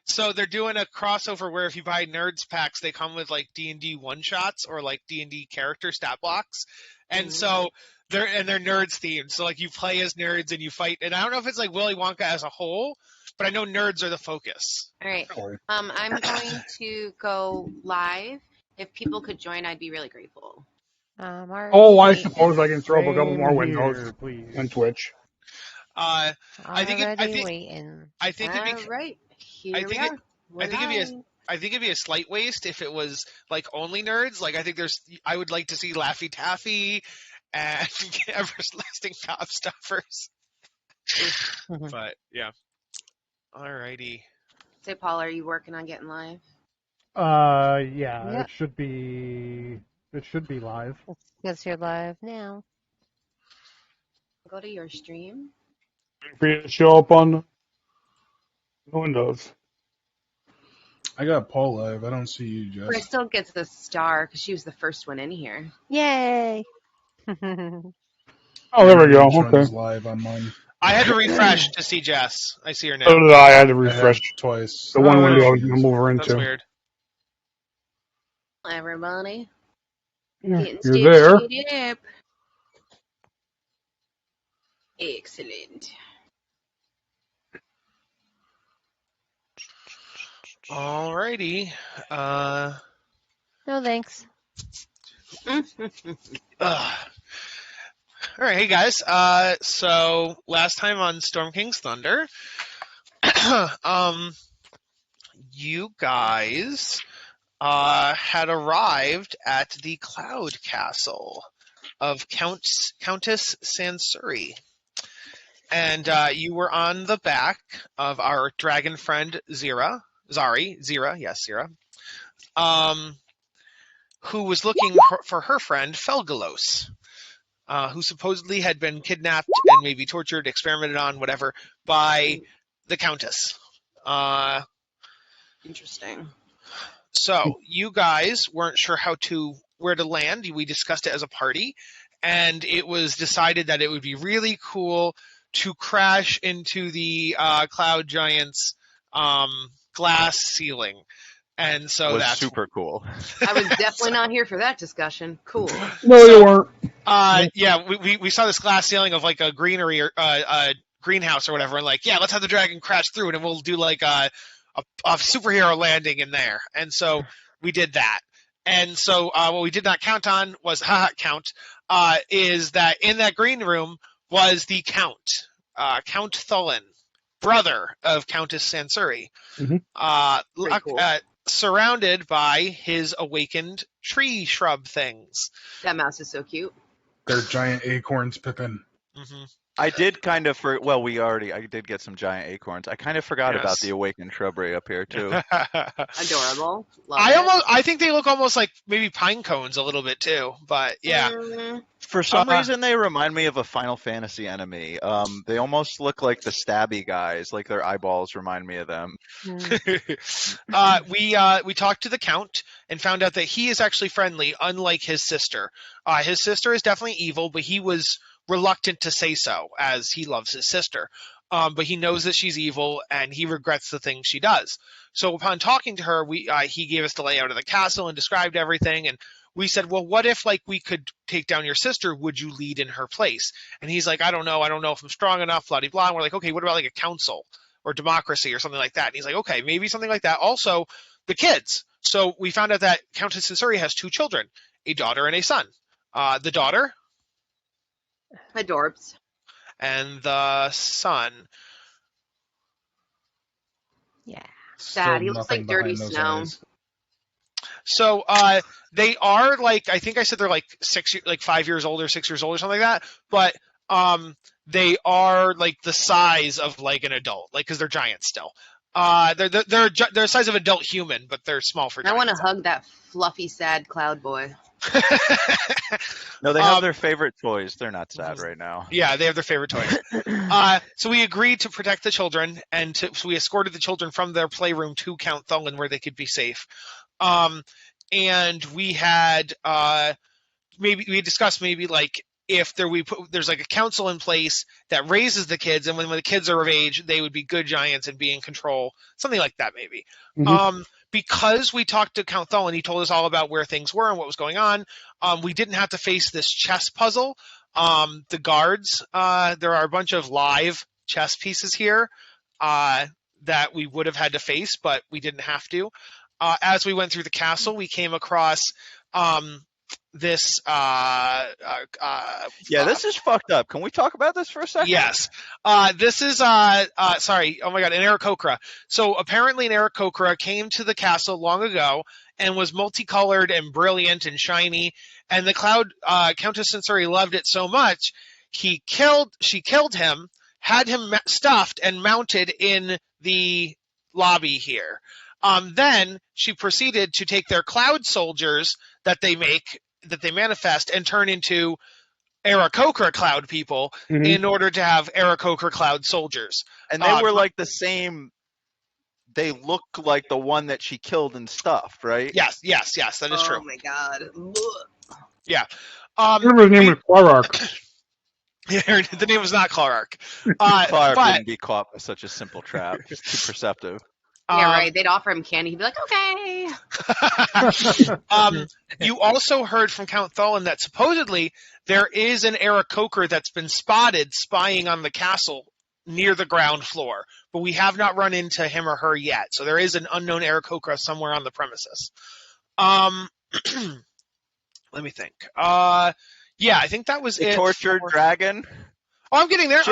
So they're doing a crossover where if you buy Nerds packs, they come with like D&D one-shots or like D&D character stat blocks. And so they're Nerds themed. So like you play as nerds and you fight. And I don't know if it's like Willy Wonka as a whole, but I know nerds are the focus. All right. I'm going to go live. If people could join, I'd be really grateful. I suppose I can throw up a couple more windows on Twitch. I think it'd be a slight waste if it was like only nerds. Like I would like to see Laffy Taffy and Everlasting Gobstoppers. But yeah. Alrighty. Say, Paul, are you working on getting live? Yeah. It should be live. Because you're live now. Go to your stream. For you to show up on the windows. I got Paul live. I don't see you, Jess. Crystal gets the star because she was the first one in here. Yay! Oh, there we go. Okay. Live on mine. I had to refresh to see Jess. I see her now. So did I. I had to refresh twice. The one window I was going to move her into. That's weird. Everybody. You're there. Up. Excellent. Alrighty. No thanks. All right, hey guys. So last time on Storm King's Thunder, you guys had arrived at the Cloud Castle of Countess Sansuri, and you were on the back of our dragon friend Zira, who was looking for her friend Felgalos. Who supposedly had been kidnapped and maybe tortured, experimented on, whatever, by the Countess. Interesting. So you guys weren't sure where to land. We discussed it as a party, and it was decided that it would be really cool to crash into the Cloud Giant's glass ceiling. And so that's super cool. I was definitely not here for that discussion. Cool. No, you weren't. Yeah, we saw this glass ceiling of like a greenery or a greenhouse or whatever, and like, yeah, let's have the dragon crash through it, and we'll do like a superhero landing in there. And so we did that. And so what we did not count on was is that in that green room was the Count, Count Thulin, brother of Countess Sansuri. Cool. Surrounded by his awakened tree shrub things. That mouse is so cute. They're giant acorns, Pippin. Mm-hmm. I did kind of I did get some giant acorns. I kind of forgot about the awakened shrubbery up here too. Adorable. I think they look almost like maybe pine cones a little bit too, but yeah. For some reason, they remind me of a Final Fantasy enemy. They almost look like the stabby guys, like their eyeballs remind me of them. We talked to the Count and found out that he is actually friendly, unlike his sister. His sister is definitely evil, but he was reluctant to say so, as he loves his sister. But he knows that she's evil, and he regrets the things she does. So upon talking to her, he gave us the layout of the castle and described everything, and we said, well, what if like we could take down your sister? Would you lead in her place? And he's like, I don't know if I'm strong enough, blah, blah, blah. And we're like, okay, what about like a council or democracy or something like that? And he's like, okay, maybe something like that. Also, the kids. So we found out that Countess Sansuri has 2 children, a daughter and a son. The daughter? Adorbs. And the son? Yeah. Sad. He looks like Dirty Snow. So they are like, I think I said they're like 5 years old or 6 years old or something like that. But they are like the size of like an adult, like because they're giants still. They're the size of adult human, but they're small for giants. I want to hug that fluffy, sad cloud boy. No, they have their favorite toys. They're not sad right now. Yeah, they have their favorite toys. So we agreed to protect the children, and so we escorted the children from their playroom to Count Thulin where they could be safe. And we had we discussed maybe like if there's like a council in place that raises the kids, and when the kids are of age, they would be good giants and be in control, something like that maybe. Because we talked to Count Thulin, he told us all about where things were and what was going on. We didn't have to face this chess puzzle. The guards, there are a bunch of live chess pieces here that we would have had to face, but we didn't have to. As we went through the castle, we came across this. This is fucked up. Can we talk about this for a second? Yes. This is sorry. Oh my God, an Aarakocra. So apparently, an Aarakocra came to the castle long ago and was multicolored and brilliant and shiny. And the Cloud Countess Sensori loved it so much, she killed him, had him stuffed and mounted in the lobby here. Then she proceeded to take their cloud soldiers that they manifest and turn into Aarakocra cloud people in order to have Aarakocra cloud soldiers. And they were like the same. They look like the one that she killed and stuffed, right? Yes, that is true. Oh my God. Yeah. I remember his name was Clarark. The name was not Clarark. Clark wouldn't be caught by such a simple trap. It's too perceptive. Yeah, right. They'd offer him candy. He'd be like, okay. You also heard from Count Thulin that supposedly there is an Aarakocra that's been spotted spying on the castle near the ground floor, but we have not run into him or her yet. So there is an unknown Aarakocra somewhere on the premises. Let me think. I think that was the it. Tortured dragon. Oh, I'm getting there.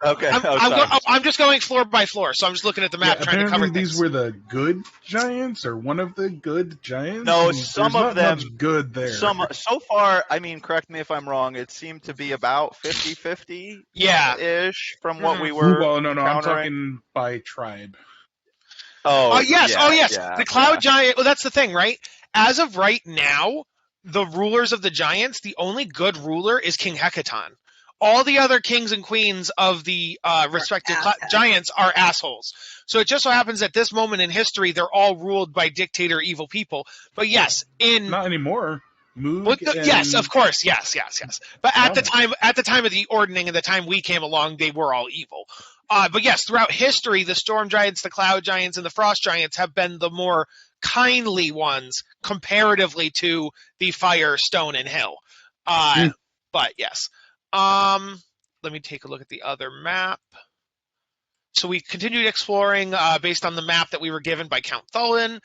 Okay. I'm just going floor by floor, so I'm just looking at the map trying to cover things. These were the good giants, or one of the good giants? No, some of them much good there. So far, I mean, correct me if I'm wrong, it seemed to be about 50-50 ish from what we were. Well, no, I'm talking by tribe. Oh, yes. The cloud giant. Well, that's the thing, right? As of right now, the rulers of the giants, the only good ruler is King Hekaton. All the other kings and queens of the respective giants are assholes. So it just so happens at this moment in history, they're all ruled by dictator evil people. But yes, not anymore. Yes, of course, yes. But at the time of the ordning and the time we came along, they were all evil. But yes, throughout history, the storm giants, the cloud giants, and the frost giants have been the more kindly ones comparatively to the fire, stone, and hill. But yes. Let me take a look at the other map. So we continued exploring based on the map that we were given by Count Thulin.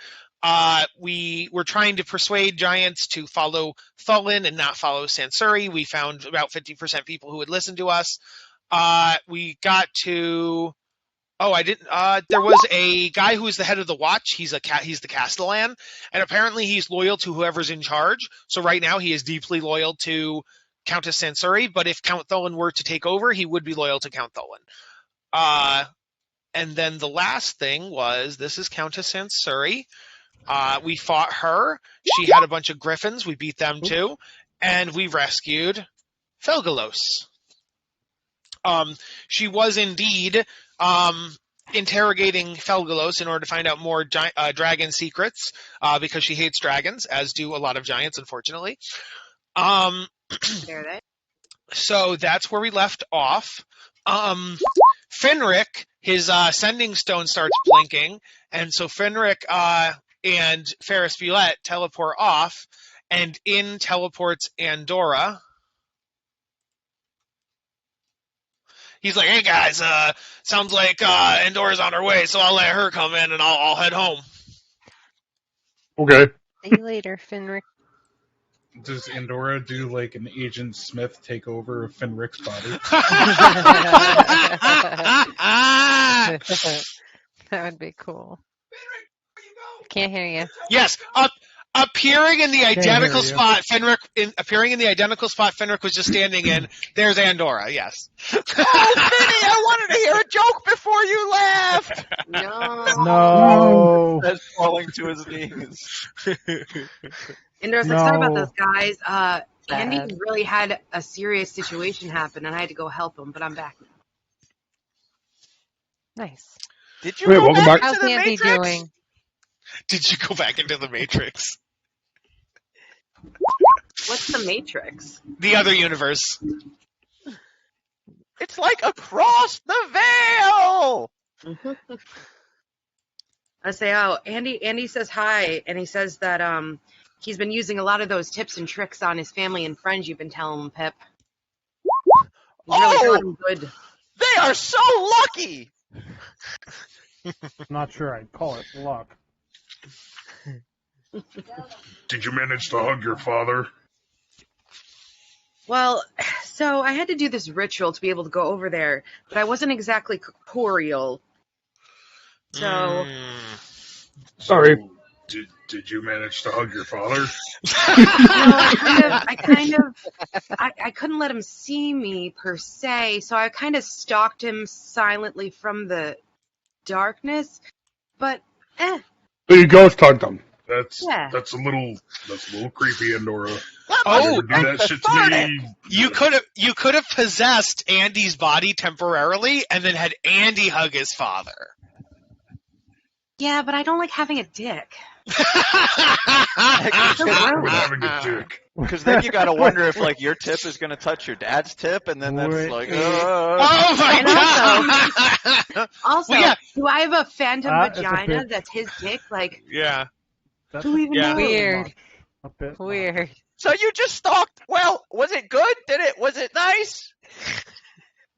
We were trying to persuade giants to follow Thulin and not follow Sansuri. We found about 50% people who would listen to us. We got to... there was a guy who was the head of the watch. He's the Castellan, and apparently he's loyal to whoever's in charge. So right now he is deeply loyal to Countess Sansuri, but if Count Thulin were to take over, he would be loyal to Count Thulin. And then the last thing was, this is Countess Sansuri. We fought her. She had a bunch of griffins. We beat them too. And we rescued Felgalos. She was indeed interrogating Felgalos in order to find out more dragon secrets, because she hates dragons, as do a lot of giants, unfortunately. So that's where we left off. Finric, his sending stone starts blinking, and so Finric and Ferris Violet teleport off, and in teleports Andorra. He's like, "Hey guys, sounds like Andorra's on her way, so I'll let her come in and I'll head home." Okay. See you later, Finric. Does Andorra do like an Agent Smith takeover of Finric's body? That would be cool. Can't hear you. Yes, appearing in the identical spot Finric was just standing in. There's Andorra. Yes. Oh, Finny, I wanted to hear a joke before you laughed. No. That's falling to his knees. Andorra's like, sorry about those guys. Andy really had a serious situation happen, and I had to go help him, but I'm back now. Nice. Did you go back How's to the Andy Matrix? doing? Did you go back into the Matrix? What's the Matrix? The other universe. It's like across the veil. I say, oh, Andy says hi, and he says that he's been using a lot of those tips and tricks on his family and friends you've been telling him, Pip. He's really got him good. They are so lucky. Not sure I'd call it luck. Did you manage to hug your father? Well, so I had to do this ritual to be able to go over there, but I wasn't exactly corporeal. So... Sorry. Did you manage to hug your father? I couldn't let him see me per se, so I kind of stalked him silently from the darkness. But So you ghost hugged him. That's a little creepy, Andorra. Oh, do that shit to me. You could have possessed Andy's body temporarily and then had Andy hug his father. Yeah, but I don't like having a dick. Having a dick. Because then you got to wonder if like your tip is going to touch your dad's tip, and then that's like, oh my god! Also, Well, yeah. do I have a phantom That's a vagina bit- that's his dick? Like, Yeah. That's who even Yeah. knows? Weird. a bit much. Weird. So you just stalked. Well, was it good? Was it nice?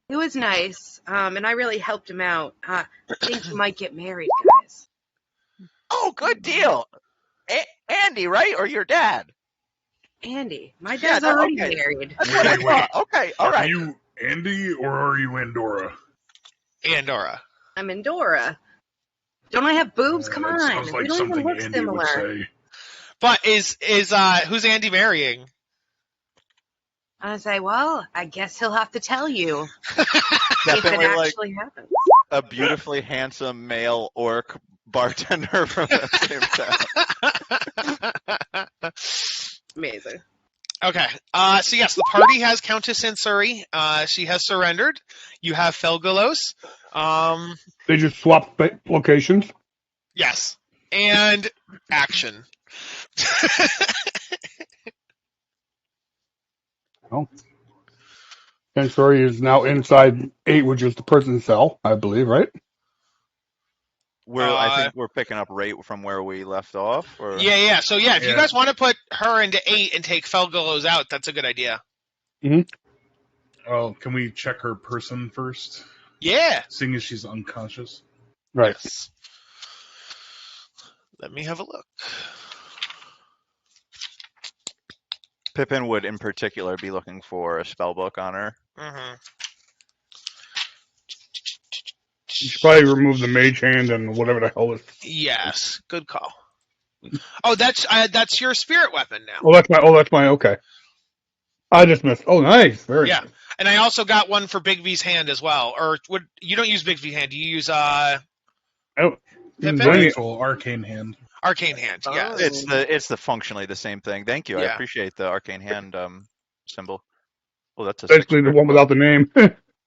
It was nice, and I really helped him out. I think he might get married, guys. Oh, good deal. Andy, right? Or your dad? Andy, my Yeah, dad's already okay. married. That's what I Wait. thought. Okay, all Are right. you Andy or are you Andorra? Andorra. I'm Indora. Don't I have boobs? Come That on, sounds like we don't even something look Andy similar. would say. But is who's Andy marrying? I say, well, I guess he'll have to tell you if it Definitely like actually happens. a beautifully handsome male orc bartender from that same town. Amazing. Okay. So yes, the party has Countess Ansuri. She has surrendered. You have Felgalos. They just swapped locations. Yes. And action. Oh. And Story is now inside 8, which is the prison cell, I believe, right? I think we're picking up right from where we left off. Or... Yeah. So yeah, if you Yeah. guys want to put her into 8 and take Felgalos out, that's a good idea. Oh, can we check her person first? Yeah. Seeing as she's unconscious. Right. Yes. Let me have a look. Pippin would, in particular, be looking for a spell book on her. Mm-hmm. You should probably remove the mage hand and whatever the hell is. Yes. Good call. Oh, that's your spirit weapon now. That's my, okay. I just missed. Oh, nice. Very Yeah. nice. And I also got one for Big V's hand as well. Or you don't use Big V hand, you use Oh, Pippin? Zany- Actual arcane hand. arcane hand. Yeah. It's the functionally the same thing. Thank you. I Yeah. appreciate the arcane hand symbol. Oh, that's a basically the one without the name.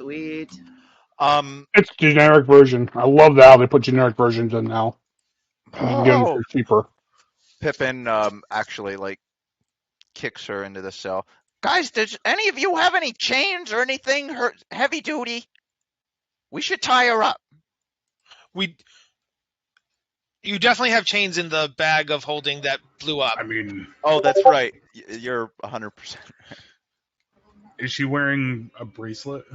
Sweet. It's generic version. I love that how they put generic versions in now. You can get them for cheaper. Pippin actually like kicks her into the cell. Guys, did any of you have any chains or anything heavy duty? We should tie her up. You definitely have chains in the bag of holding that blew up. I mean, Oh, that's right. You're 100%. is she wearing a bracelet?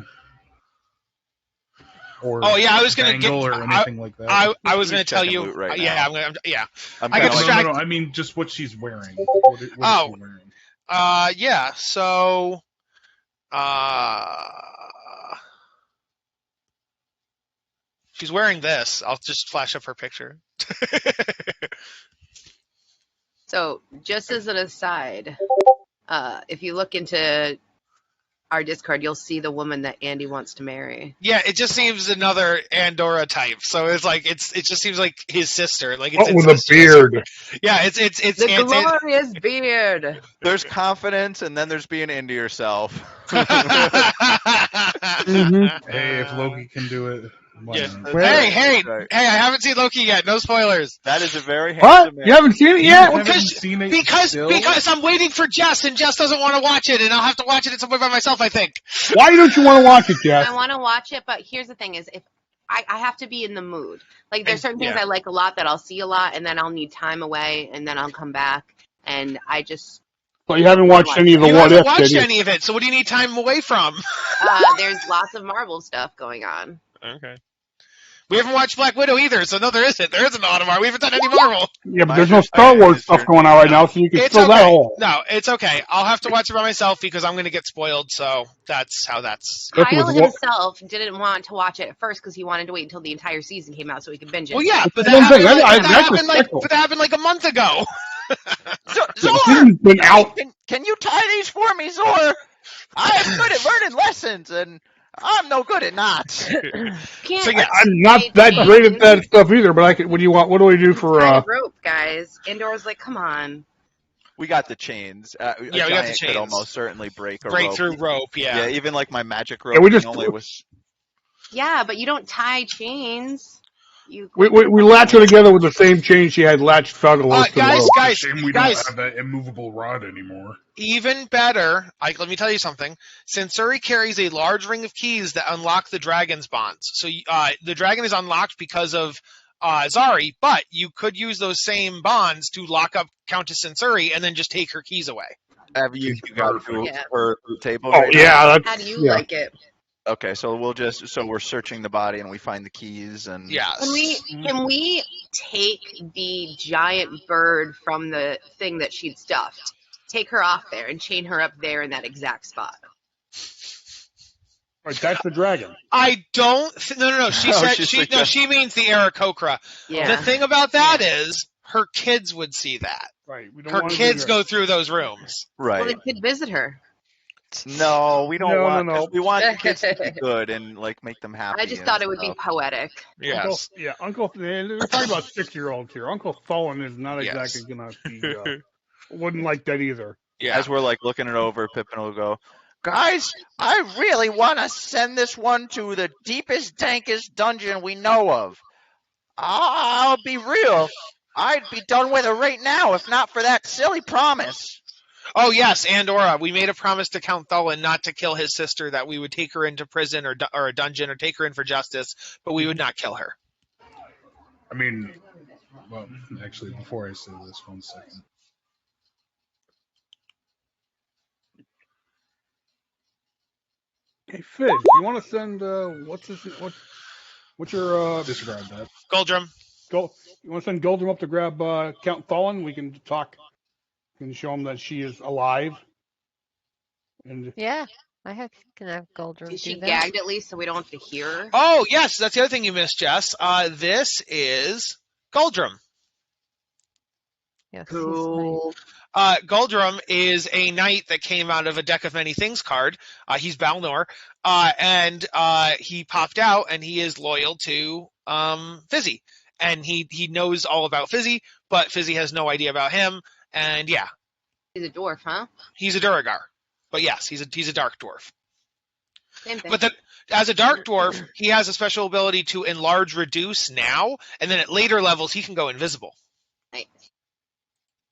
Or Oh yeah, I was gonna bangle get. or anything like that? I was gonna tell checking you. loot right yeah, now. I'm I I got got distracted. No. I mean, just what she's wearing. What is Oh. she wearing? Yeah. So. She's wearing this. I'll just flash up her picture. So, just as an aside, if you look into our Discord, you'll see the woman that Andy wants to marry. Yeah, it just seems another Andorra type. So it's like it just seems like his sister. Like it's With a incestuous. beard. Yeah, it's The glorious beard. There's confidence, and then there's being into yourself. Mm-hmm. Hey, if Loki can do it, One. Hey, I haven't seen Loki yet. No spoilers. That is a very What? handsome man. You haven't seen it You yet? haven't seen it Because still? I'm waiting for Jess, and Jess doesn't want to watch it, and I'll have to watch it at some point by myself, I think. Why don't you want to watch it, Jess? I want to watch it, but here's the thing: is if I have to be in the mood. Like there's certain things Yeah. I like a lot that I'll see a lot, and then I'll need time away, and then I'll come back, and I just So you haven't watched any of the You What haven't If, watched did you? any of it, so what do you need time away from? there's lots of Marvel stuff going on. Okay. We haven't watched Black Widow either, so no, there isn't. There isn't an Marvel. We haven't done any Marvel. Yeah, but My there's no Star understanding Wars is stuff you're- going on right now, so you can It's fill that okay. hole. No, it's okay. I'll have to watch it by myself because I'm going to get spoiled, so that's how that's... That's Kyle with what- himself didn't want to watch it at first because he wanted to wait until the entire season came out so he could binge it. Well, yeah, but the that one thing. happened, That's respectful. but that happened like a month ago. Zor, The season's been out. can you tie these for me, Zor? I am good at learning lessons, and I'm no good at knots. Can't So, yeah, I'm not that great at that stuff either, but I can, what do you want? What do we do for, Tie the rope, guys. Andor's like, come on. We got the chains. Yeah, we got the giant could chains. almost certainly break a rope. Breakthrough rope, Yeah, yeah. even like my magic rope Yeah, we just- only was. Yeah, but you don't tie chains. You we latch her together with the same chain she had latched Fuggalos to the Guys, rope. guys, Shame we guys. don't have that immovable rod anymore. Even better, let me tell you something. Sensori carries a large ring of keys that unlock the dragon's bonds. So the dragon is unlocked because of Zari, but you could use those same bonds to lock up Countess Sensori and then just take her keys away. Have you got to Yeah. her table? Oh, right now? yeah. How do you yeah. like it? Okay, so we're searching the body and we find the keys and Yes. Can we take the giant bird from the thing that she'd stuffed, take her off there, and chain her up there in that exact spot? Right, that's the dragon. I don't. No. She Oh, said she's she. like No, that. she means the Aarakocra. Yeah. The thing about that is her kids would see that. Right. We don't Her want to kids do that. go through those rooms. right. Well, they could visit her. No, we don't No, want. no, no. 'cause we want the kids to be good and like make them happy. I just and thought it would be stuff. poetic. Yes. Uncle. We're talking about 6-year-olds here. Uncle Tholen is not Yes. exactly gonna be. Wouldn't like that either. Yeah. As we're like looking it over, Pippin will go, "Guys, I really want to send this one to the deepest, dankest dungeon we know of. I'll be real. I'd be done with it right now if not for that silly promise." Oh yes, Andorra. We made a promise to Count Tholen not to kill his sister. That we would take her into prison or a dungeon or take her in for justice, but we would not kill her. I mean, well, actually, before I say this, 1 second. Hey, Fizz, you want to send what's your Disregard that. Goldrum. You want to send Goldrum up to grab Count Tholen? We can talk. Can show him that she is alive. And Yeah, can have Goldrum Is she do that. gagged at least so we don't have to hear her? Oh yes, that's the other thing you missed, Jess. This is Goldrum. Yes, he's nice. Cool. Goldrum is a knight that came out of a Deck of Many Things card. He's Balnor, and he popped out, and he is loyal to Fizzy, and he knows all about Fizzy, but Fizzy has no idea about him. And yeah, He's a dwarf, huh? he's a Duragar, but yes, he's a dark dwarf. Same thing. But as a dark dwarf, he has a special ability to enlarge, reduce now, and then at later levels he can go invisible.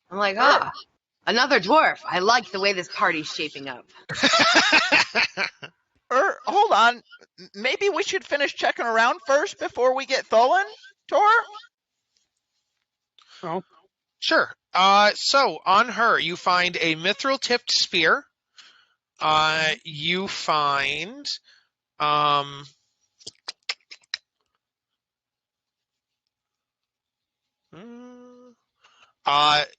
I'm like, another dwarf. I like the way this party's shaping up. Hold on. Maybe we should finish checking around first before we get Tholen, Tor? oh, Sure. So on her, you find a mithril-tipped spear. You find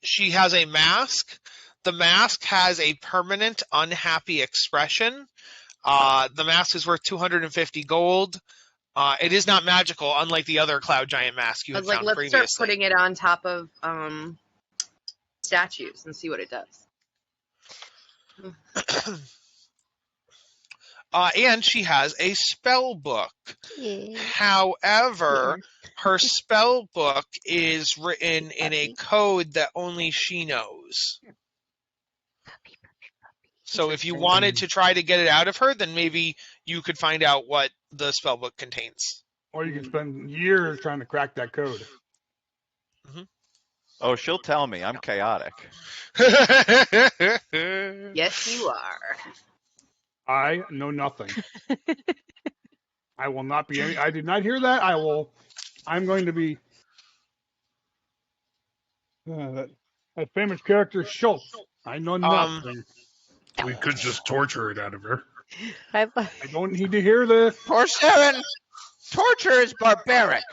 she has a mask. The mask has a permanent unhappy expression. The mask is worth 250 gold. It is not magical, unlike the other cloud giant mask you I had was like, found let's previously. start putting it on top of statues and see what it does. And she has a spell book. Yeah. However, her spell book is written in a code that only she knows. So if you wanted to try to get it out of her, then maybe you could find out what the spell book contains. Or you can spend years trying to crack that code. Oh, she'll tell me. I'm chaotic. Yes, you are. I know nothing. I will not be any. I did not hear that. I'm going to be that famous character Schultz. I know nothing. We could just torture it out of her. I don't need to hear this. Poor Seven. Torture is barbaric.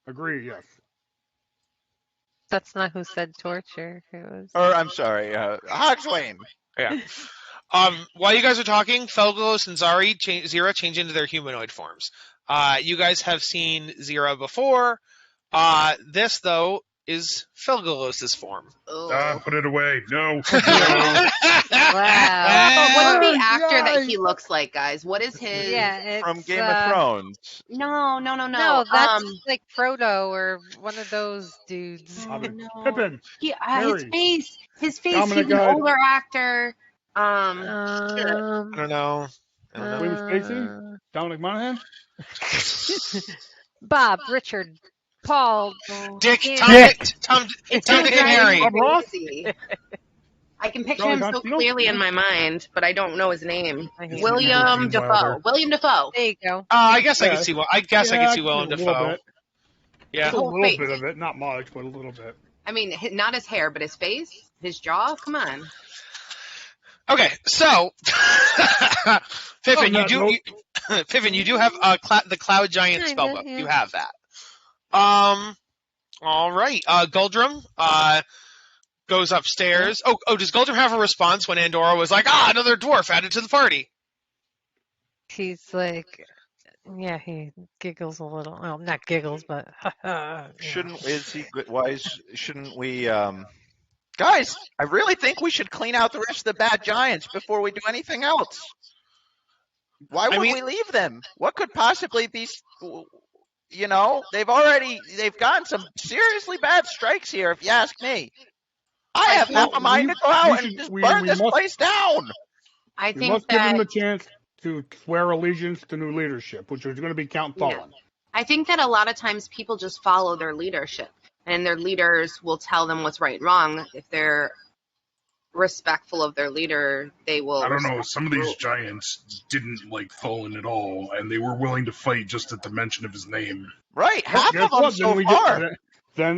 Agree. Yes. That's not who said torture. It was. Or I'm sorry, Hogswain. Yeah. While you guys are talking, Felgos and Zira change into their humanoid forms. You guys have seen Zira before. This, though, is Felgos' form. Put it away. No. Wow. What's the actor that he looks like, guys? What is his? Yeah, it's, From Game of Thrones. No. No, that's like Frodo or one of those dudes. Oh, no. Pippin. His Harry. face. Dominic He's an Guy. older actor. I don't know. William Spacey? Dominic Monaghan? Bob, Richard, Paul, Dick, Dick. Tom, It's Dick and Harry. Bob Ross? I can picture Charlie him so Constantino? clearly in my mind, but I don't know his name. I hate William Gene Dafoe. Wilder. William Dafoe. There you go. I guess I Yeah. could see. I guess I could see Willem a little Dafoe. bit. Yeah. Just a Whole little face. bit of it, not much, but a little bit. I mean, not his hair, but his face, his jaw. Come on. Okay, so Pippin, Oh, you do. Pippin, you do have the Cloud Giant Kinda, spellbook. yeah. You have that. All right. Guldrum goes upstairs. Oh, does Guldrum have a response when Andorra was like, another dwarf added to the party? He's like, yeah, he giggles a little. Well, not giggles, but Shouldn't we guys, I really think we should clean out the rest of the bad giants before we do anything else. Why would we leave them? What could possibly be, they've gotten some seriously bad strikes here, if you ask me. I have half a mind to go out and just burn this place down. I We think must give that him the chance to swear allegiance to new leadership, which is going to be Count Thulin. I think that a lot of times people just follow their leadership, and their leaders will tell them what's right and wrong. If they're respectful of their leader, they will. I don't know. respect Some of the these rules. giants didn't like Thulin at all, and they were willing to fight just at the mention of his name. Right, half Guess of them what? so we far. Then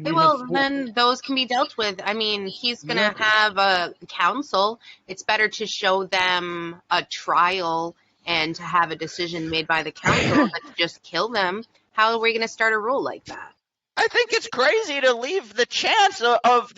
we Well, must- then those can be dealt with. I mean, he's going to Yeah. have a council. It's better to show them a trial and to have a decision made by the council than to just kill them. How are we going to start a rule like that? I think it's crazy to leave the chance of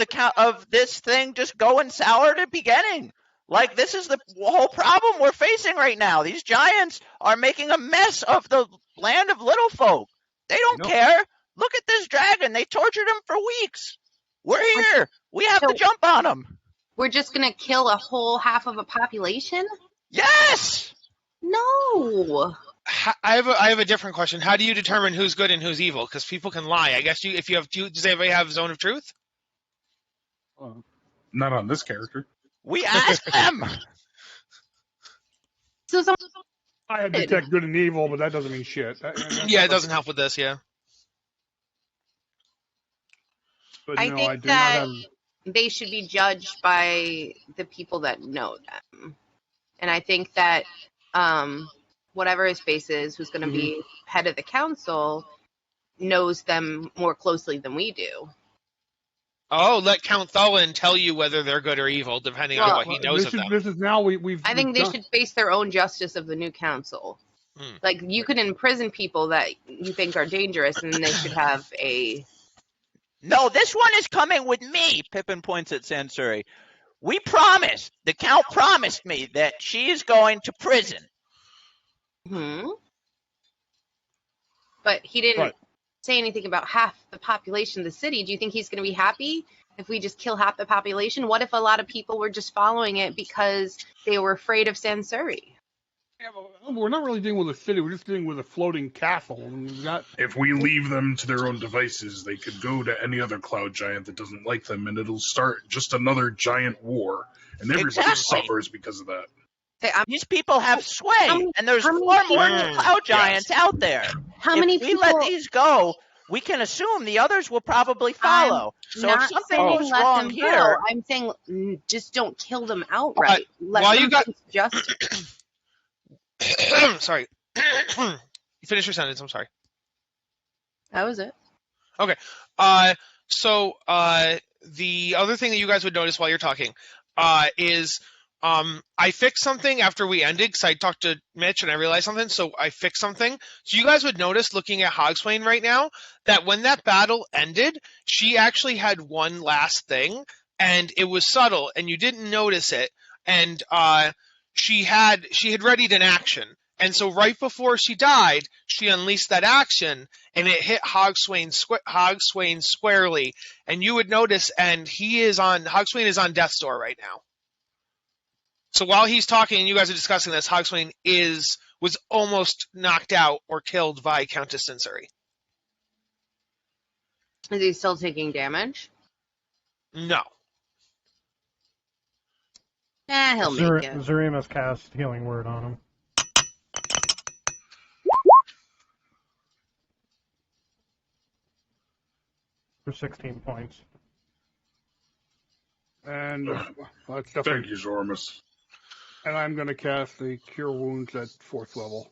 this thing just going sour at the beginning. Like, this is the whole problem we're facing right now. These giants are making a mess of the land of little folk. They don't care. Look at this dragon. They tortured him for weeks. We're here. We have to jump on them. We're just going to kill a whole half of a population? Yes! No. I have a different question. How do you determine who's good and who's evil? Because people can lie. I guess does everybody have zone of truth? Not on this character. We asked them. So I detect good and evil, but that doesn't mean shit. Yeah, it doesn't help with this. Yeah. But I no, think I do that not have. they should be judged by the people that know them. And I think that whatever his face is, who's going to be head of the council, knows them more closely than we do. Oh, let Count Thulin tell you whether they're good or evil, depending on what he knows of them. This is now we've. I think we've they done- should face their own justice of the new council. Like, you could imprison people that you think are dangerous, and they should have a... No, this one is coming with me, Pippin points at Sansuri. We promised, the Count promised me that she is going to prison. But he didn't Right. say anything about half the population of the city. Do you think he's going to be happy if we just kill half the population? What if a lot of people were just following it because they were afraid of Sansuri? Yeah, but we're not really dealing with a city. We're just dealing with a floating castle. And we've got. If we leave them to their own devices, they could go to any other cloud giant that doesn't like them, and it'll start just another giant war. And everybody Exactly. suffers because of that. Hey, These people have sway, and there's how many far more people- cloud giants out there. How if many we people? let these go, we can assume the others will probably follow. So if Not something saying goes let wrong them here, go. I'm saying just don't kill them outright. Let while them you got- face justice. Sorry. Finish your sentence. I'm sorry. That was it. So the other thing that you guys would notice while you're talking is I fixed something after we ended because I talked to Mitch and I realized something. So I fixed something. So you guys would notice looking at Hogswain right now that when that battle ended, she actually had one last thing and it was subtle and you didn't notice it. And she had readied an action. And so right before she died, she unleashed that action, and it hit Hogswain squarely. And you would notice, and Hogswain is on death's door right now. So while he's talking, and you guys are discussing this, Hogswain was almost knocked out or killed by Countess Sinseri. Is he still taking damage? No. He'll make it. Zurima's cast Healing Word on him. For 16 points. And that's Thank definitely. you, Zormus. And I'm going to cast the Cure Wounds at 4th level.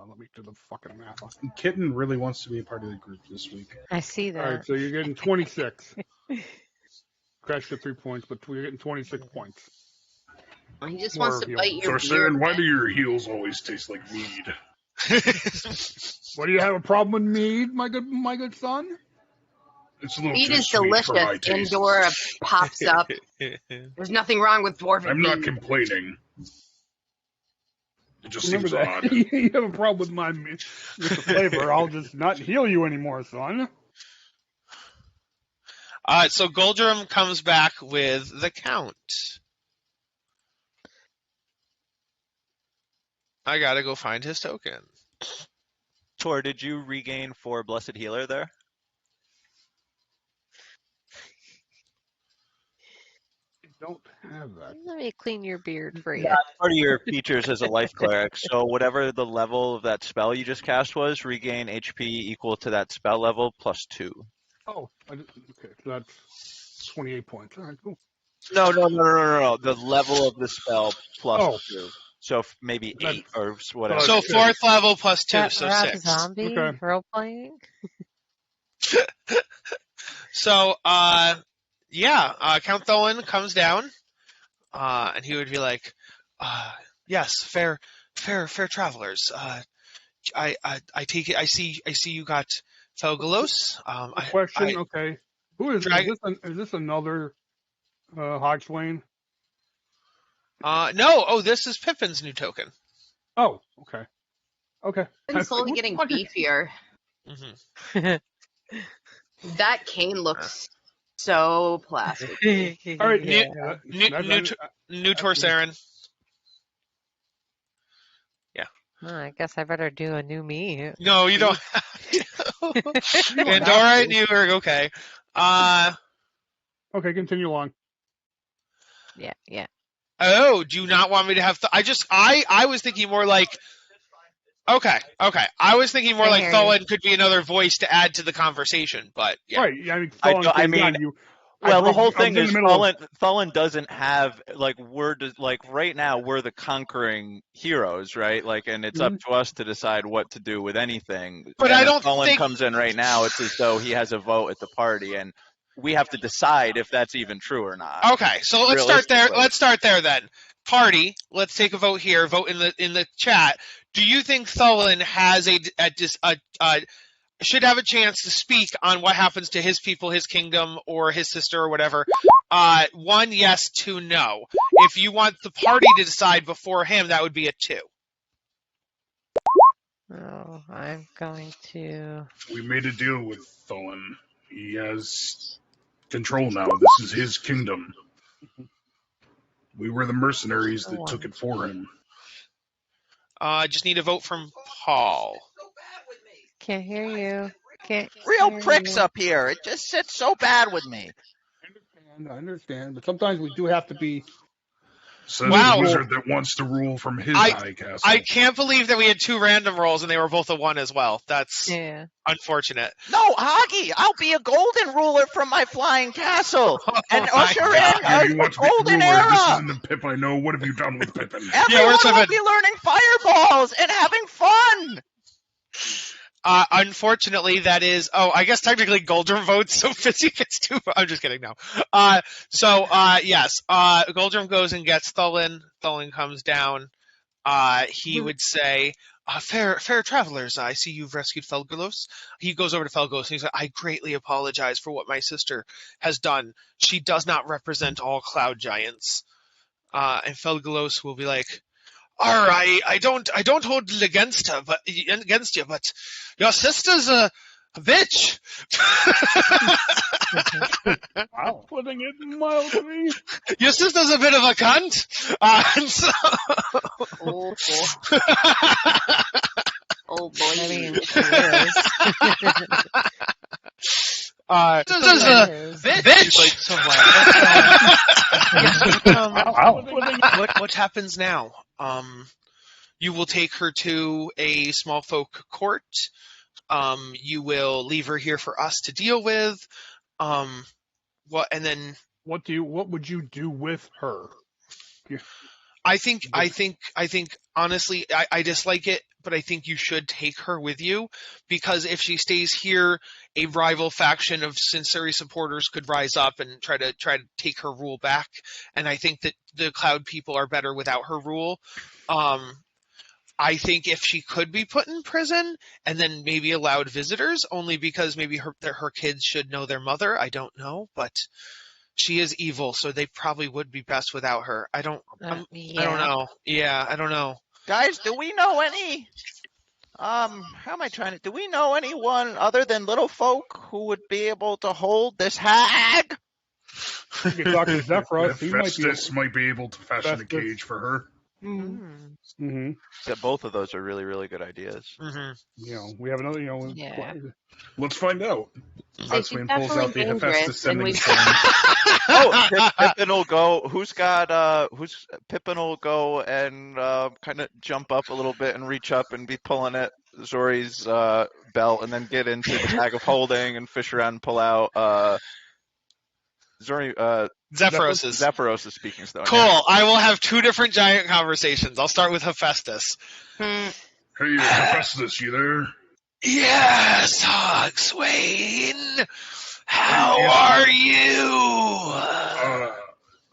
Let me do the fucking math. Kitten really wants to be a part of the group this week. I see that. All right, so you're getting 26. Crashed at 3 points, but you're getting 26 points. He just More wants to heal. bite your Sorcerer, beard. why do your heels always taste like mead? What, do you have a problem with mead, my good son? It's a little Mead too is sweet for my delicious. taste. Andorra pops up. There's nothing wrong with dwarven I'm not mead. complaining. It just Remember seems that. odd. You have a problem with my with the flavor. I'll just not heal you anymore, son. So Goldrum comes back with the Count. I gotta go find his token. Tor, did you regain 4 Blessed Healer there? Don't have that. Let me clean your beard for you. Yeah, part of your features as a life cleric. So whatever the level of that spell you just cast was, regain HP equal to that spell level plus 2. Oh, okay. So that's 28 points. All right, cool. No. The level of the spell plus 2. So maybe 8 or whatever. So 4th level plus 2, That so Rob 6. Zombie Okay. role playing. So, Count Tholen comes down, and he would be like, "Yes, fair travelers. I take it. I see you got Felgalos. Question. Okay, who is Drag- is this another Hogswain? No. Oh, this is Pippin's new token. Oh, okay. Okay. I'm slowly getting beefier. Mm-hmm. That cane looks so plastic. All right. Yeah. New Torsarin. Oh, I guess I better do a new me. No, you don't have to. Andorra and you are okay. Okay, continue along. Yeah. Oh, do you not want me to have? I was thinking more like. Okay. I was thinking more I like hear Tholen could be another voice to add to the conversation, but yeah. Right. Yeah, I mean, well, the whole thing is Thulin doesn't have right now we're the conquering heroes, right? Like, and it's up to us to decide what to do with anything. But and I don't Thulin think comes in right now. It's as though he has a vote at the party, and we have to decide if that's even true or not. Okay, so let's start there. Let's start there then. Party. Let's take a vote here. Vote in the chat. Do you think Thulin has should have a chance to speak on what happens to his people, his kingdom, or his sister, or whatever? 1 yes, 2 no. If you want the party to decide before him, that would be a 2. Oh, I'm going to. We made a deal with Thulin. He has control now. This is his kingdom. We were the mercenaries that took it for him. I just need a vote from Paul. Can't hear you. Can't. Real hear pricks you. up here. It just sits so bad with me. I understand, but sometimes we do have to be. Says Wow. the wizard that wants to rule from his high castle. I can't believe that we had 2 random rolls and they were both a 1 as well. That's unfortunate. No, Hoggy, I'll be a golden ruler from my flying castle and usher in You want a to be golden ruler. era. This isn't the Pip I know. What have you done with Pippin? Everyone will be learning fireballs and having fun. Unfortunately, that is. Oh, I guess technically Goldrum votes, so Fitzy gets 2. I'm just kidding. No. Yes. Goldrum goes and gets Thulin. Thulin comes down. He would say, fair travelers, I see you've rescued Felgelos. He goes over to Felgelos and he's like, I greatly apologize for what my sister has done. She does not represent all cloud giants. And Felgelos will be like, all right, I don't hold it against you, but your sister's a bitch. Wow. Putting it mildly. Your sister's a bit of a cunt. Oh boy. I mean, she is. This is a bitch. What happens now? You will take her to a small folk court. You will leave her here for us to deal with. What would you do with her? I think honestly, I dislike it, but I think you should take her with you, because if she stays here, a rival faction of Sinceri supporters could rise up and try to take her rule back. And I think that the Cloud people are better without her rule. I think if she could be put in prison and then maybe allowed visitors, only because maybe her kids should know their mother. I don't know, but she is evil, so they probably would be best without her. I don't know. Yeah, I don't know. Guys, do we know any? Do we know anyone other than little folk who would be able to hold this hag? You can talk to Zephyros. Festus might be able to fashion a cage for her. Mm-hmm. So both of those are really, really good ideas. Mm-hmm. We have another. Let's find out. Huntsman pulls out the Hephaestus sending Pippin will go. Pippin will go and kind of jump up a little bit and reach up and be pulling at Zori's belt, and then get into the bag of holding and fish around and pull out Zephyros is speaking stone. Cool. Yeah. I will have 2 different giant conversations. I'll start with Hephaestus. Hey, Hephaestus, you there? Yes, Hogswain. How are you?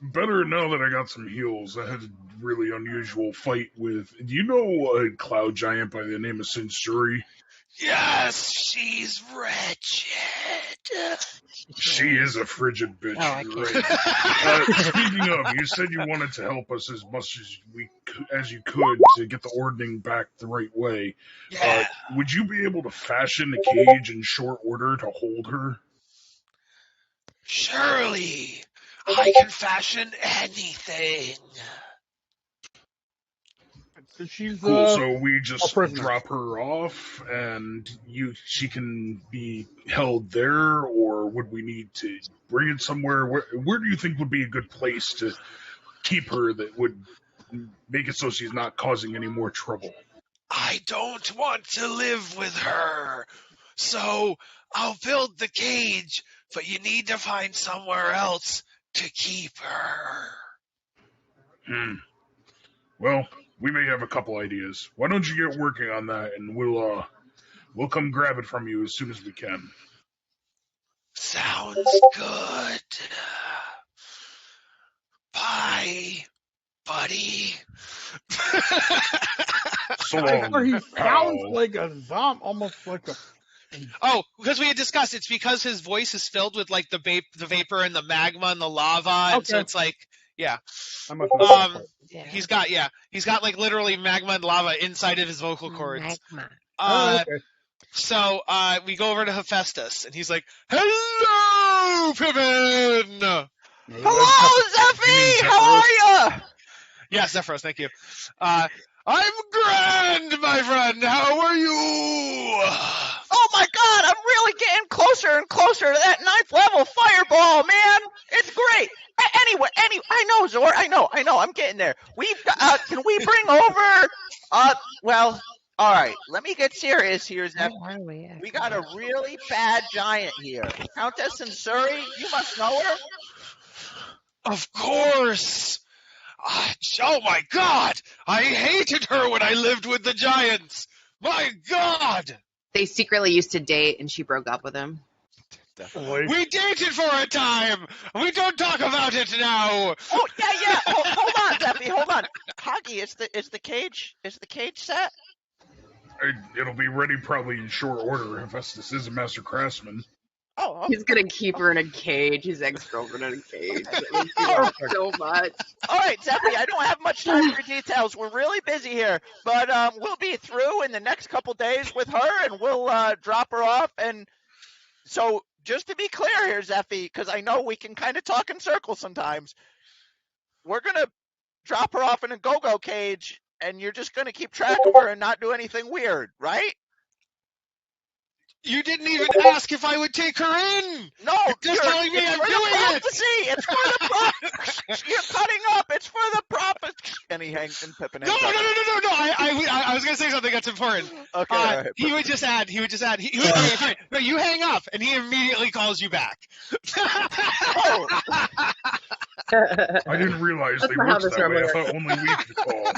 Better now that I got some heals. I had a really unusual fight with. Do you know a cloud giant by the name of Sinceri? Yes, she's wretched. She is a frigid bitch. Oh, right. Speaking of, you said you wanted to help us as much as you could to get the ordning back the right way. Yeah. Would you be able to fashion a cage in short order to hold her? Surely, I can fashion anything. She's cool. So we just drop her off, and she can be held there, or would we need to bring it somewhere? Where do you think would be a good place to keep her that would make it so she's not causing any more trouble? I don't want to live with her, so I'll build the cage, but you need to find somewhere else to keep her. Well, we may have a couple ideas. Why don't you get working on that, and we'll come grab it from you as soon as we can. Sounds good. Bye, buddy. So long. He sounds like a zombie, almost like a. Oh, because we had discussed it's because his voice is filled with like the vapor and the magma and the lava, and so it's like. Yeah. He's got like literally magma and lava inside of his vocal cords. Magma. So we go over to Hephaestus, and he's like, "Hello, Pippin." Hello, Zephy. How are you? Yeah, Zephyros, thank you. I'm grand, my friend. How are you? Oh my God, I'm really getting closer and closer to that 9th level fireball, man. It's great. Anyway, I know, Zor. I know. I'm getting there. We've got, can we bring over, well, all right. Let me get serious here, Zeph. Where are we? We got a really bad giant here. Countess and Surrey, you must know her. Of course. Oh my God! I hated her when I lived with the giants. My God! They secretly used to date, and she broke up with him. Definitely. We dated for a time. We don't talk about it now. Oh yeah. Hold on, Zeffy. Hold on. Hoggy, is the cage set? It'll be ready probably in short order. Hephaestus is a master craftsman. Oh, okay. He's gonna keep her in a cage. His ex-girlfriend in a cage. It makes me laugh so much. All right, Zeffy, I don't have much time for details. We're really busy here, but we'll be through in the next couple days with her, and we'll drop her off. And so, just to be clear here, Zeffy, because I know we can kind of talk in circles sometimes, we're gonna drop her off in a go-go cage, and you're just gonna keep track of her and not do anything weird, right? You didn't even ask if I would take her in. No, You're just telling me I'm doing it. It's for the prophecy. You're cutting up. It's for the prophet. And he hangs and Pippin. No. I was gonna say something that's important. Okay. All right, he would just add. Fine. No, you hang up, and he immediately calls you back. Oh. I didn't realize they worked that way. I thought only we could call.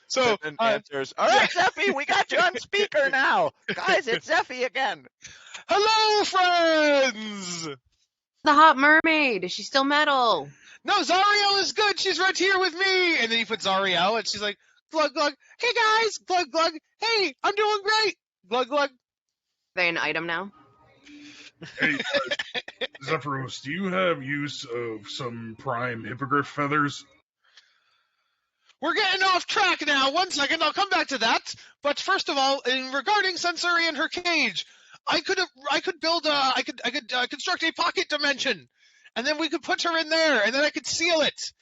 So answers. All right, Zeffy, we got you on speaker now. Guys, it's Zeffy again. Hello, friends. The hot mermaid. Is she still metal? No, Zariel is good. She's right here with me. And then he puts Zariel, and she's like, glug, glug. Hey, guys. Glug, glug. Hey, I'm doing great. Glug, glug. Are they an item now? Hey, Zephyros, do you have use of some prime hippogriff feathers? We're getting off track now. 1 second, I'll come back to that. But first of all, in regarding Sensori and her cage, I could construct a pocket dimension, and then we could put her in there, and then I could seal it.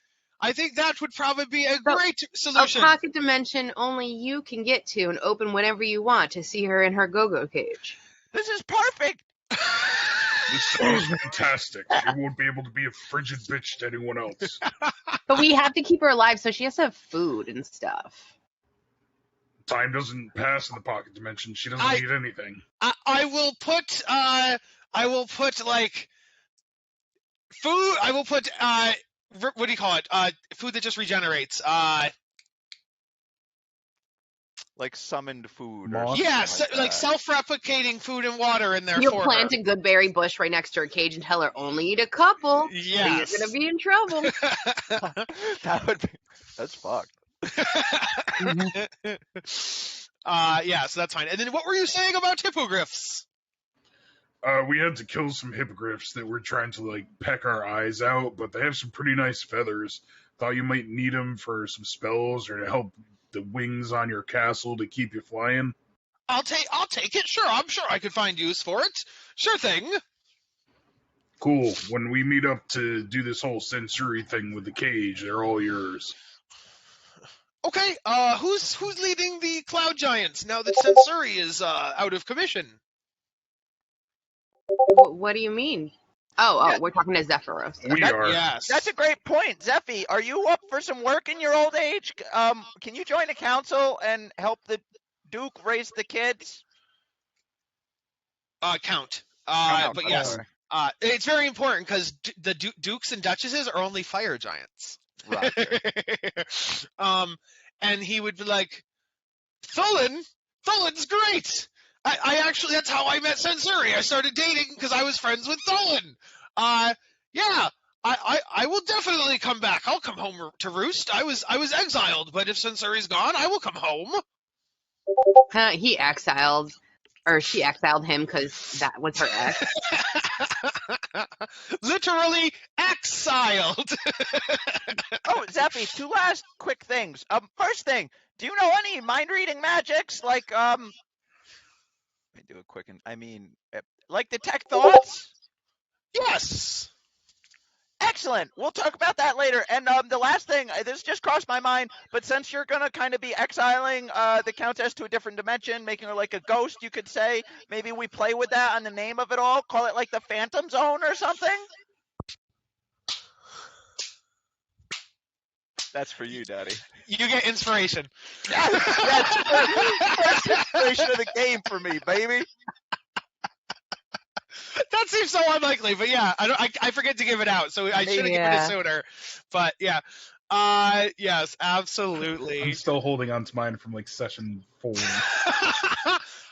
I think that would probably be a great solution. A pocket dimension only you can get to and open whenever you want to see her in her go-go cage. This is perfect. This sounds fantastic. She won't be able to be a frigid bitch to anyone else. But we have to keep her alive, so she has to have food and stuff. Time doesn't pass in the pocket dimension. She doesn't need anything. I will put like food. I will put what do you call it? Food that just regenerates. Like summoned food. Yes, like self-replicating food and water in there. You'll plant a good berry bush right next to her cage and tell her only eat a couple. Yes. You're gonna be in trouble. That's fucked. Yeah, so that's fine. And then what were you saying about hippogriffs? We had to kill some hippogriffs that were trying to like peck our eyes out, but they have some pretty nice feathers. Thought you might need them for some spells or to help the wings on your castle to keep you flying. I'll take it. Sure, I'm sure I could find use for it. Sure thing. Cool. When we meet up to do this whole sensory thing with the cage, they're all yours. Okay. Who's leading the Cloud Giants now that Sensori is out of commission? What do you mean? Oh, we're talking to Zephyros. We are. Yes. That's a great point, Zeffy. Are you up for some work in your old age? Can you join the council and help the Duke raise the kids? Count. Count, But yes. It's very important because the dukes and duchesses are only fire giants. Right. And he would be like, Thulin's great. I actually, that's how I met Sensori. I started dating because I was friends with Thulin. Yeah, I will definitely come back. I'll come home to roost. I was exiled, but if Sensori's gone, I will come home. He exiled, or she exiled him because that was her ex. Literally exiled. Oh, Zeffy, 2 last quick things. First thing, do you know any mind reading magics? Like, let me do a quick, like detect thoughts? Yes. Excellent. We'll talk about that later. And the last thing, this just crossed my mind, but since you're going to kind of be exiling the Countess to a different dimension, making her like a ghost, you could say, maybe we play with that on the name of it all, call it like the Phantom Zone or something? That's for you, Daddy. You get inspiration. That's the inspiration of the game for me, baby. That seems so unlikely, but yeah, I forget to give it out, so I should have given it sooner. But yeah, yes, absolutely. I'm still holding on to mine from like session 4.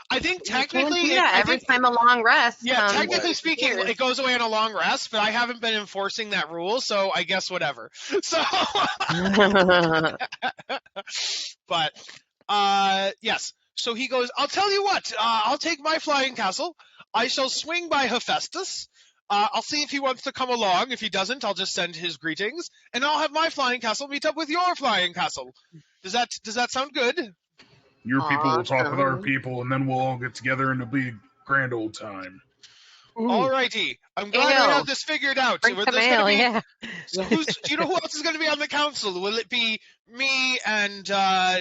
I think technically, every time a long rest. Yeah, technically speaking, it goes away on a long rest, but I haven't been enforcing that rule, so I guess whatever. So, but yes. So he goes, I'll tell you what, I'll take my flying castle. I shall swing by Hephaestus. I'll see if he wants to come along. If he doesn't, I'll just send his greetings, and I'll have my flying castle meet up with your flying castle. Does that sound good? Your people will talk with our people, and then we'll all get together, and it'll be a grand old time. Alrighty, I'm glad we have this figured out. Bring the mail, yeah. Do you know who else is going to be on the council? Will it be me and Count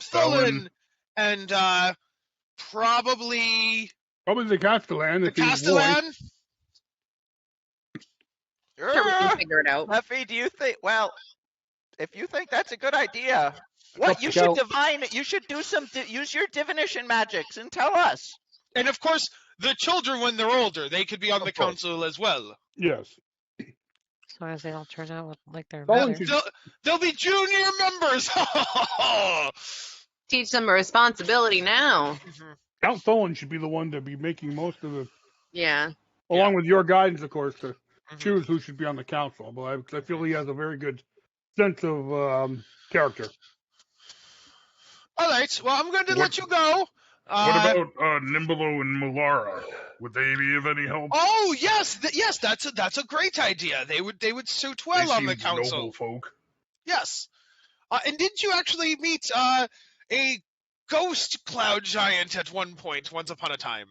Thulin and probably the Castellan. The Castellan? Sure, we can figure it out. Leffy, do you think? Well, if you think that's a good idea, what you should divine? You should do use your divination magics and tell us. And of course, the children, when they're older, they could be on the council as well. Yes. As long as they don't turn out like they're they'll be junior members. Teach them a responsibility now. Count Thulin should be the one to be making most of the. Yeah. Along with your guidance, of course, to choose who should be on the council. But I feel he has a very good sense of character. All right. Well, I'm going to let you go. What about Nimbolo and Mulara? Would they be of any help? Oh yes, yes. That's a great idea. They would suit well on the council. Noble folk. Yes. And didn't you actually meet a ghost cloud giant at one point, once upon a time?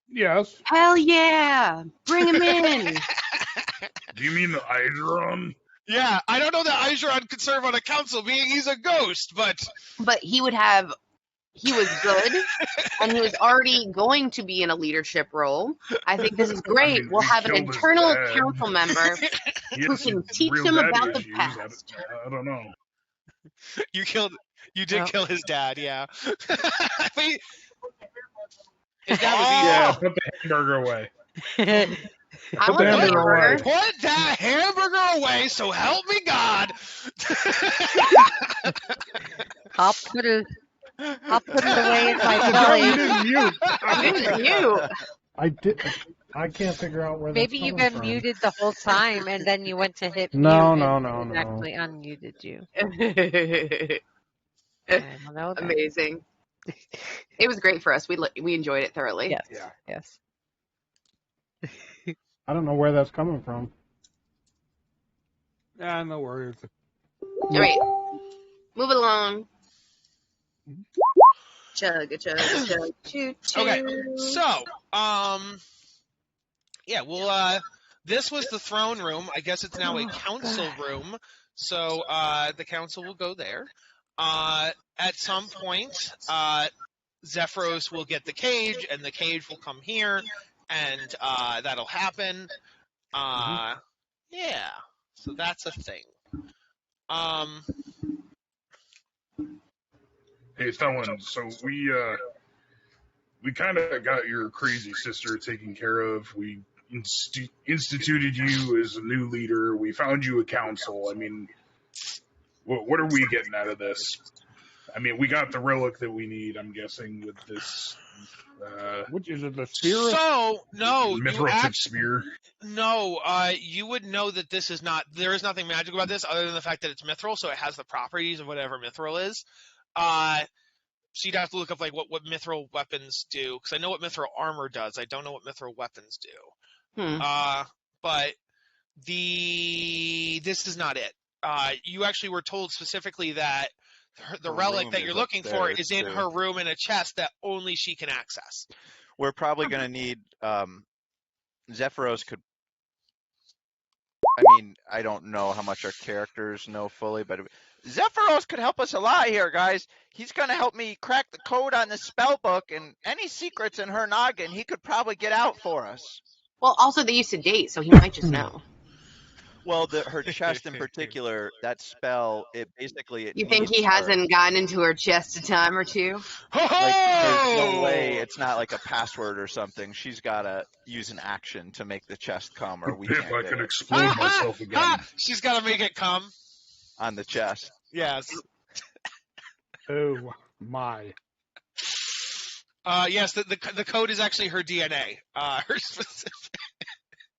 Yes. Hell yeah! Bring him in. Do you mean the Igeron? Yeah, I don't know that Igeron could serve on a council, being he's a ghost, but he would have. He was good, and he was already going to be in a leadership role. I think this is great. I mean, we'll have an internal council member who Yes, can teach real them daddy about the issues. past. I don't know. You did kill his dad, yeah. Wait. His dad was Yeah, put the hamburger away. I want the hamburger. Put that hamburger away, so help me God. I'll put it away in my belly. I did. I can't figure out where. Maybe you've been muted the whole time, and then you went to hit No. and actually unmuted you. I don't know that. Amazing. It was great for us. We enjoyed it thoroughly. Yes. Yeah. Yes. I don't know where that's coming from. Yeah, no worries. All right. Move it along. Chug, choo, choo. Okay, so, yeah, well, this was the throne room. I guess it's now a council room. So, the council will go there. At some point, Zephyros will get the cage, and the cage will come here, and that'll happen. Yeah, so that's a thing. Hey, Thulin, so we kind of got your crazy sister taken care of. We instituted you as a new leader. We found you a council. I mean, what are we getting out of this? I mean, we got the relic that we need, I'm guessing, with this. Which is it, the spear? So, no. Mithril spear? No, you would know that this is not, there is nothing magical about this other than the fact that it's mithril, so it has the properties of whatever mithril is. So you'd have to look up like what mithril weapons do, because I know what mithril armor does. I don't know what mithril weapons do. But this is not it. You actually were told specifically that the relic that you're looking for is in her room in a chest that only she can access. We're probably going to need Zephyros could I mean, I don't know how much our characters know fully, but Zephyros could help us a lot here, guys. He's going to help me crack the code on the spell book, and any secrets in her noggin, he could probably get out for us. Well, also they used to date, so he might just know. Well, her chest in particular, that spell, it You think needs he her. hasn't gotten into her chest a time or two? Like, there's no way it's not like a password or something. She's got to use an action to make the chest come, or we Pip, can't I get can it explode myself again. She's got to make it come. on the chest. Yes. Oh my. Yes, the code is actually her DNA. Her specific.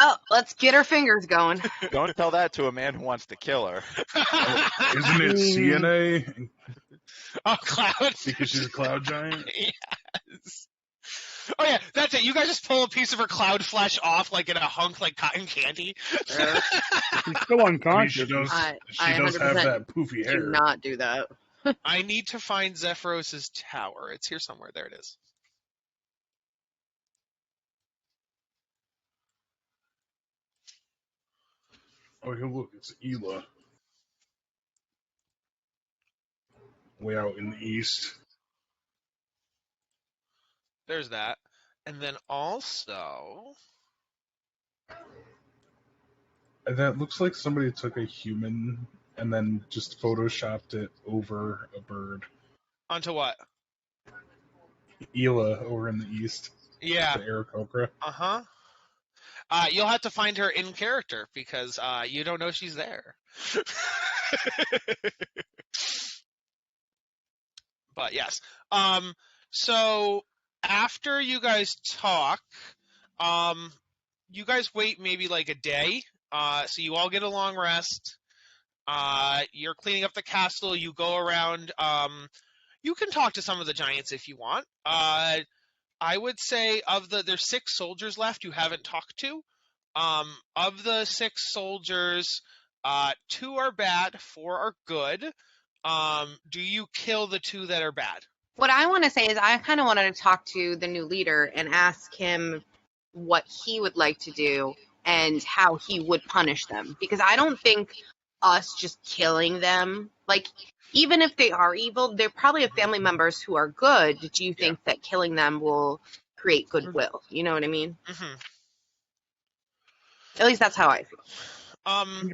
Oh, let's get our fingers going. Don't tell that to a man who wants to kill her. Isn't it CNA? Oh, Cloud. Because she's a cloud giant? Yes. Oh yeah, that's it. You guys just pull a piece of her cloud flesh off like in a hunk like cotton candy. She's still unconscious. She does I have 100% that poofy hair. Do not do that. I need to find Zephyros' tower. It's here somewhere. There it is. Oh, here, look, it's Ela. Way out in the east. There's that. And then also... That looks like somebody took a human and then just photoshopped it over a bird. Onto what? Ela over in the east. Yeah. The Aarakocra. Uh-huh. You'll have to find her in character because you don't know she's there. But yes. So after you guys talk, you guys wait maybe like a day. So you all get a long rest. You're cleaning up the castle. You go around. You can talk to some of the giants if you want. I would say there's 6 soldiers left you haven't talked to. Of the 6 soldiers, 2 are bad, 4 are good. Do you kill the 2 that are bad? What I want to say is I kind of wanted to talk to the new leader and ask him what he would like to do and how he would punish them. Because I don't think us just killing them, like, even if they are evil, they probably have family members who are good. Do you think that killing them will create goodwill? You know what I mean? Mm-hmm. At least that's how I feel.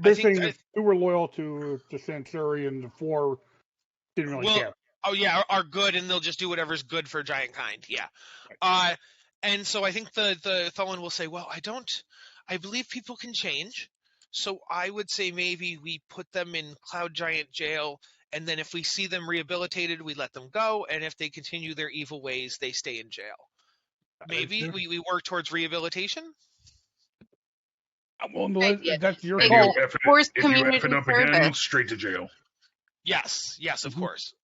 They're saying the 2 were loyal to Sansuri and the 4 didn't really care. Oh yeah, are good, and they'll just do whatever's good for giant kind. Yeah. And so I think the Tholen will say, well, I believe people can change. So I would say maybe we put them in Cloud Giant jail, and then if we see them rehabilitated, we let them go, and if they continue their evil ways, they stay in jail. Maybe we work towards rehabilitation? Well, no, that's your If call. If you F it up again, straight to jail. Yes, of course.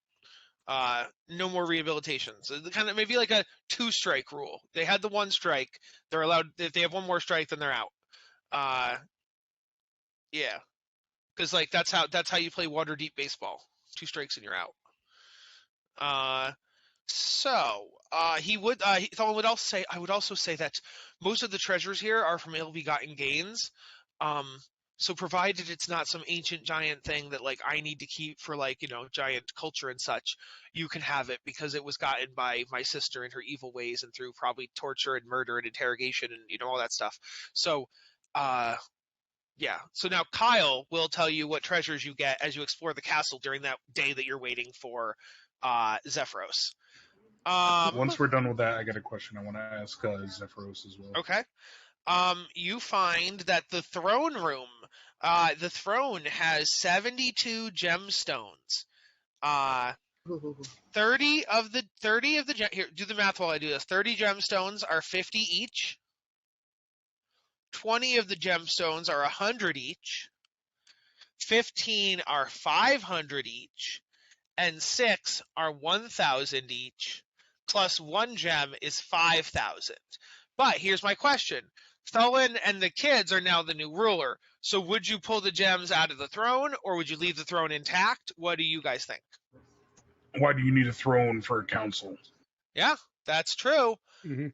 No more rehabilitation. So kind of maybe like a 2-strike rule. They had the 1 strike. They're allowed. If they have 1 more strike, then they're out. Yeah, because like that's how you play Waterdeep baseball. 2 strikes and you're out. Tholen would also say, I would also say that most of the treasures here are from ill-begotten gains. So provided it's not some ancient giant thing that like I need to keep for like, giant culture and such, you can have it because it was gotten by my sister and her evil ways and through probably torture and murder and interrogation and all that stuff. So yeah. So now Kyle will tell you what treasures you get as you explore the castle during that day that you're waiting for Zephyros. Once we're done with that, I got a question I want to ask Zephyros as well. Okay. You find that the throne room, the throne has 72 gemstones. 30 of the here, do the math while I do this. 30 gemstones are 50 each. 20 of the gemstones are 100 each. 15 are 500 each, and 6 are 1,000 each. Plus 1 gem is 5,000. But here's my question. Tholen and the kids are now the new ruler. So would you pull the gems out of the throne, or would you leave the throne intact? What do you guys think? Why do you need a throne for a council? Yeah, that's true. Mm-hmm.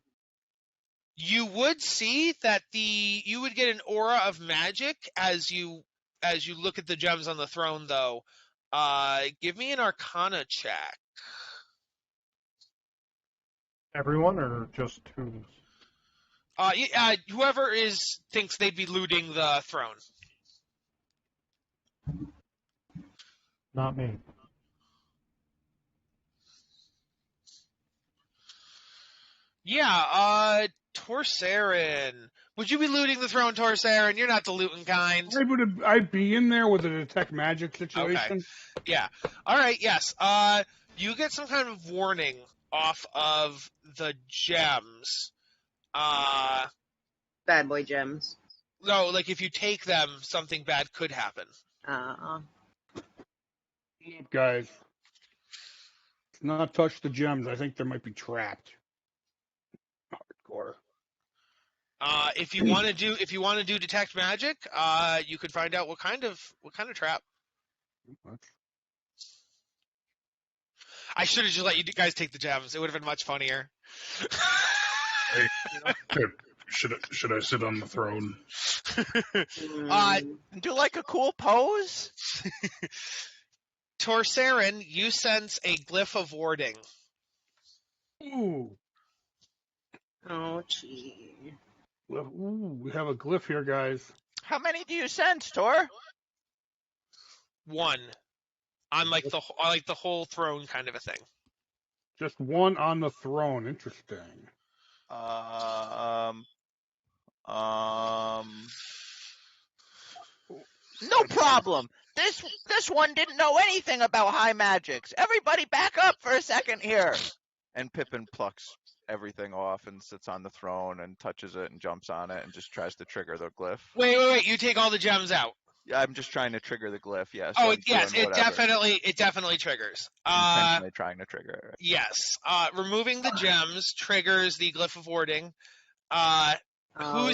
You would see that you would get an aura of magic as you look at the gems on the throne, though. Give me an Arcana check. Everyone or just who? Whoever thinks they'd be looting the throne. Not me. Yeah, Torsarin. Would you be looting the throne, Torsarin? You're not the looting kind. I'd be in there with a detect magic situation. Okay. Yeah. All right. Yes. You get some kind of warning off of the gems. Bad boy gems. No, like if you take them, something bad could happen. Look, guys. Do not touch the gems. I think they might be trapped. Hardcore. If you want to do detect magic, you could find out what kind of trap. I should have just let you guys take the gems. It would have been much funnier. Should I sit on the throne? Do like a cool pose? Torsarin, you sense a glyph of warding. Ooh. Oh, gee. Ooh, we have a glyph here, guys. How many do you sense, Tor? 1. On like the whole throne kind of a thing. Just 1 on the throne. Interesting. No problem. This one didn't know anything about high magics. Everybody back up for a second here. And Pippin plucks everything off and sits on the throne and touches it and jumps on it and just tries to trigger the glyph. Wait. You take all the gems out. I'm just trying to trigger the glyph, yes. Oh, yes, it definitely triggers. Intentionally trying to trigger it. Right? Yes. Removing the gems triggers the glyph of warding. Who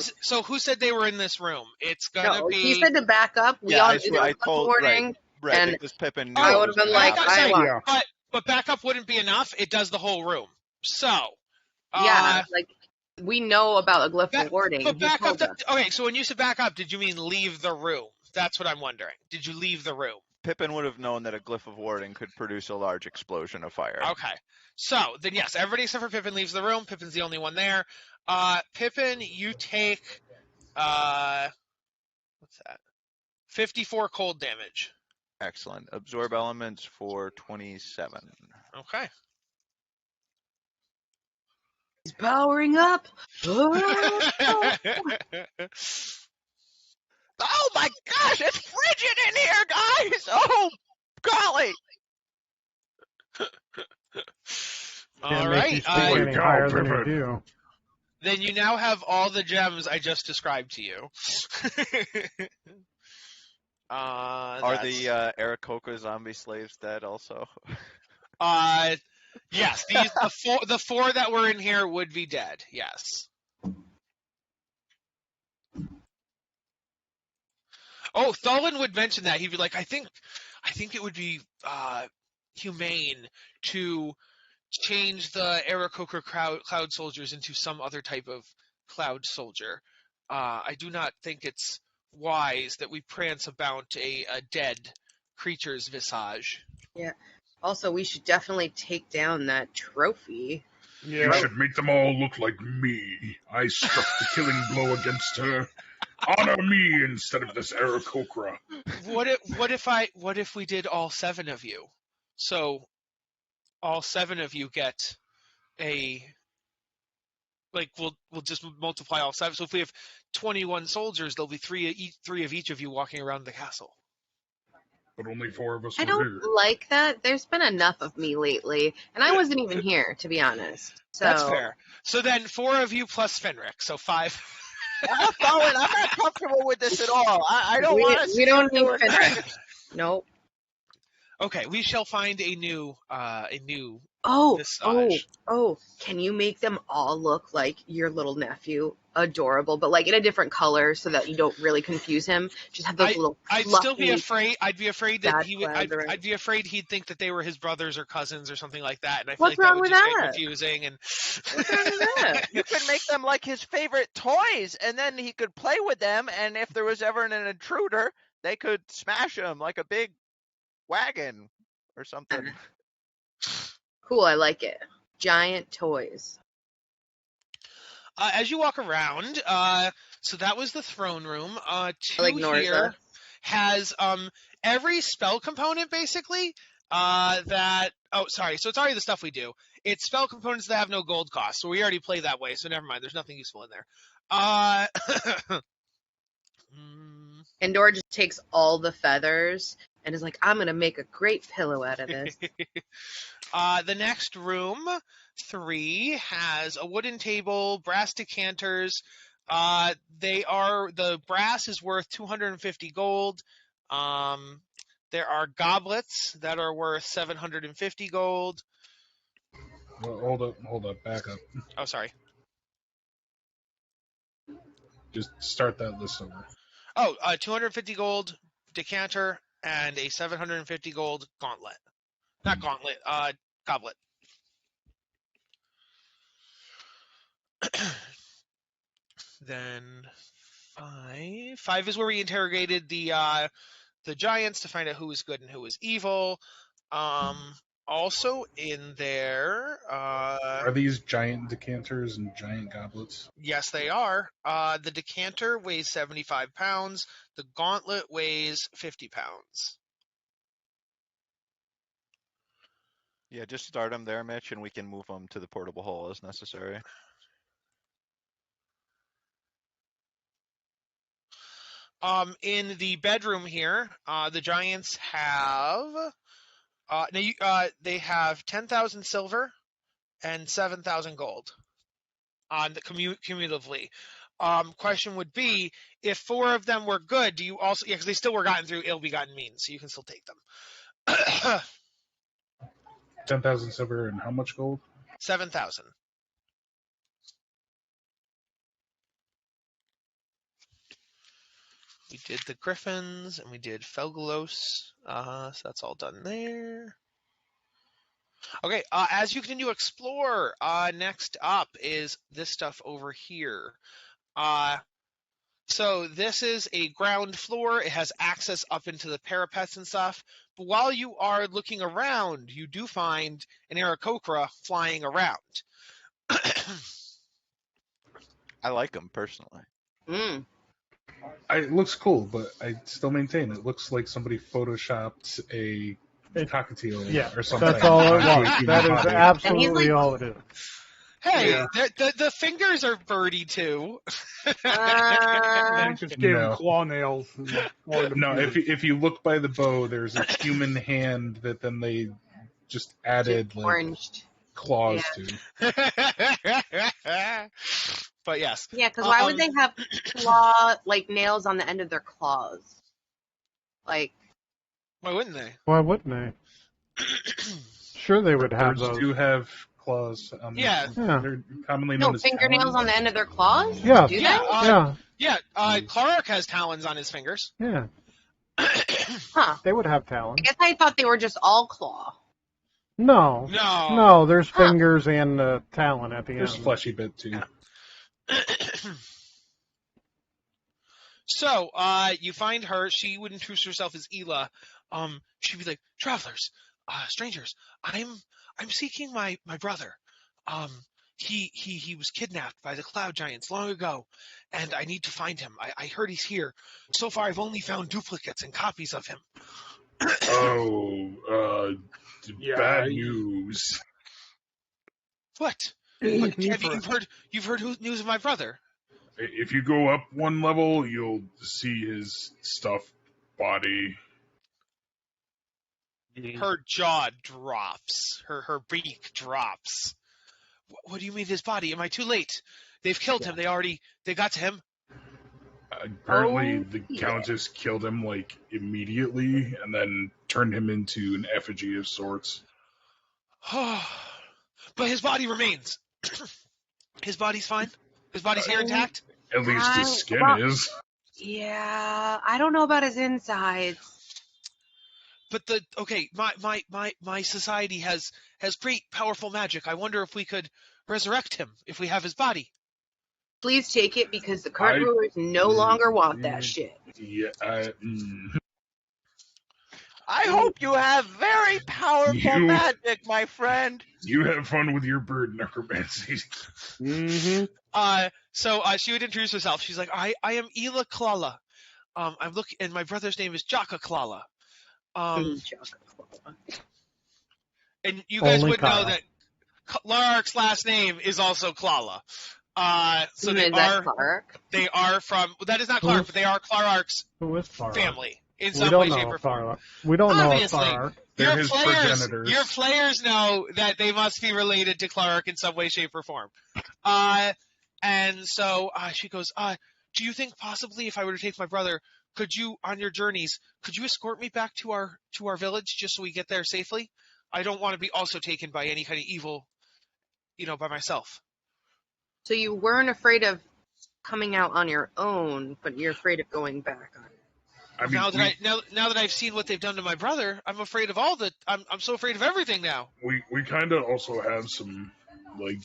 said they were in this room? It's gonna be. He said to back up. I told warning. Right, and because Pippin knew. I would have been like, but backup wouldn't be enough. It does the whole room. So. We know about a glyph of warding. But back up. Okay, so when you said back up, did you mean leave the room? That's what I'm wondering. Did you leave the room? Pippin would have known that a glyph of warding could produce a large explosion of fire. Okay. So, then yes, everybody except for Pippin leaves the room. Pippin's the only one there. Pippin, you take, what's that? 54 cold damage. Excellent. Absorb elements for 27. Okay. He's powering up. Oh my gosh, it's frigid in here, guys! Oh, golly! All right. Higher than you do. Then you now have all the gems I just described to you. Are the Aarakocra zombie slaves dead also? Yes, the four that were in here would be dead. Yes. Oh, Tholin would mention that. He'd be like, I think it would be humane to change the Aarakocra cloud soldiers into some other type of cloud soldier. I do not think it's wise that we prance about a dead creature's visage. Yeah. Also, we should definitely take down that trophy. Yeah. You should make them all look like me. I struck the killing blow against her. Honor me instead of this Aarakocra. What if we did all 7 of you? So all 7 of you get we'll just multiply all 7. So if we have 21 soldiers, there'll be 3 of each of you walking around the castle. But only 4 of us I don't like that. There's been enough of me lately, and I wasn't even here, to be honest. So that's fair. So then 4 of you plus Fenric, so 5. I'm not comfortable with this at all. I don't want to. We don't need Fenric. Nope. Okay, we shall find a new Oh, visage. can you make them all look like your little nephew? Adorable, but like in a different color so that you don't really confuse him. Just have those little I'd fluffy, still be afraid. I'd be afraid that dad he would. clouds around. I'd be afraid he'd think that they were his brothers or cousins or something like that, and I feel What's like that wrong would with just get that? confusing. And What's wrong with that? You could make them like his favorite toys, and then he could play with them. And if there was ever an intruder, they could smash him like a big wagon or something. Cool, I like it. Giant toys. as you walk around, so that was the throne room. Two like here Norza. has every spell component basically. That sorry, so it's already the stuff we do. It's spell components that have no gold cost, so we already play that way. So never mind, there's nothing useful in there. Endor just takes all the feathers and is like, I'm gonna make a great pillow out of this. The next room, 3, has a wooden table, brass decanters. The brass is worth 250 gold. There are goblets that are worth 750 gold. Well, hold up, back up. Oh, sorry. Just start that list over. 250 gold decanter and a 750 gold gauntlet. Not gauntlet, goblet. Then 5 is where we interrogated the giants to find out who was good and who was evil. Also in there, are these giant decanters and giant goblets? Yes, they are. The decanter weighs 75 pounds. The gauntlet weighs 50 pounds. Yeah, just start them there, Mitch, and we can move them to the portable hole as necessary. In the bedroom here, the giants have they have 10,000 silver and 7,000 gold on the cumulatively. Question would be, if 4 of them were good, do you also? Yeah, because they still were gotten through ill-begotten means, so you can still take them. 10,000 silver and how much gold? 7,000. We did the griffins and we did Felgalos, so that's all done there. Okay, as you continue to explore, next up is this stuff over here. So this is a ground floor. It has access up into the parapets and stuff. But while you are looking around, you do find an Aarakocra flying around. I like them personally. It looks cool, but I still maintain it looks like somebody photoshopped a cockatiel or something. That's all it was. That is absolutely all it is. Hey, yeah. the fingers are birdie too. They just gave him claw nails. No, if you look by the bow, there's a human hand that then they just added like oranged claws to. But yes. Yeah, because why would they have nails on the end of their claws? Like, why wouldn't they? Why wouldn't they? Sure, they would have Birds those. do have claws. Yeah. They're commonly known as fingernails talons. on the end of their claws. Yeah. Do they? Yeah. Clark has talons on his fingers. Yeah. Huh. They would have talons. I guess I thought they were just all claw. No, there's fingers and talon at the end. There's fleshy bit too. So, you find her. She would introduce herself as Ela. She'd be like, "Travelers, strangers, I'm seeking my brother. He was kidnapped by the cloud giants long ago, and I need to find him. I heard he's here. So far, I've only found duplicates and copies of him." Bad news. What? You've heard news of my brother? If you go up one level, you'll see his stuffed body. Her jaw drops. Her beak drops. What do you mean his body? Am I too late? They've killed him. They got to him. Apparently, Oh, the yeah. Countess killed him, like, immediately, and then turned him into an effigy of sorts. But his body remains. His body's fine. His body's here intact. At least his skin is. Yeah, I don't know about his insides. But my society has great powerful magic. I wonder if we could resurrect him if we have his body. Please take it because the current rulers no longer want that shit. Yeah, I hope you have very powerful magic, my friend. You have fun with your bird necromancy. Mm-hmm. So she would introduce herself. She's like, I am Ela Klala. I'm looking, and my brother's name is Jaka Klala. And you guys would know that Clark's last name is also Klala. So they are from. That is not Clark, but they are Clark's family in some way, shape, or form. We don't know Obviously, Clark. They're his progenitors. Your players know that they must be related to Clark in some way, shape, or form. And so she goes, do you think possibly if I were to take my brother, could you, on your journeys, could you escort me back to our village just so we get there safely? I don't want to be also taken by any kind of evil, by myself. So you weren't afraid of coming out on your own, but you're afraid of going back on it. I mean, now that I've seen what they've done to my brother, I'm afraid of I'm so afraid of everything now. We kind of also have some like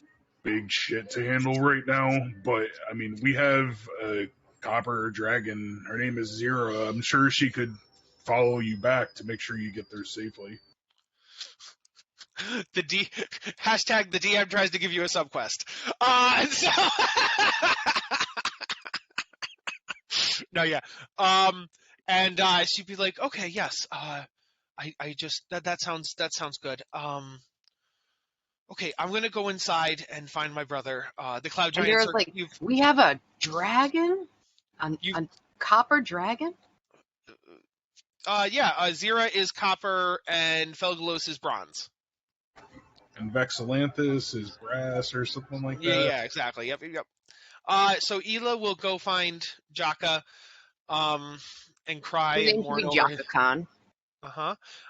big shit to handle right now, but I mean, we have a copper dragon. Her name is Zira. I'm sure she could follow you back to make sure you get there safely. The DM tries to give you a subquest. No, yeah. And she'd be like, okay, yes. I just that sounds good. Okay, I'm gonna go inside and find my brother. The cloud giants are like, we have a dragon, a copper dragon. Yeah. Zira is copper and Felgalos is bronze. And Vexalanthus is brass or something like that. Yeah, exactly. Yep. So Ela will go find Jaka, and cry and mourn over his. Khan.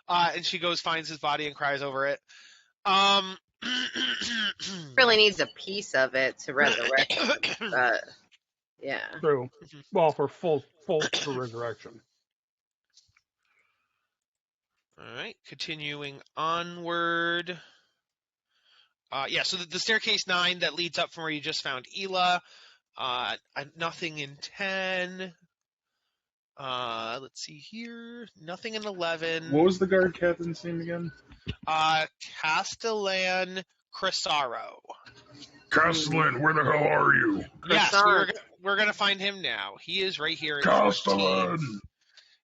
And she finds his body and cries over it. Really needs a piece of it to resurrect. Yeah. True. Well, for full resurrection. All right, continuing onward. So the staircase 9 that leads up from where you just found Ela. Nothing in 10. Let's see here. Nothing in 11. What was the guard captain's name again? Castellan Crisaro. Castellan, where the hell are you? Yes, we're gonna find him now. He is right here. Castellan.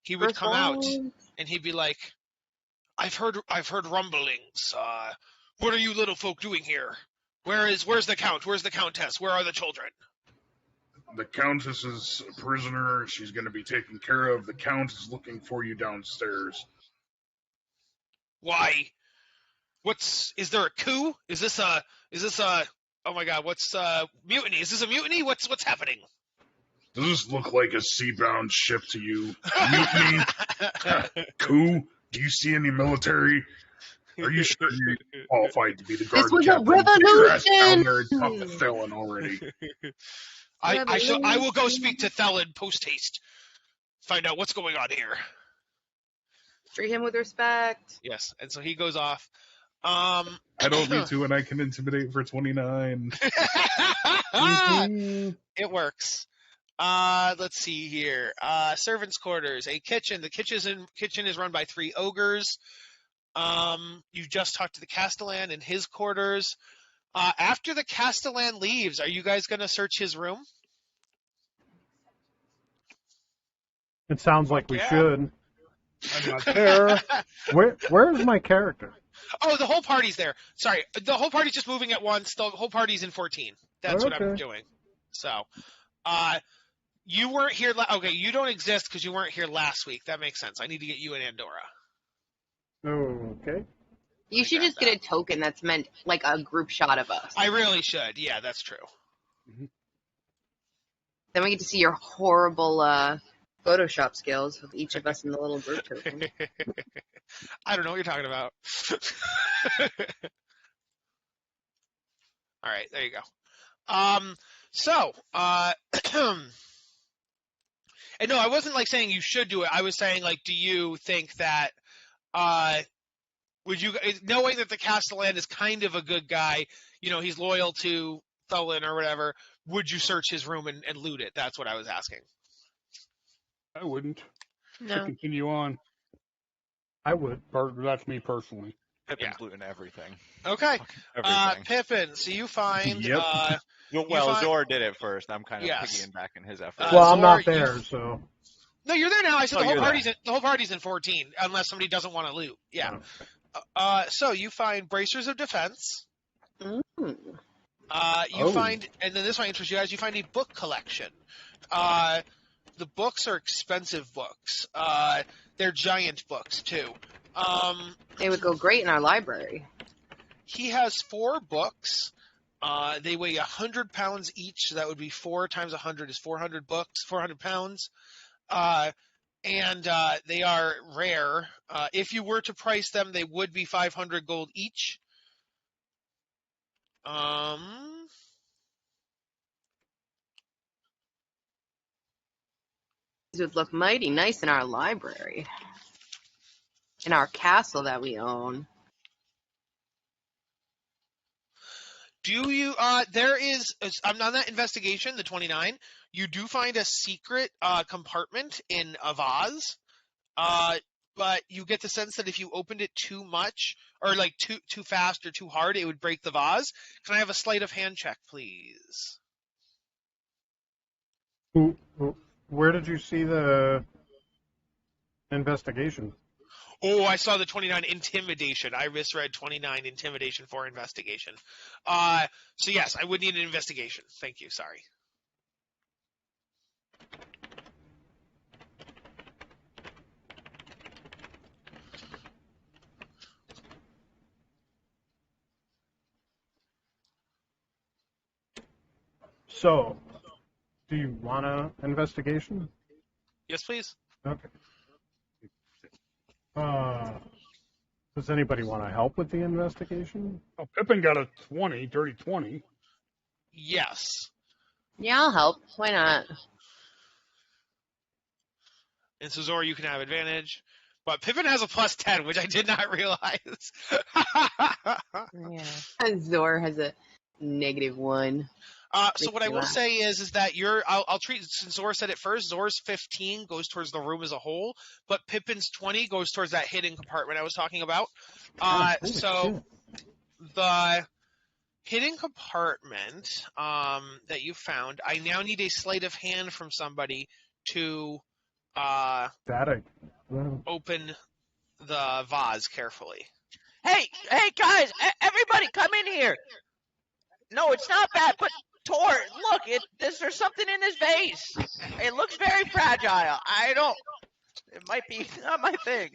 He would come out and he'd be like, I've heard rumblings. What are you little folk doing here? Where's the count? Where's the countess? Where are the children? The countess is a prisoner. She's going to be taken care of. The count is looking for you downstairs. Why? Is there a coup? Is this a, oh my god, mutiny? Is this a mutiny? What's happening? Does this look like a sea-bound ship to you? Mutiny? Coup? Do you see any military? Are you sure you're qualified to be the guard This was captain? a revolution! Down there and talk to Thelen already. I will go speak to Thelen post-haste. Find out what's going on here. Treat him with respect. Yes, and so he goes off. I don't need to, and I can intimidate for 29. It works. Let's see here. Servants' quarters, a kitchen. The kitchen is run by 3 ogres. You just talked to the Castellan in his quarters. After the Castellan leaves, are you guys going to search his room? It sounds like we should. I'm not there. Where's my character? Oh, the whole party's there. Sorry, the whole party's just moving at once. The whole party's in 14. That's what I'm doing. So, you weren't here. Okay, you don't exist because you weren't here last week. That makes sense. I need to get you in Andorra. Okay. You should just get a token that's meant like a group shot of us. I really should. Yeah, that's true. Then we get to see your horrible Photoshop skills with each of us in the little group token. I don't know what you're talking about. All right, there you go. So, and no, I wasn't like saying you should do it. I was saying like, do you think that, would you, knowing that the Castellan is kind of a good guy, you know, he's loyal to Thulin or whatever, would you search his room and loot it? That's what I was asking. I wouldn't. No. To continue on. I would. That's me personally. Pippin's looting everything. Okay. Everything. Pippin, so you find, Yep. Well, Zor did it first. I'm kind of Yes. piggybacking his effort. Well, I'm Zor, not there, so. No, you're there now. I said Oh, the whole you're party's the whole party's in 14, unless somebody doesn't want to loot. Yeah. So you find bracers of defense. Mm. You find, and then this one interests you guys. You find a book collection. The books are expensive books. They're giant books too. They would go great in our library. He has 4 books. They weigh 100 pounds each, so that would be 4 times 100 is 400 books, 400 pounds. And they are rare. If you were to price them, they would be 500 gold each. These would look mighty nice in our library. In our castle that we own. Do you, there is, on that investigation, the 29, you do find a secret compartment in a vase, but you get the sense that if you opened it too much, or like too fast or too hard, it would break the vase. Can I have a sleight of hand check, please? Where did you see the investigation? Oh, I saw the 29 intimidation. I misread 29 intimidation for investigation. So yes, I would need an investigation. Thank you. Sorry. So, do you want an investigation? Yes, please. Okay. Does anybody want to help with the investigation? Oh, Pippin got a 20, dirty 20. Yes. Yeah, I'll help. Why not? And so Zora, you can have advantage. But Pippin has a plus 10, which I did not realize. Yeah. And Zor has a -1. So what I will say is that I'll treat, since Zora said it first, Zora's 15 goes towards the room as a whole, but Pippin's 20 goes towards that hidden compartment I was talking about. So the hidden compartment that you found, I now need a sleight of hand from somebody to open the vase carefully. Hey, guys, everybody come in here. No, it's not bad, but Tor, look, there's something in this vase. It looks very fragile. It might be not my thing.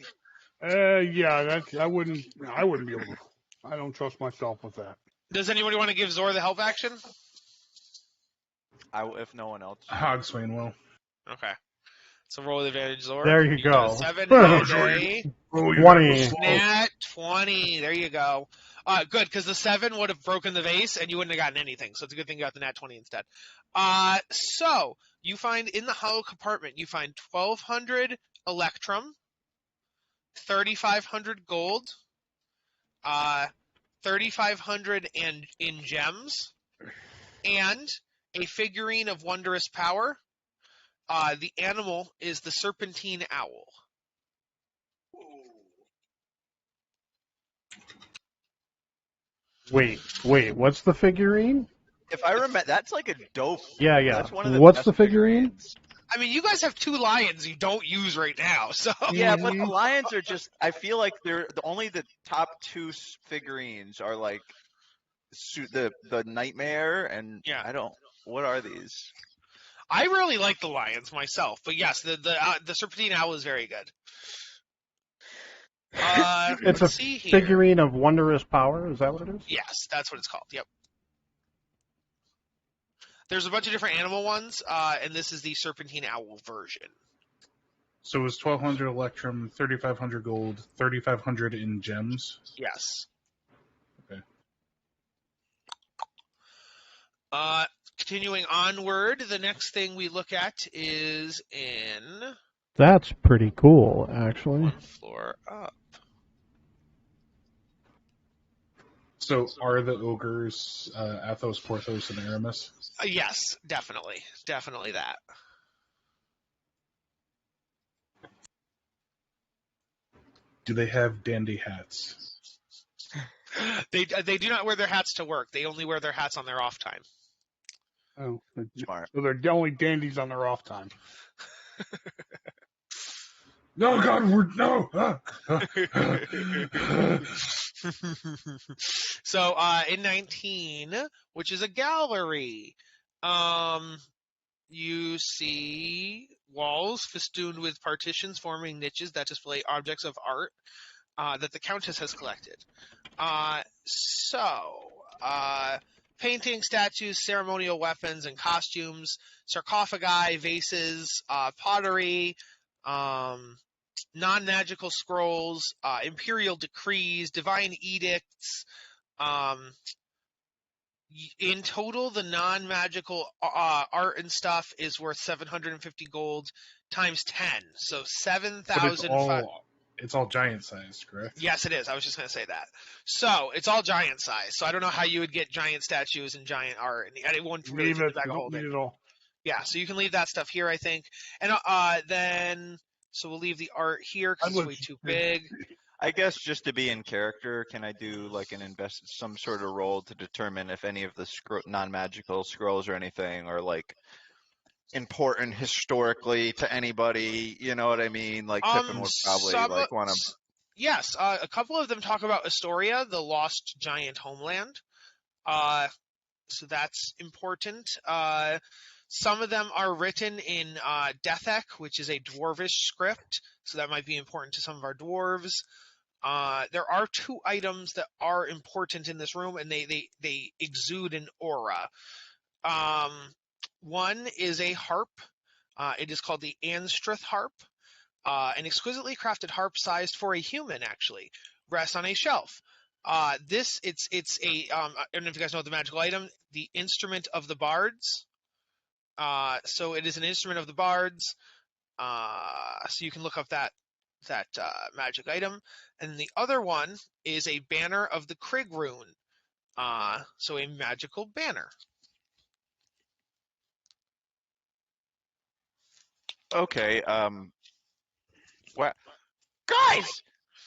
Yeah, I wouldn't be able to. I don't trust myself with that. Does anybody want to give Zora the help action? If no one else. Hogswain will. Okay. So roll with advantage, Zora. There you go. 7 Oh, a 20. nat 20. There you go. Good, because the 7 would have broken the vase, and you wouldn't have gotten anything. So it's a good thing you got the nat 20 instead. So you find in the hollow compartment, you find 1,200 electrum, 3,500 gold, 3,500 in gems, and a figurine of wondrous power. The animal is the serpentine owl. Wait, what's the figurine? If I remember, that's like a dope. Yeah. That's one of the What's best the figurine? figurines. I mean, you guys have 2 lions you don't use right now, so. Yeah, but the lions are just. I feel like they're only the top 2 figurines are like the nightmare and Yeah. I don't. What are these? I really like the lions myself, but yes, the serpentine owl is very good. It's let's see here. figurine of wondrous power. Is that what it is? Yes, that's what it's called. Yep. There's a bunch of different animal ones, and this is the serpentine owl version. So it was 1,200 electrum, 3,500 gold, 3,500 in gems. Yes. Okay. Continuing onward, the next thing we look at is in That's pretty cool, actually. one floor up. So are the ogres Athos, Porthos, and Aramis? Yes, definitely that. Do they have dandy hats? They do not wear their hats to work. They only wear their hats on their off time. Oh, Smart. so they're only dandies on their off time. No, God, no! So in 19, which is a gallery, you see walls festooned with partitions forming niches that display objects of art that the Countess has collected. Paintings, statues, ceremonial weapons and costumes, sarcophagi, vases, pottery, non-magical scrolls, imperial decrees, divine edicts. In total, the non-magical art and stuff is worth 750 gold times 10, so 7,000. It's all giant sized, correct? Yes, it is. I was just going to say that. So it's all giant size. So I don't know how you would get giant statues and giant art, and it won't really fit the bag of holding. Need it all. Yeah, so you can leave that stuff here, I think, and then so we'll leave the art here because it's way too big. I guess just to be in character, can I do like some sort of roll to determine if any of the non-magical scrolls or anything are like important historically to anybody? You know what I mean? Like Pippin would probably like want to. Yes, a couple of them talk about Astoria, the lost giant homeland. So that's important. Some of them are written in Dethek, which is a dwarvish script, so that might be important to some of our dwarves. There are 2 items that are important in this room, and they exude an aura. One is a harp. It is called the Anstrith harp, an exquisitely crafted harp sized for a human, actually, rests on a shelf. It's a I don't know if you guys know the magical item, the instrument of the bards. So it is an instrument of the bards. So you can look up that magic item. And the other one is a banner of the Krigg rune. So a magical banner. Okay. What? Guys,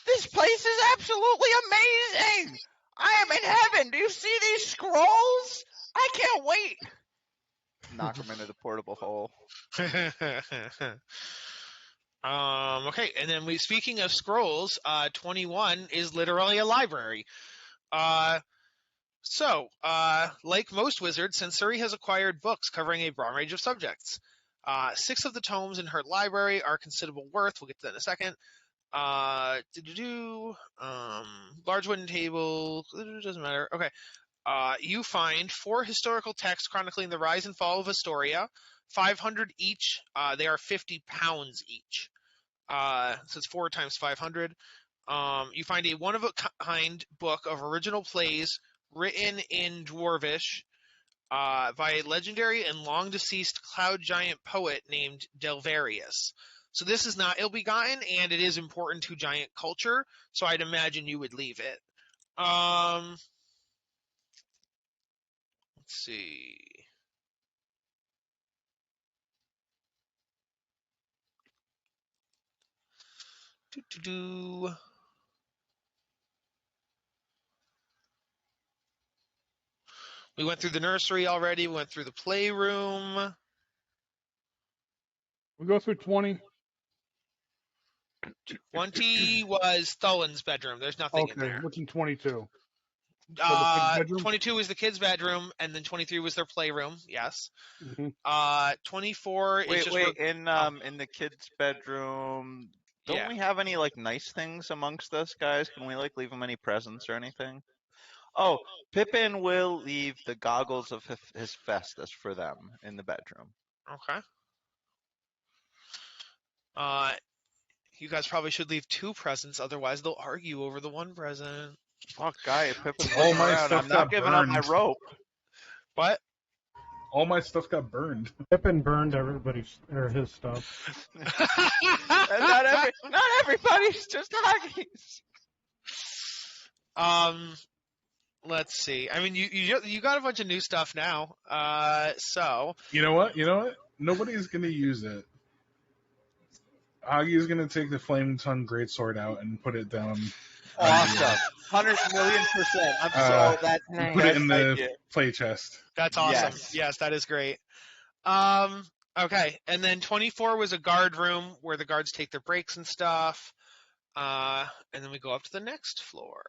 this place is absolutely amazing. I am in heaven. Do you see these scrolls? I can't wait. Knock them into the portable hole. Okay, and then speaking of scrolls, 21 is literally a library. Like most wizards, Sensori has acquired books covering a broad range of subjects. 6 of the tomes in her library are considerable worth. We'll get to that in a second. Large wooden table. Doesn't matter. Okay. You find 4 historical texts chronicling the rise and fall of Astoria, 500 each. They are 50 pounds each. So it's 4 times 500. You find a one-of-a-kind book of original plays written in Dwarvish by a legendary and long-deceased cloud giant poet named Delvarius. So this is not ill-begotten, and it is important to giant culture, so I'd imagine you would leave it. Let's see. We went through the nursery already. We went through the playroom. We'll go through 20. 20 was Thulin's bedroom. There's nothing in there. What's in 22? 22 is the kids' bedroom, and then 23 was their playroom. Yes. Mm-hmm. 24 is just in the kids' bedroom. Don't we have any like nice things amongst us guys? Can we like leave them any presents or anything? Oh, Pippin will leave the goggles of his Festus for them in the bedroom. Okay. You guys probably should leave 2 presents, otherwise they'll argue over the 1 present. Fuck, guy, Pippin's All looking my around. stuff I'm not got giving up my burned. rope. What? All my stuff got burned. Pippin burned his stuff. not everybody's just Huggies. Let's see. I mean, you got a bunch of new stuff now. So. You know what? Nobody's gonna use it. Augie's gonna take the Flame Tongue Greatsword out and put it down. Awesome. 100,000,000%. I'm so that Nice. Put it in the idea. play chest. That's awesome. Yes. Yes, that is great. Okay, and then 24 was a guard room where the guards take their breaks and stuff. And then we go up to the next floor,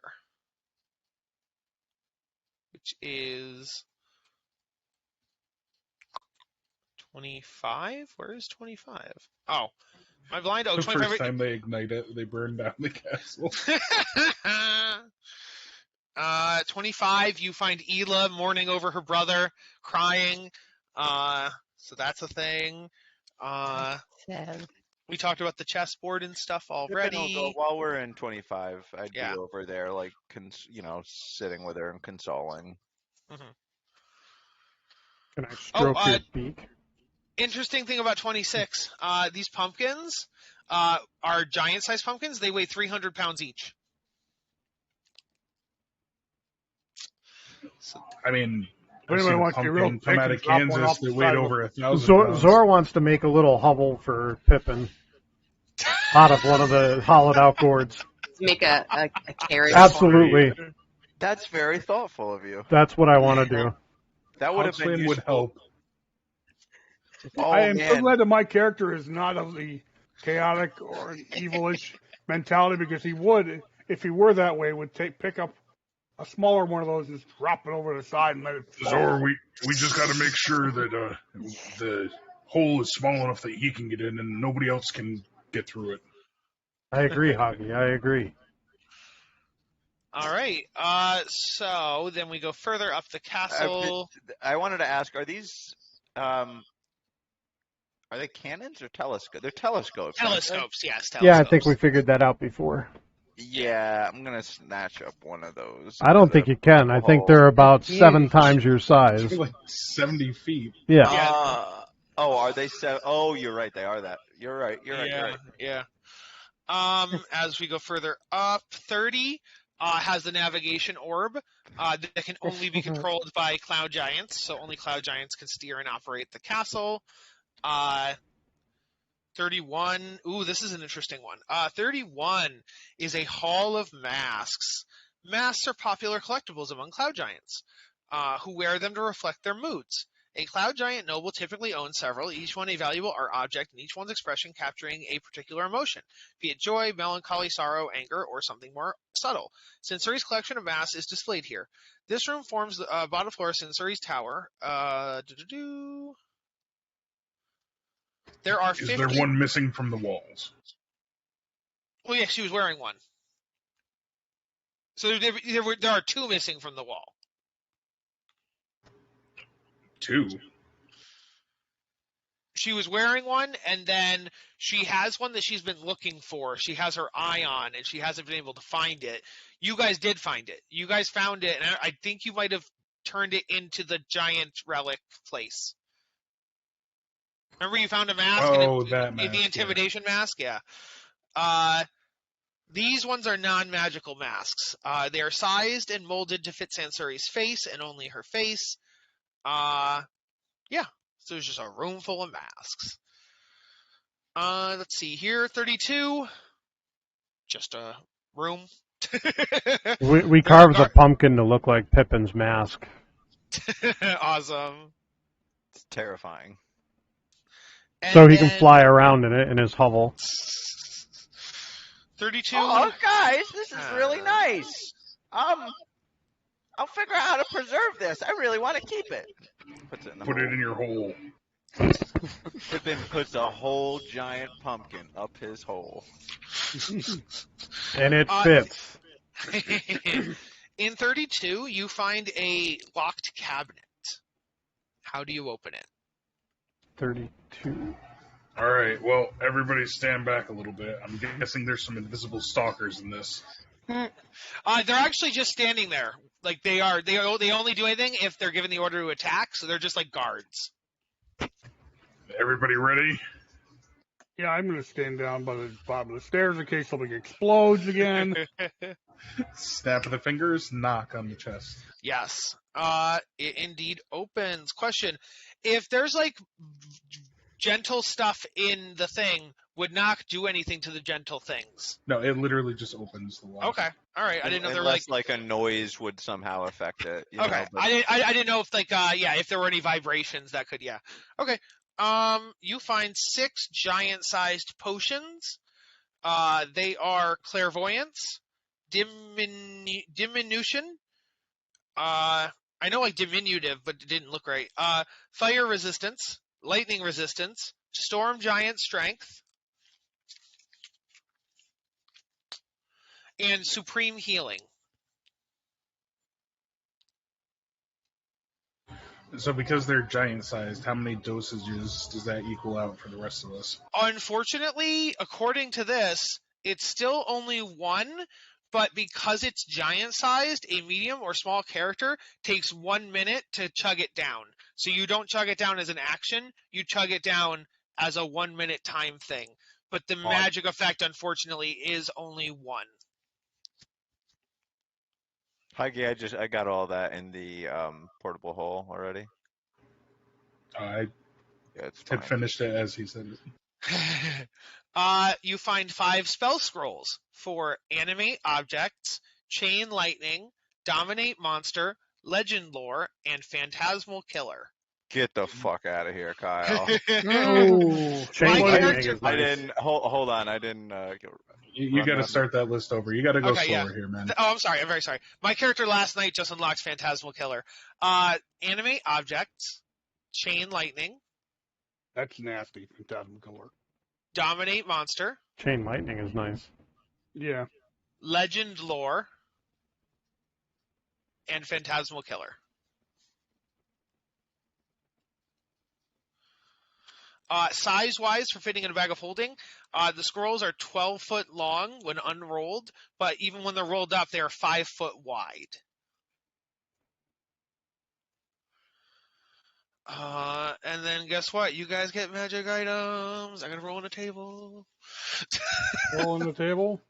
which is 25. Where is 25? Oh, my blind. Oh, The 25. first time they ignite it, they burn down the castle. 25, you find Ela mourning over her brother, crying. So that's a thing. Sad. We talked about the chessboard and stuff Pippin will already. go, while we're in 25, I'd Yeah. be over there, like, sitting with her and consoling. Mhm. Can I stroke your beak? Interesting thing about 26, these pumpkins are giant-sized pumpkins. They weigh 300 pounds each. I mean, If anybody I've wants seen to a be real pumpkin come out of thick and drop one Kansas off the that weighed side over 1,000 Zor, pounds. Zor wants to make a little hovel for Pippin out of one of the hollowed out gourds. Make a carriage. Absolutely. That's very thoughtful of you. That's what I want to do. That would have been Huntsman useful. would help. Oh, I am so man. glad that my character is not of the chaotic or evilish mentality, because he would, if he were that way, would pick up a smaller one of those and just drop it over the side and let it fall. Zor, we just got to make sure that the hole is small enough that he can get in and nobody else can get through it. I agree, Hoggy. I agree. All right. So then we go further up the castle. I wanted to ask, are these, are they cannons or telescopes? They're telescopes. aren't they? Telescopes, yes. Telescopes. Yeah, I think we figured that out before. Yeah, I'm going to snatch up one of those. I don't think you can. I think they're about 7 times your size. It's like 70 feet. Yeah. Are they seven? Oh, you're right. They are that. You're right. You're right. Yeah. As we go further up, 30 has the navigation orb that can only be controlled by cloud giants, so only cloud giants can steer and operate the castle. 31. Ooh, this is an interesting one. 31 is a hall of masks. Masks are popular collectibles among cloud giants, who wear them to reflect their moods. A cloud giant noble typically owns several, each one a valuable art object, and each one's expression capturing a particular emotion, be it joy, melancholy, sorrow, anger, or something more subtle. Sensori's collection of masks is displayed here. This room forms the bottom floor of Sensori's tower. There are 50... Is there one missing from the walls? Well, yeah, she was wearing one. So there are 2 missing from the wall. 2? She was wearing one, and then she has one that she's been looking for. She has her eye on, and she hasn't been able to find it. You guys did find it. You guys found it, and I think you might have turned it into the giant relic place. Remember you found a mask? That mask. The intimidation mask? Yeah. These ones are non-magical masks. They are sized and molded to fit Sansuri's face, and only her face. So it's just a room full of masks. Let's see here, 32. Just a room. We carved the pumpkin to look like Pippin's mask. Awesome. It's terrifying. And So he can fly around in it in his hovel. 32. Oh, guys, this is really nice. I'll figure out how to preserve this. I really want to keep it. Puts it in the Put hole. it in your hole. Pippin puts a whole giant pumpkin up his hole. And it fits. In 32, you find a locked cabinet. How do you open it? 32. All right. Well, everybody stand back a little bit. I'm guessing there's some invisible stalkers in this. They're actually just standing there. Like they only do anything if they're given the order to attack, so they're just like guards. Everybody ready? Yeah, I'm going to stand down by the bottom of the stairs in case something explodes again. Snap of the fingers, knock on the chest. Yes. It indeed opens. Question: if there's like gentle stuff in the thing, would knock do anything to the gentle things? No, it literally just opens the lock. Okay. All right. I didn't know there were Unless like a noise would somehow affect it. You okay. know, but... I didn't know if like if there were any vibrations that could Okay. You find 6 giant-sized potions. They are clairvoyance, diminution. I know like diminutive, but it didn't look right. Fire resistance, lightning resistance, storm giant strength, and supreme healing. So because they're giant-sized, how many dosages does that equal out for the rest of us? Unfortunately, according to this, it's still only 1, but because it's giant-sized, a medium or small character takes 1 minute to chug it down. So you don't chug it down as an action, you chug it down as a 1 minute time thing. But the magic effect, unfortunately, is only 1. Heike, I got all that in the portable hole already. I it's had fine. finished it as he said it. You find 5 spell scrolls for animate objects, chain lightning, dominate monster, legend lore, and phantasmal killer. Get the fuck out of here, Kyle. Oh, Chain My lightning character- is nice. I didn't hold on. I didn't. You got to start that list over. You got to go slower here, man. Oh, I'm sorry. I'm very sorry. My character last night just unlocked Phantasmal Killer. Animate objects, chain lightning, That's nasty, Phantasmal Killer. dominate monster, Chain lightning is nice. Yeah. legend lore, and Phantasmal Killer. Size-wise, for fitting in a bag of holding, the scrolls are 12 foot long when unrolled, but even when they're rolled up, they are 5 foot wide. And then guess what? You guys get magic items. I'm gonna roll on the table. Roll on the table.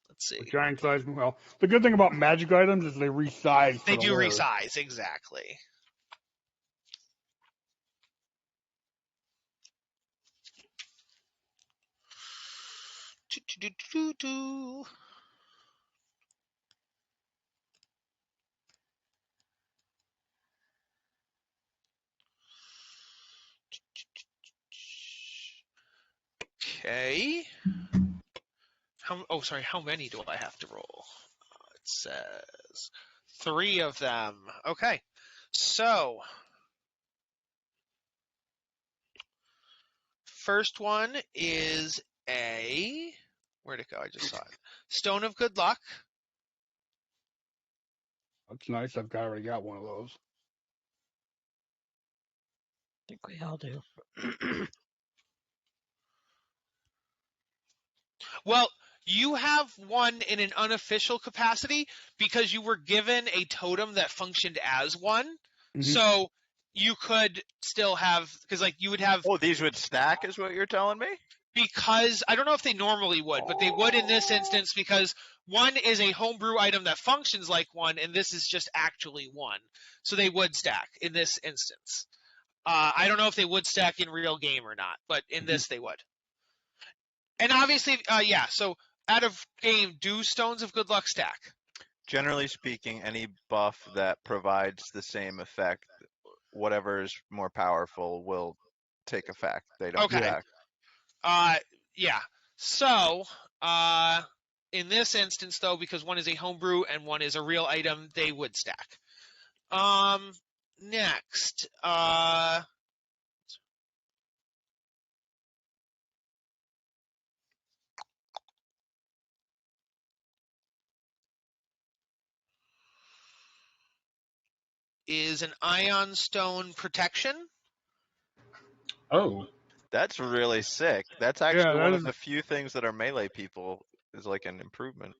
Let's see. Giant size. Well, the good thing about magic items is they resize. They for the do wearer. resize, exactly. Okay. How many do I have to roll? It says 3 of them. Okay. So, first one is where'd it go? I just saw it. Stone of Good Luck. That's nice. I've already got one of those. I think we all do. Well, you have one in an unofficial capacity because you were given a totem that functioned as one. Mm-hmm. So you could still have, because like you would have. Oh, these would stack, is what you're telling me? Because I don't know if they normally would, but they would in this instance because one is a homebrew item that functions like one, and this is just actually one. So they would stack in this instance. I don't know if they would stack in real game or not, but in this they would. And obviously, so out of game, do Stones of Good Luck stack? Generally speaking, any buff that provides the same effect, whatever is more powerful, will take effect. They don't stack. So, in this instance, though, because one is a homebrew and one is a real item, they would stack. Next, is an Ion Stone protection. Oh. That's really sick. That's actually one of the few things that are melee people is like an improvement.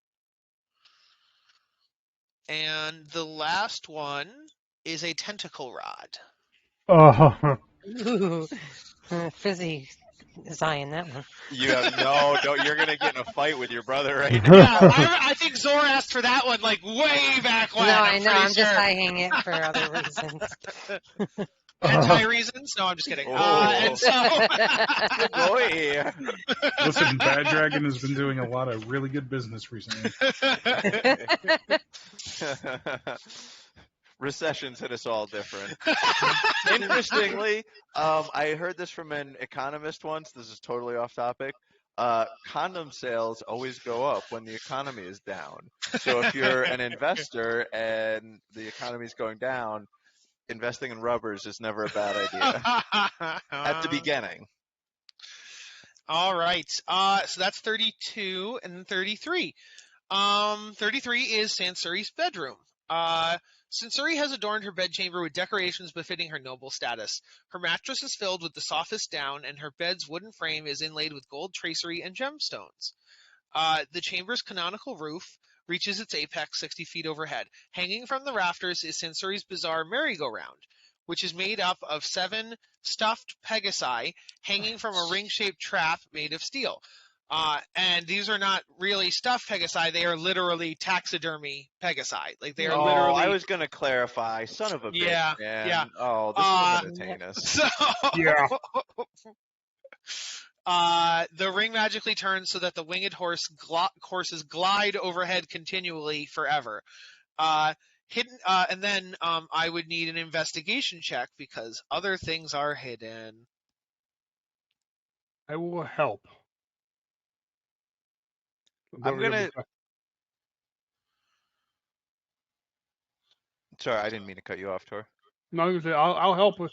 And the last one is a Tentacle Rod. Oh. Ooh. Fizzy is eyeing that one. You have you're gonna get in a fight with your brother right now. Yeah, I think Zor asked for that one like way back when. No, I know. I'm sure. just eyeing it for other reasons. Hentai reasons? No, I'm just kidding. And so... Boy. Listen, Bad Dragon has been doing a lot of really good business recently. Recessions hit us all different. Interestingly, I heard this from an economist once. This is totally off topic. Condom sales always go up when the economy is down. So if you're an investor and the economy is going down, investing in rubbers is never a bad idea at the beginning. All right. So that's 32 and 33. 33 is Sansuri's bedroom. Sansuri has adorned her bedchamber with decorations befitting her noble status. Her mattress is filled with the softest down, and her bed's wooden frame is inlaid with gold tracery and gemstones. The chamber's canonical roof reaches its apex 60 feet overhead. Hanging from the rafters is Sansuri's bizarre merry-go-round, which is made up of 7 stuffed Pegasi hanging from a ring-shaped trap made of steel. And these are not really stuffed Pegasi; they are literally taxidermy Pegasi. Like they are literally. I was gonna clarify, son of a bitch. Yeah, man. yeah. Oh, this is gonna entertain us. So, Yeah. the ring magically turns so that the winged horses glide overhead continually forever. Hidden, and then I would need an investigation check because other things are hidden. I will help. I'm gonna. Sorry, I didn't mean to cut you off, Tor. No, I was gonna say I'll help with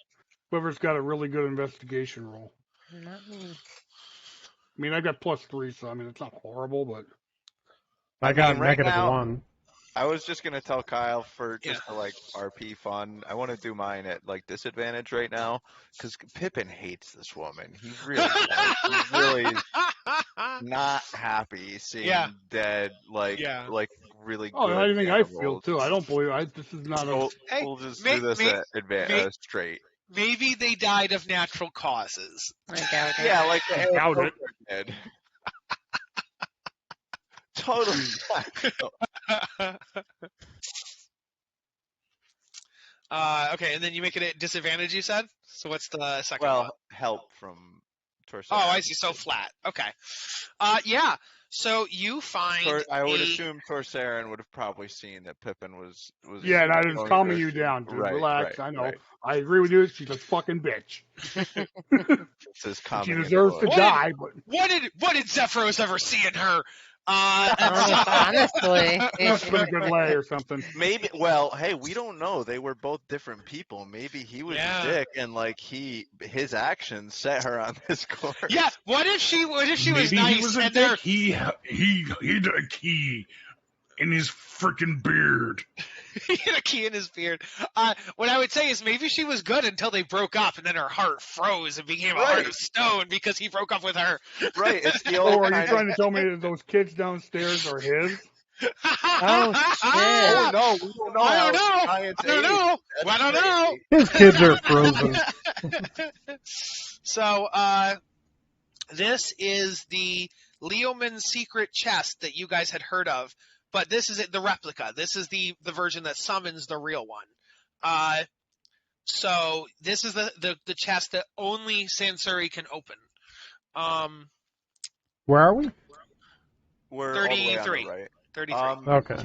whoever's got a really good investigation roll. Not me. I mean, I got +3, so I mean it's not horrible, but I got right -1. now, I was just gonna tell Kyle for just for like RP fun. I want to do mine at like disadvantage right now because Pippin hates this woman. He really, he's really not happy seeing dead like really. Oh, good I think I feel animals. too. I don't believe this is not a. Hey, we'll just do this at straight. Maybe they died of natural causes. I doubt it. Yeah, like the doubt it. did. Totally. Okay, and then you make it at disadvantage, you said? So what's the second one? Help from Torso. Oh, I see. So flat. Okay. Yeah. So you find I would assume Torsarin would have probably seen that Pippin was Yeah, and I was calming you down, dude. Right, Relax. right, I know. right. I agree with you. She's a fucking bitch. She deserves to die. But what did Zephyros ever see in her? Honestly, must have been a good lay or something. Maybe. Well, hey, we don't know. They were both different people. Maybe he was a dick, and like his actions set her on this course. Yeah. What if she was Maybe nice he was a and dick. He had a key in his freaking beard. He had a key in his beard. What I would say is maybe she was good until they broke up, and then her heart froze and became a heart of stone because he broke up with her. Right. It's the old. Are you trying to tell me that those kids downstairs are his? Oh shit! Oh no, we don't know. I don't know. His kids are frozen. So, this is the Leoman secret chest that you guys had heard of, but this is the replica. This is the version that summons the real one. So this is the chest that only Sansuri can open. Where are we? We're 33. all the way on the right. 33. Okay.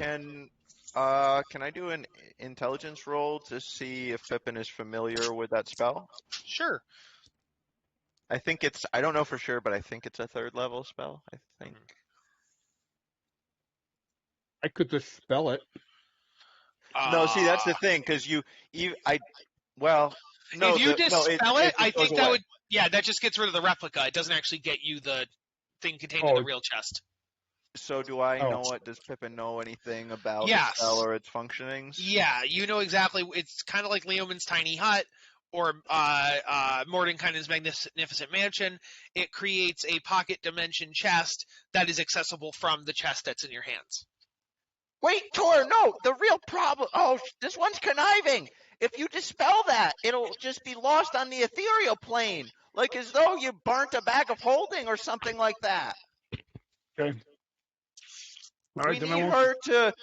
Can I do an intelligence roll to see if Pippin is familiar with that spell? Sure. I don't know for sure, but I think it's a 3rd level spell, I think. I could just spell it. No, see, that's the thing, because if you dispel it, I think that would, that just gets rid of the replica. It doesn't actually get you the thing containing the real chest. So do I Oh. know it? Does Pippin know anything about the Yes. spell or its functionings? Yeah, you know exactly. It's kind of like Leomund's tiny hut or Mordenkainen's magnificent mansion. It creates a pocket dimension chest that is accessible from the chest that's in your hands. Wait, Tor, no, the real problem. Oh, this one's conniving. If you dispel that, it'll just be lost on the ethereal plane, like as though you burnt a bag of holding or something like that. Okay. All right, We then need her to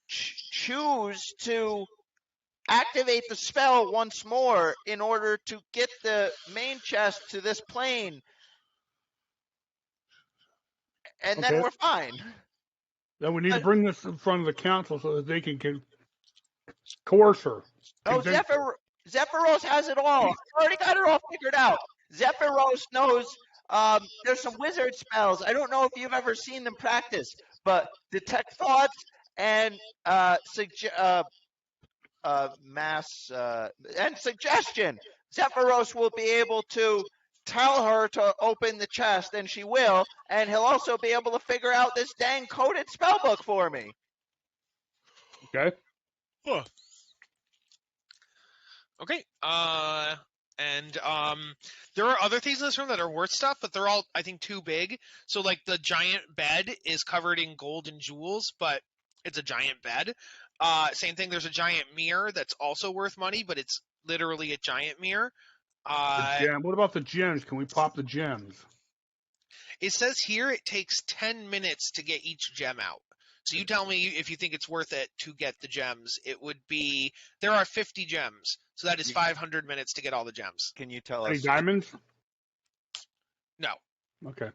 choose to activate the spell once more in order to get the main chest to this plane, and then Okay. we're fine. Then we need to bring this in front of the council so that they can coerce her. Oh, Zephyros has it all. I already got it all figured out. Zephyros knows there's some wizard spells. I don't know if you've ever seen them practice, but detect thoughts and and suggestion. Zephyros will be able to tell her to open the chest, and she will, and he'll also be able to figure out this dang coded spellbook for me. Okay. Huh. Okay. And there are other things in this room that are worth stuff, but they're all, I think, too big. So, like, the giant bed is covered in gold and jewels, but it's a giant bed. Same thing, there's a giant mirror that's also worth money, but it's literally a giant mirror. What about the gems? Can we pop the gems? It says here it takes 10 minutes to get each gem out. So you tell me if you think it's worth it to get the gems. It would be, there are 50 gems, so that is 500 minutes to get all the gems. Can you tell Any us? diamonds? No. Okay.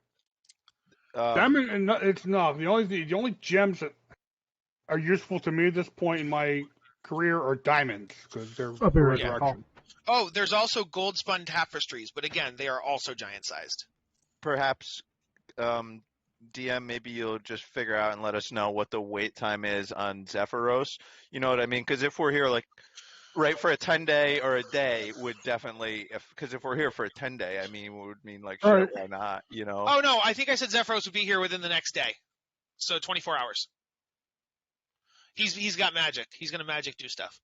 Diamond, it's not. The only gems that are useful to me at this point in my career are diamonds, because they're resurrection. Oh, there's also gold spun tapestries, but again, they are also giant sized. Perhaps, DM, maybe you'll just figure out and let us know what the wait time is on Zephyros. You know what I mean? Because if we're here, like, right, for a 10-day or a day would definitely, because if we're here for a 10-day, I mean, it would mean, like, sure, why not, you know? Oh, no, I think I said Zephyros would be here within the next day. So 24 hours. He's got magic. He's going to magic do stuff.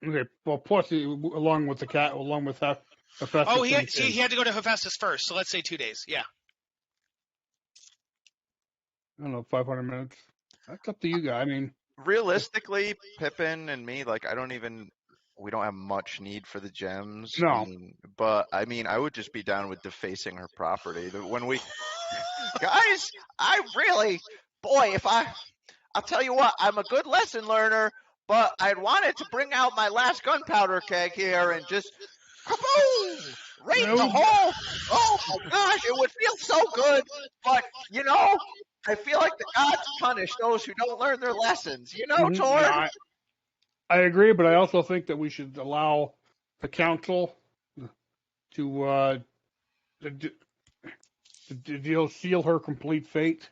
Okay, well, plus, along with Hephaestus. Oh, he had to go to Hephaestus first, so let's say 2 days, yeah. I don't know, 500 minutes. That's up to you guys. I mean, realistically, Pippin and me, like, we don't have much need for the gems. No. But I would just be down with defacing her property. When we, guys, I'll tell you what, I'm a good lesson learner, but I'd wanted to bring out my last gunpowder keg here and just, kaboom! Right in the hole! Oh my gosh, it would feel so good, but, you know, I feel like the gods punish those who don't learn their lessons. You know, Tor? Yeah, I agree, but I also think that we should allow the council to seal her complete fate.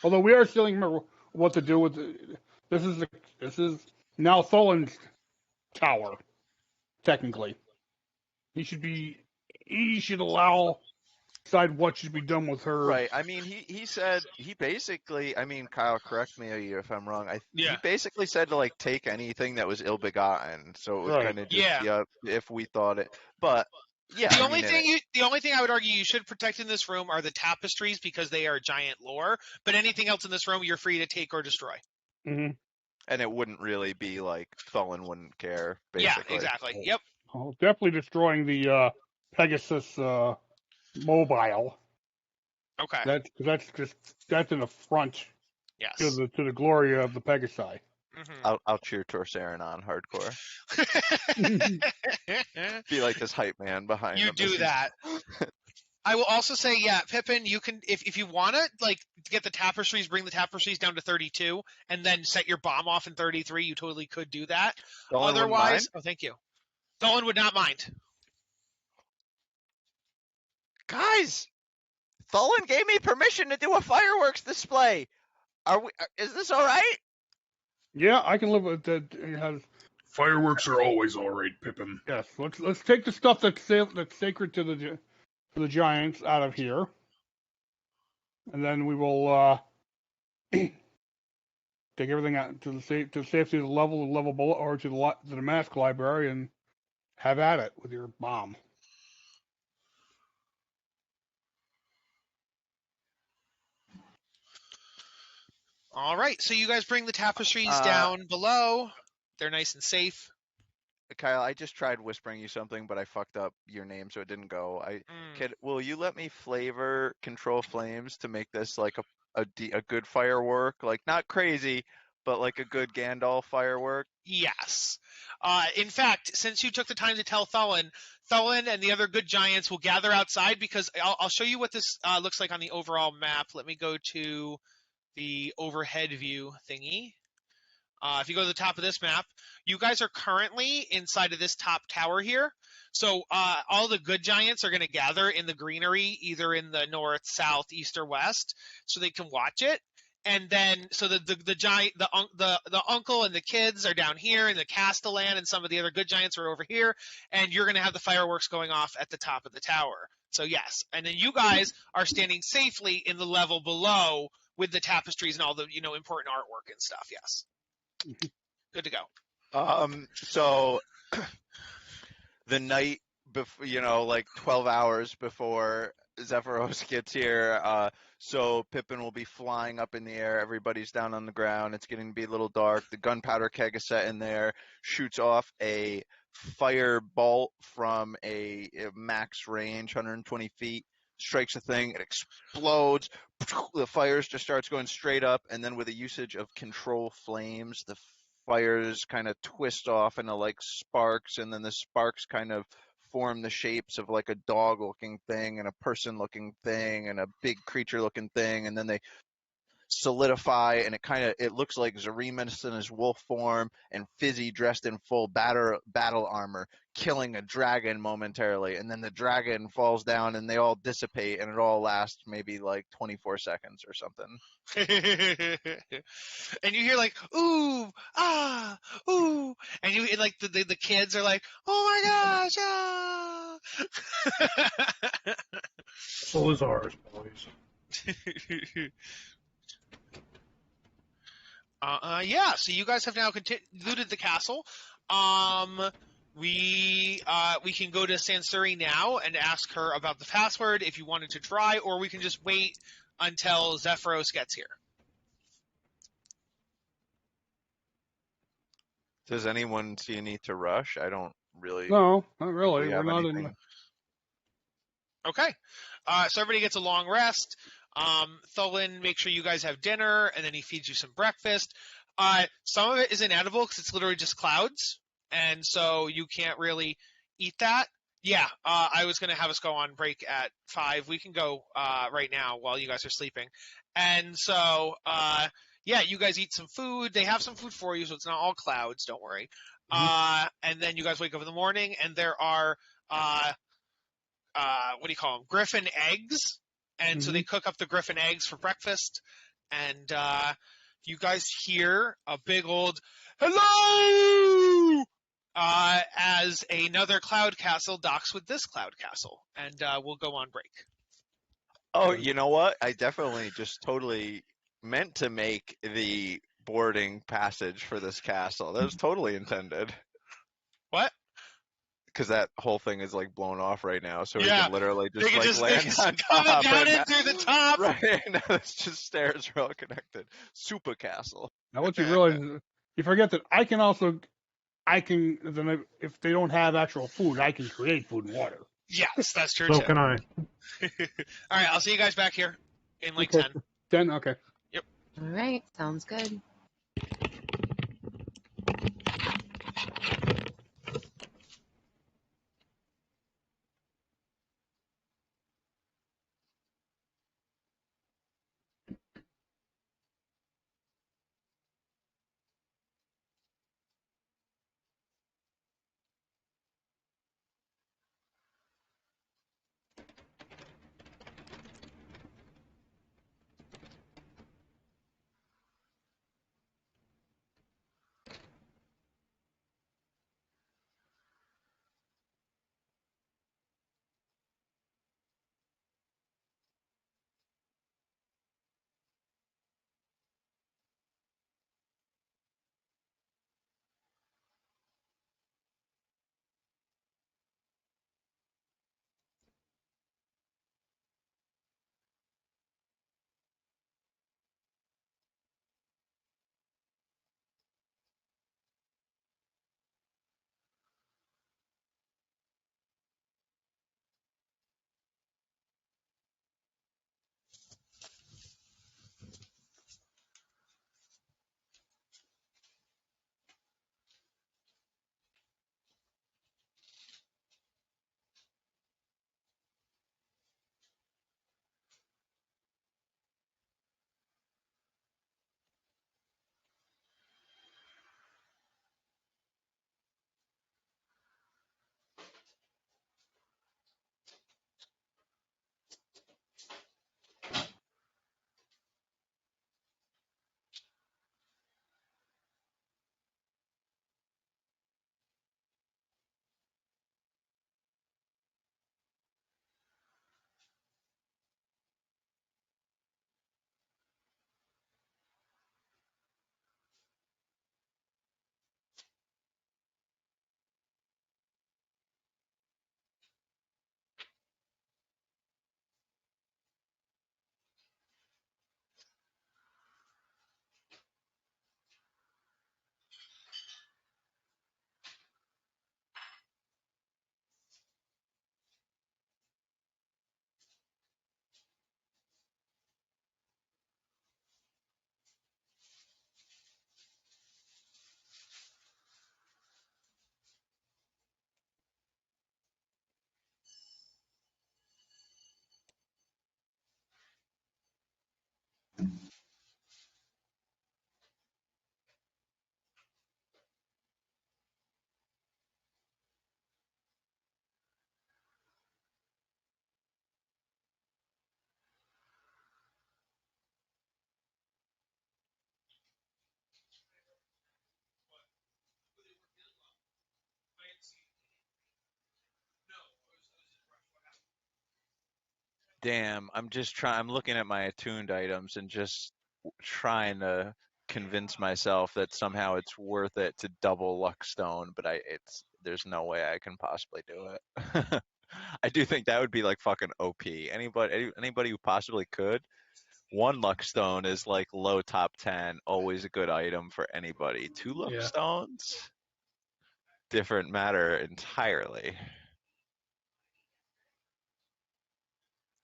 Although we are sealing her what to do with this is now Tholin's tower, technically. He should allow decide what should be done with her. Right. I mean, he said, he basically, I mean, Kyle, correct me if I'm wrong. He basically said to, like, take anything that was ill-begotten. So it was kind of just, if we thought it. But, yeah. The only thing I would argue you should protect in this room are the tapestries because they are giant lore. But anything else in this room, you're free to take or destroy. Mm-hmm. And it wouldn't really be like Thulin wouldn't care, basically. Yeah, exactly. Yep. Oh, definitely destroying the Pegasus mobile. Okay. That's an affront. Yes. To the glory of the Pegasi. Mm-hmm. I'll cheer Torsarin on hardcore. Be like this hype man behind you. Do that. I will also say, Pippin, you can if you want to get the tapestries, bring the tapestries down to 32, and then set your bomb off in 33. You totally could do that. Otherwise, thank you. Dolan would not mind. Guys, Thulin gave me permission to do a fireworks display. Is this all right? Yeah, I can live with that. Fireworks are always all right, Pippin. Yes, let's take the stuff that's sacred to for the giants out of here, and then we will take everything out to the safety of the level below, or to the mask library, and have at it with your bomb. All right, so you guys bring the tapestries down below. They're nice and safe. Kyle, I just tried whispering you something, but I fucked up your name, so it didn't go. Will you let me flavor control flames to make this like a good firework? Like, not crazy, but like a good Gandalf firework? Yes. In fact, since you took the time to tell Thulin and the other good giants will gather outside, because I'll show you what this looks like on the overall map. Let me go to the overhead view thingy. If you go to the top of this map, you guys are currently inside of this top tower here. So all the good giants are going to gather in the greenery, either in the north, south, east, or west, so they can watch it. And then, so the giant, the uncle and the kids are down here, and the Castellan and some of the other good giants are over here, and you're going to have the fireworks going off at the top of the tower. So yes, and then you guys are standing safely in the level below with the tapestries and all the important artwork and stuff. Yes. Good to go. So the night before, like 12 hours before Zephyros gets here, so Pippin will be flying up in the air. Everybody's down on the ground. It's getting to be a little dark. The gunpowder keg is set in there, shoots off a fire bolt from a max range, 120 feet. Strikes a thing, it explodes, the fires just starts going straight up, and then with the usage of control flames, the fires kind of twist off into like sparks, and then the sparks kind of form the shapes of like a dog looking thing and a person looking thing and a big creature looking thing, and then they solidify, and it looks like Zarimus in his wolf form and Fizzy dressed in full battle armor killing a dragon momentarily, and then the dragon falls down and they all dissipate, and it all lasts maybe like 24 seconds or something. And you hear like ooh, ah, ooh, and like the kids are like, oh my gosh, ah. So is ours, boys. Yeah, so you guys have now looted the castle. We can go to Sansuri now and ask her about the password if you wanted to try, or we can just wait until Zephyros gets here. Does anyone see a need to rush? I don't really. No, not really. We're not anything. in. Okay. So everybody gets a long rest. Thulin makes sure you guys have dinner, and then he feeds you some breakfast. Some of it is inedible because it's literally just clouds, and so you can't really eat that. Yeah, I was going to have us go on break at 5. We can go right now while you guys are sleeping. And so, yeah, you guys eat some food. They have some food for you, so it's not all clouds. Don't worry. And then you guys wake up in the morning, and there are what do you call them? Griffin eggs. And so they cook up the griffin eggs for breakfast. And you guys hear a big old hello as another cloud castle docks with this cloud castle. And we'll go on break. Oh, you know what? I definitely just totally meant to make the boarding passage for this castle. That was totally intended. What? Because that whole thing is like blown off right now, so we Yeah. can literally just They can like just land on coming top. down and in through the top. Right now, it's just stairs are all connected. Super castle. Now, what you realize is, you forget that I can, if they don't have actual food, I can create food and water. Yes, that's true So too. can I. All right, I'll see you guys back here in like Okay. 10. 10? Okay. All right, sounds good. Damn, I'm looking at my attuned items and just trying to convince myself that somehow it's worth it to double Luckstone, but there's no way I can possibly do it. I do think that would be like fucking OP. Anybody who possibly could. One Luckstone is like low top 10, always a good item for anybody. Two Luckstones, different matter entirely.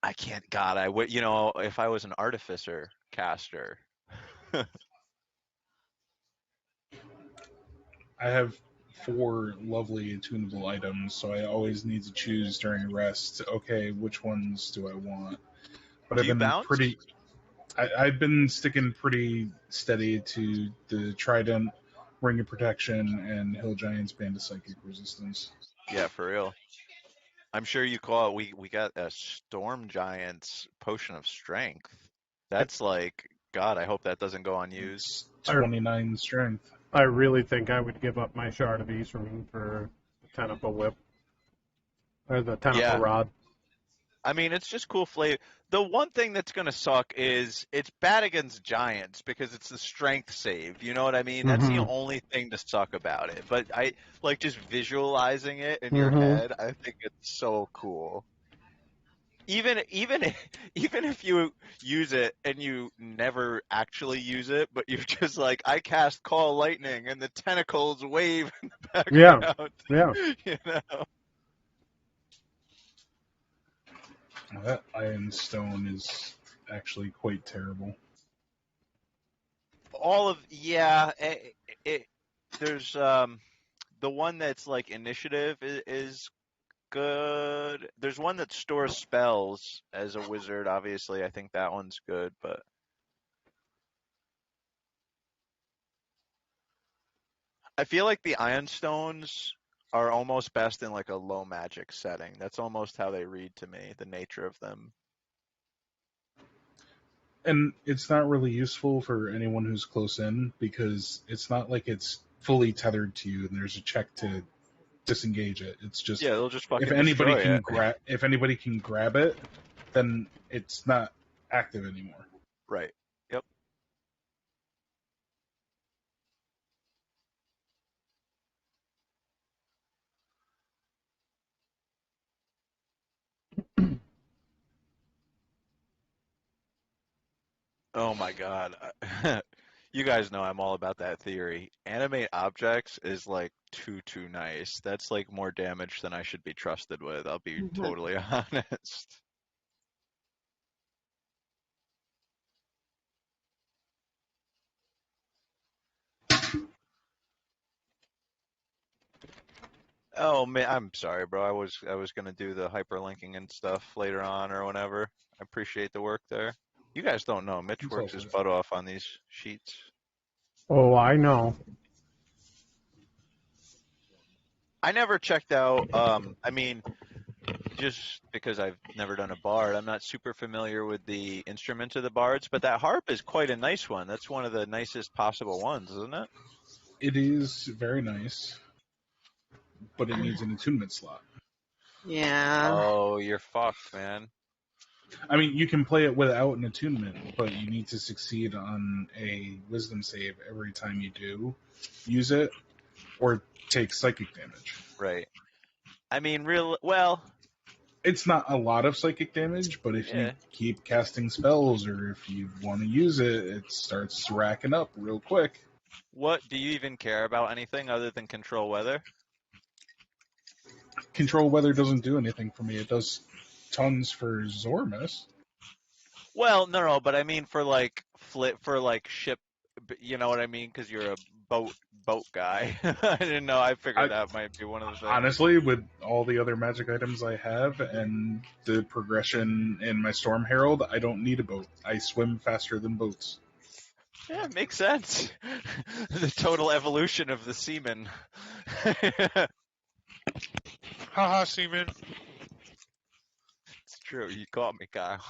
I can't. God, I would. If I was an artificer caster. I have 4 lovely attunable items, so I always need to choose during rest. Okay, which ones do I want? But Do you bounce? I've been sticking pretty steady to the Trident, Ring of Protection, and Hill Giant's Band of Psychic Resistance. Yeah, for real. I'm sure you call it. We got a Storm Giant's Potion of Strength. That's like, God, I hope that doesn't go unused. 29 strength. I really think I would give up my Shard of Eastring for the Tentacle Whip. Or the Tentacle Rod. I mean, it's just cool flavor. The one thing that's going to suck is it's bad against giants because it's the strength save. You know what I mean? That's the only thing to suck about it. But I like just visualizing it in your head. I think it's so cool. Even if you use it and you never actually use it, but you're just like, I cast Call Lightning and the tentacles wave in the background. Yeah. You know? That Iron Stone is actually quite terrible. There's the one that's like initiative is good. There's one that stores spells as a wizard. Obviously, I think that one's good, but I feel like the Iron Stones are almost best in like a low magic setting. That's almost how they read to me, the nature of them. And it's not really useful for anyone who's close in because it's not like it's fully tethered to you and there's a check to disengage it. It's just they'll just fucking if anybody destroy can if anybody can grab it, then it's not active anymore. Right. Yep. Oh my God. You guys know I'm all about that theory. Animate objects is like too nice. That's like more damage than I should be trusted with. I'll be totally honest. Oh man, I'm sorry, bro. I was gonna do the hyperlinking and stuff later on or whenever. I appreciate the work there. You guys don't know. Mitch works his butt off on these sheets. Oh, I know. I never checked out. I mean, just because I've never done a bard, I'm not super familiar with the instruments of the bards. But that harp is quite a nice one. That's one of the nicest possible ones, isn't it? It is very nice, but it needs an attunement slot. Yeah. Oh, you're fucked, man. I mean, you can play it without an attunement, but you need to succeed on a wisdom save every time you do use it, or take psychic damage. Right. I mean, it's not a lot of psychic damage, but if you keep casting spells or if you want to use it, it starts racking up real quick. What, do you even care about anything other than control weather? Control weather doesn't do anything for me. It does tons for Zormus. Well, no, but I mean for like ship you know what I mean? Because you're a boat guy. I didn't know. I figured that might be one of the things. Honestly, with all the other magic items I have and the progression in my Storm Herald, I don't need a boat. I swim faster than boats. Yeah, it makes sense. The total evolution of the seaman. Haha, seaman. It's true. You caught me, Kyle.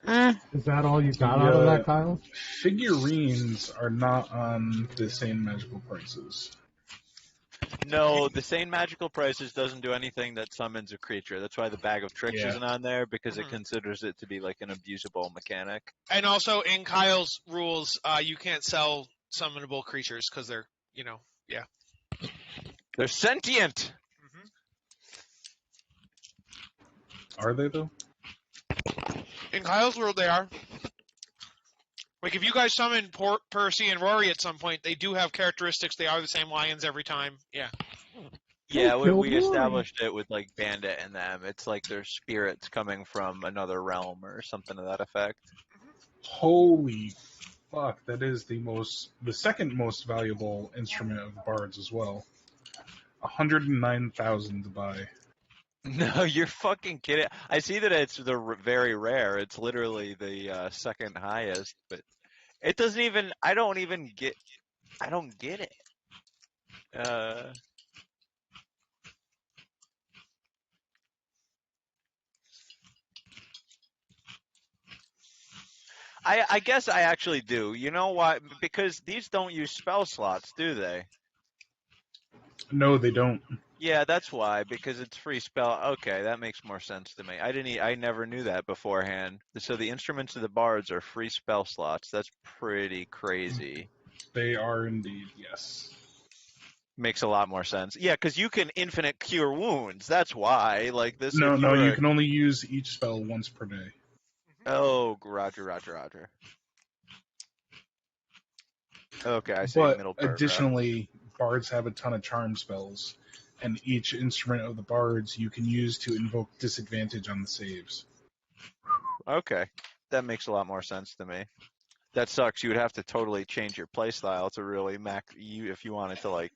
Is that all you got out of that, Kyle? Figurines are not on the same magical prices. No, the same magical prices doesn't do anything that summons a creature. That's why the bag of tricks isn't on there, because it considers it to be like an abusable mechanic. And also in Kyle's rules, you can't sell summonable creatures because they're, yeah. They're sentient. Are they though? In Kyle's world, they are. Like, if you guys summon Percy and Rory at some point, they do have characteristics. They are the same lions every time. Yeah. Yeah, we established it with, like, Bandit and them. It's like they're spirits coming from another realm or something to that effect. Holy fuck, that is the second most valuable instrument of bards as well. 109,000 to buy. No, you're fucking kidding. I see that it's very rare. It's literally the second highest, but it doesn't even. I don't get it. I guess I actually do. You know why? Because these don't use spell slots, do they? No, they don't. Yeah, that's why, because it's free spell. Okay, that makes more sense to me. I never knew that beforehand. So the instruments of the bards are free spell slots. That's pretty crazy. They are indeed, yes. Makes a lot more sense. Yeah, because you can infinite cure wounds. That's why. Like this. No, you can only use each spell once per day. Oh, Roger. Okay, I see. But Middle paragraph. additionally, bards have a ton of charm spells, and each instrument of the bards you can use to invoke disadvantage on the saves. Okay, that makes a lot more sense to me. That sucks. You would have to totally change your playstyle to really if you wanted to like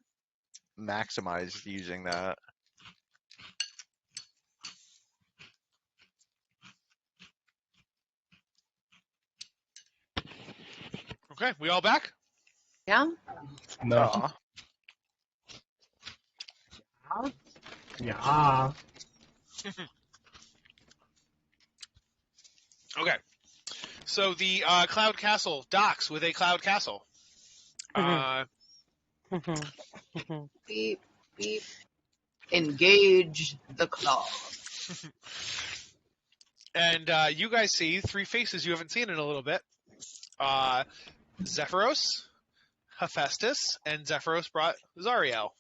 maximize using that. Okay, we all back? Yeah. No. Yeah. Okay. So the Cloud Castle docks with a Cloud Castle. Beep, beep. Engage the claw. And you guys see three faces you haven't seen in a little bit. Zephyros, Hephaestus, and Zephyros brought Zariel.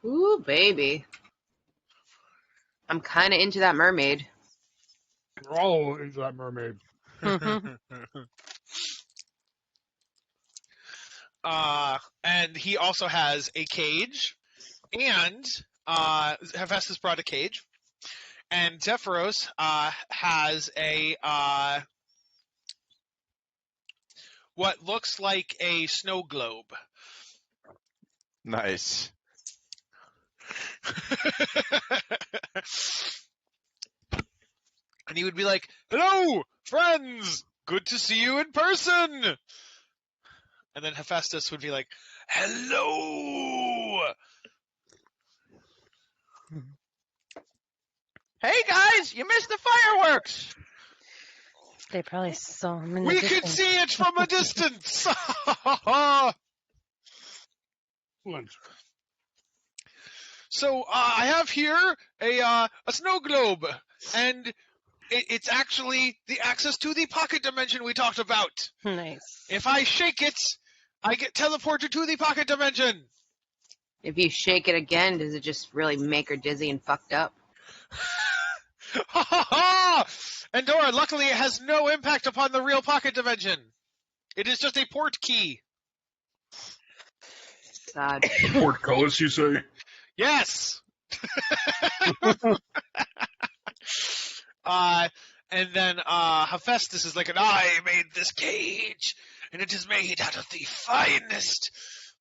Ooh, baby. I'm kind of into that mermaid. We're all into that mermaid. And he also has a cage, and Hephaestus brought a cage, and Zephyros has a what looks like a snow globe. Nice. And he would be like, "Hello, friends! Good to see you in person!" And then Hephaestus would be like, "Hello!" Hey guys, you missed the fireworks! They probably saw him in the We distance. can see it from a distance! So I have here a snow globe, and it's actually the access to the pocket dimension we talked about. Nice. If I shake it, I get teleported to the pocket dimension. If you shake it again, does it just really make her dizzy and fucked up? Ha ha ha! And Dora, luckily it has no impact upon the real pocket dimension. It is just a port key. God. Portcullis, you say? Yes! And then Hephaestus is like, and I made this cage, and it is made out of the finest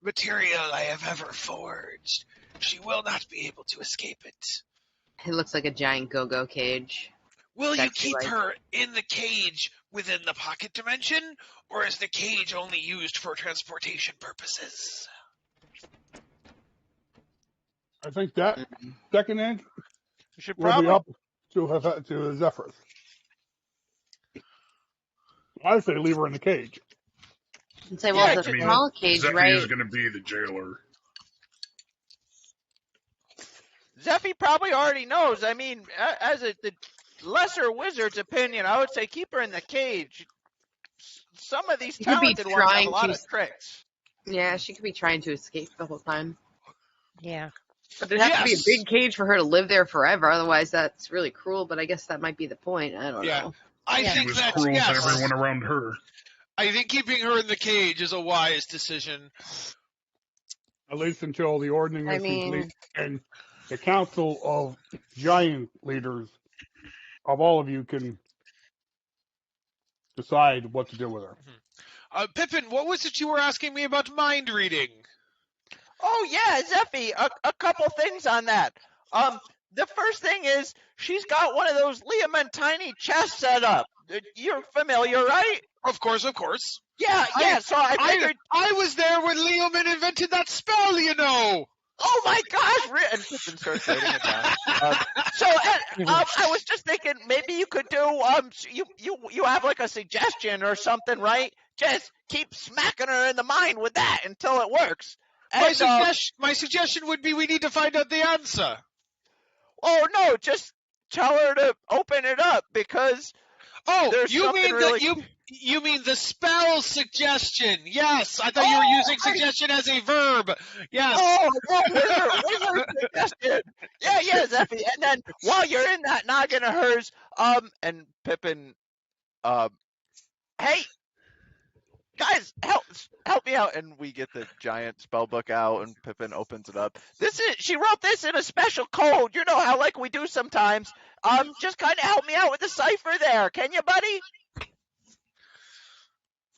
material I have ever forged. She will not be able to escape it. It looks like a giant go-go cage. Will you Sexy keep like. her in the cage within the pocket dimension, or is the cage only used for transportation purposes? I think that second end You should will be probably up to Zephyrus. I say leave her in the cage. And say, well, Yeah, it's a I mean, small cage, Zephy right? is going to be the jailer. Zeffy probably already knows. I mean, as the lesser wizard's opinion, I would say keep her in the cage. Some of these She could be talented ones have a trying lot to- of tricks. Yeah, she could be trying to escape the whole time. Yeah. But there'd have to be a Yes. big cage for her to live there forever. Otherwise, that's really cruel. But I guess that might be the point. I don't Yeah. know. I Yeah. She think was that, cruel yes. to everyone around her. I think keeping her in the cage is a wise decision. At least until the ordning I is mean- complete and the council of giant leaders of all of you can decide what to do with her. Pippin, what was it you were asking me about mind reading? Oh yeah, Zeffy, a couple things on that. The first thing is she's got one of those Liam tiny chests set up. You're familiar, right? Of course, of course. Yeah. So I figured. I was there when Leoman invented that spell, you know. Oh my gosh! And Pippin starts writing it down. I was just thinking maybe you could do you have like a suggestion or something, right? Just keep smacking her in the mind with that until it works. And, My suggestion would be we need to find out the answer. oh no, just tell her to open it up because Oh, there's you something mean really. you mean the spell suggestion? Yes, I thought you were using suggestion as a verb. Yes. Oh, wizard suggestion. Yeah, Zeffy. And then while you're in that noggin of hers, and Pippin, hey, guys, help me out. And we get the giant spell book out, and Pippin opens it up. She wrote this in a special code. You know how like we do sometimes. Just kind of help me out with the cipher there, can you, buddy?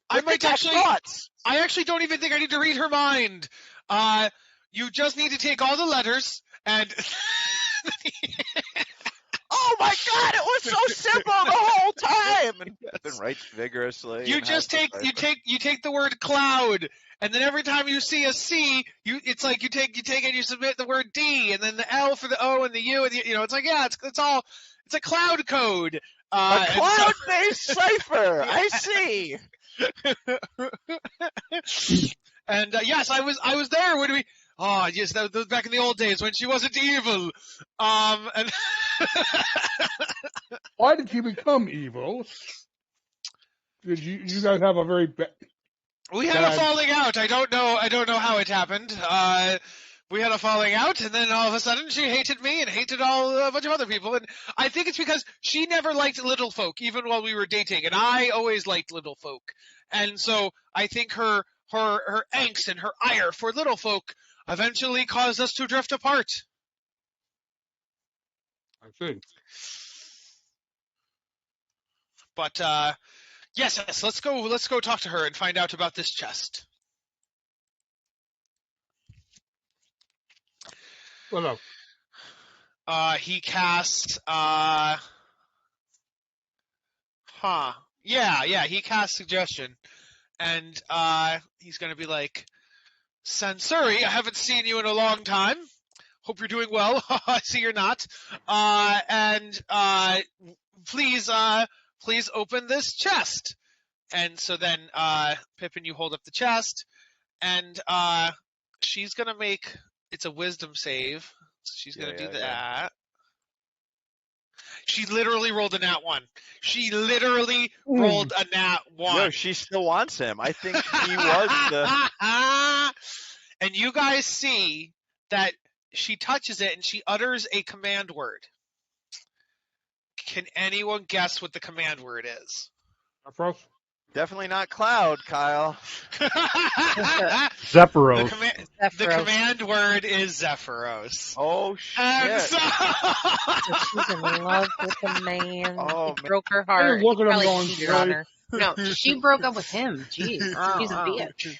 I might Thoughts. I actually don't even think I need to read her mind. You just need to take all the letters and. Oh my God! It was so simple the whole time. And Pippin writes vigorously. You and just has take you take the word cloud, and then every time you see a C, it's like you take and you submit the word D, and then the L for the O and the U, and it's like it's a cloud code. A cloud-based cipher. I see. And yes, I was there when we. Oh yes, that was back in the old days when she wasn't evil. And Why did she become evil? Did you guys have a very we had a falling out. I don't know how it happened. We had a falling out, and then all of a sudden she hated me and hated a bunch of other people. And I think it's because she never liked little folk, even while we were dating, and I always liked little folk. And so I think her angst and her ire for little folk eventually caused us to drift apart. I see. But yes, let's go talk to her and find out about this chest. Well, no. He cast he cast suggestion, and he's gonna be like, Sansuri, I haven't seen you in a long time. Hope you're doing well. I see you're not. And please open this chest. And so then Pippin, you hold up the chest, and she's gonna make it's a wisdom save. So she's gonna do that. Yeah. She literally rolled a nat 1. She literally rolled a nat 1. No, she still wants him. I think he was the. And you guys see that she touches it and she utters a command word. Can anyone guess what the command word is? Frost? Definitely not Cloud, Kyle. Zephyros. The command word is Zephyros. Oh, And shit. so She's in love with the man. Oh, He broke her heart. look He at him probably going, cheated on her. No, she broke up with him. Jeez, she's a bitch.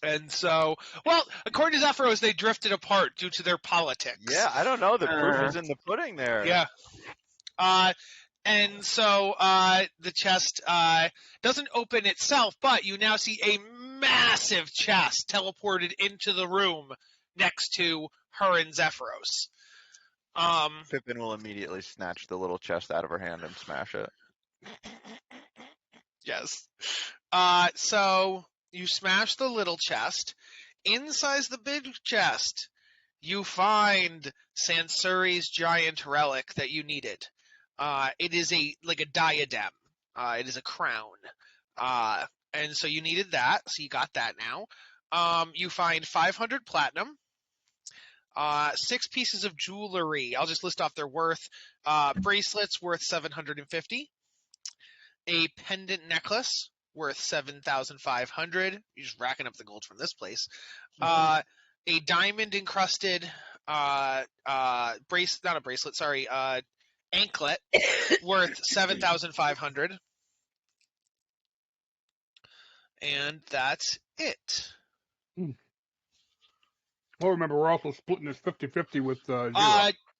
And so, well, according to Zephyros, they drifted apart due to their politics. Yeah, I don't know. The proof is in the pudding there. Yeah. And so the chest doesn't open itself, but you now see a massive chest teleported into the room next to her and Zephyros. Pippin will immediately snatch the little chest out of her hand and smash it. Yes. So you smash the little chest. Inside the big chest, you find Sansuri's giant relic that you needed. It is like a diadem. It is a crown. And so you needed that, so you got that now. You find 500 platinum, 6 pieces of jewelry. I'll just list off their worth. Bracelets worth 750. A pendant necklace worth 7,500. You're just racking up the gold from this place. A diamond encrusted not a bracelet, sorry, anklet worth 7,500. And that's it. Well, remember, we're also splitting this 50-50 with Zero.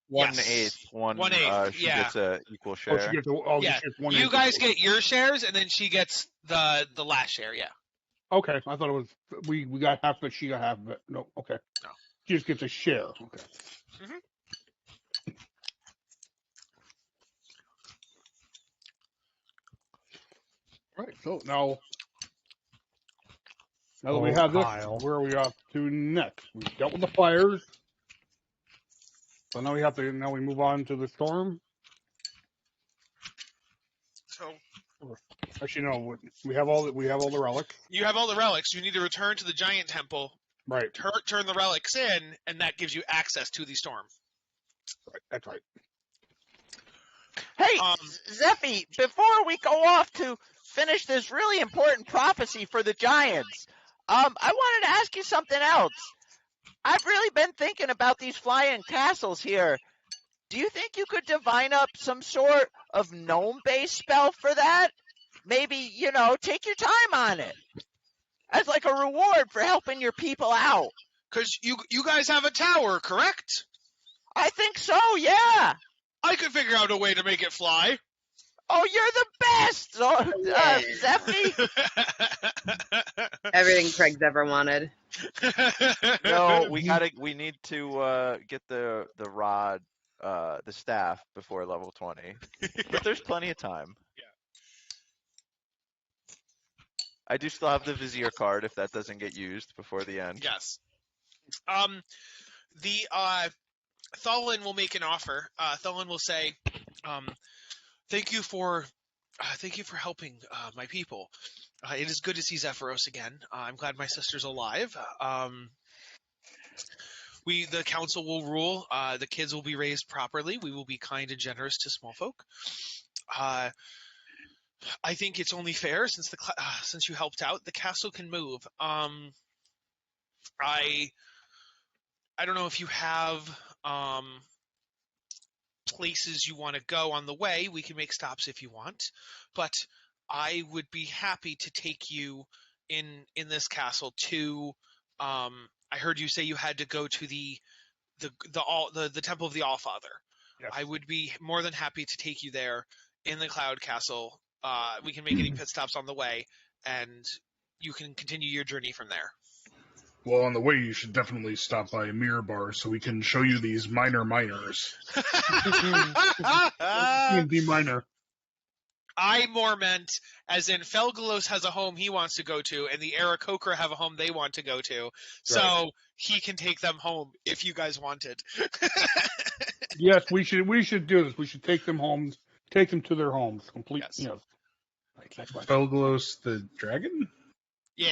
1/8. One eighth, She yeah. gets a equal share. She gets Yeah. she gets 1/8. You guys get your shares, and then she gets the last share, yeah. Okay, I thought it was we got half of it, she got half of it. No, okay. No. She just gets a share. Okay. Right. So now that we have this, Kyle. where are we off to next? We dealt with the fires. So now we move on to the storm. So Actually, no, we have all the relics. you have all the relics. You need to return to the giant temple, Right. turn the relics in, and that gives you access to the storm. Right. That's right. Hey, Zeffy, before we go off to finish this really important prophecy for the Giants, I wanted to ask you something else. I've really been thinking about these flying castles here. Do you think you could divine up some sort of gnome-based spell for that? Maybe, take your time on it. As like a reward for helping your people out. Because you guys have a tower, correct? I think so, yeah. I could figure out a way to make it fly. Oh, you're the best, Zeffy. Everything Craig's ever wanted. No, we need to get the rod, the staff before level 20. But there's plenty of time. Yeah. I do still have the Vizier card if that doesn't get used before the end. Yes. The Tholin will make an offer. Tholin will say, "Thank you for helping my people. It is good to see Zephyros again. I'm glad my sister's alive. The council will rule. The kids will be raised properly. We will be kind and generous to small folk. I think it's only fair since you helped out. The castle can move. I don't know if you have places you want to go on the way. We can make stops if you want, but I would be happy to take you in this castle to. I heard you say you had to go to the Temple of the Allfather. Yes. I would be more than happy to take you there in the Cloud Castle. We can make any pit stops on the way, and you can continue your journey from there. Well, on the way, you should definitely stop by a mirror bar so we can show you these minors. D&D minor. I more meant as in Felgalos has a home he wants to go to, and the Aarakocra have a home they want to go to. So Right. he can take them home if you guys wanted. Yes, we should do this. We should take them home, take them to their homes. Complete. Yes. Right, that's right. Felgalos the dragon Yeah.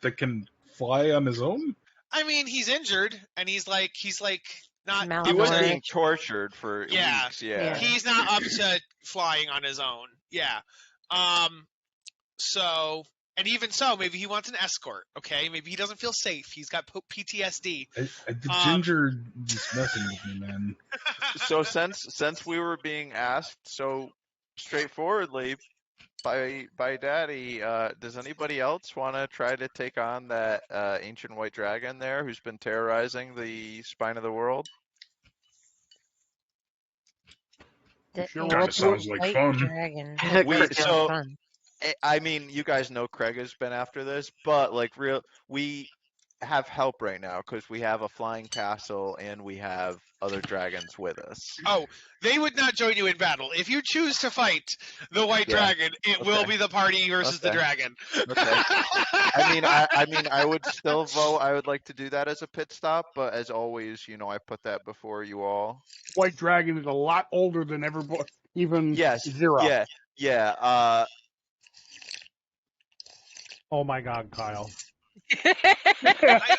that can fly on his own? I mean, he's injured, and he's like not. He was Mallory. being tortured for Yeah. weeks, yeah. He's not up to flying on his own. Yeah. So, and even so, maybe he wants an escort. Okay, maybe he doesn't feel safe. He's got PTSD. The ginger is messing with me, man. So since we were being asked so straightforwardly by Daddy, does anybody else want to try to take on that ancient white dragon there who's been terrorizing the spine of the world? The Sure, Kinda sounds like white fun. dragon. So- Fun. I mean, you guys know Craig has been after this, but like we have help right now because we have a flying castle and we have other dragons with us. Oh, they would not join you in battle. If you choose to fight the white Yeah. dragon, it will Okay. be the party versus the Okay. dragon. Okay. I mean, I would still vote. I would like to do that as a pit stop, but as always, I put that before you all. White Dragon is a lot older than everybody, even Yes. Zero. Yeah. Oh my God, Kyle.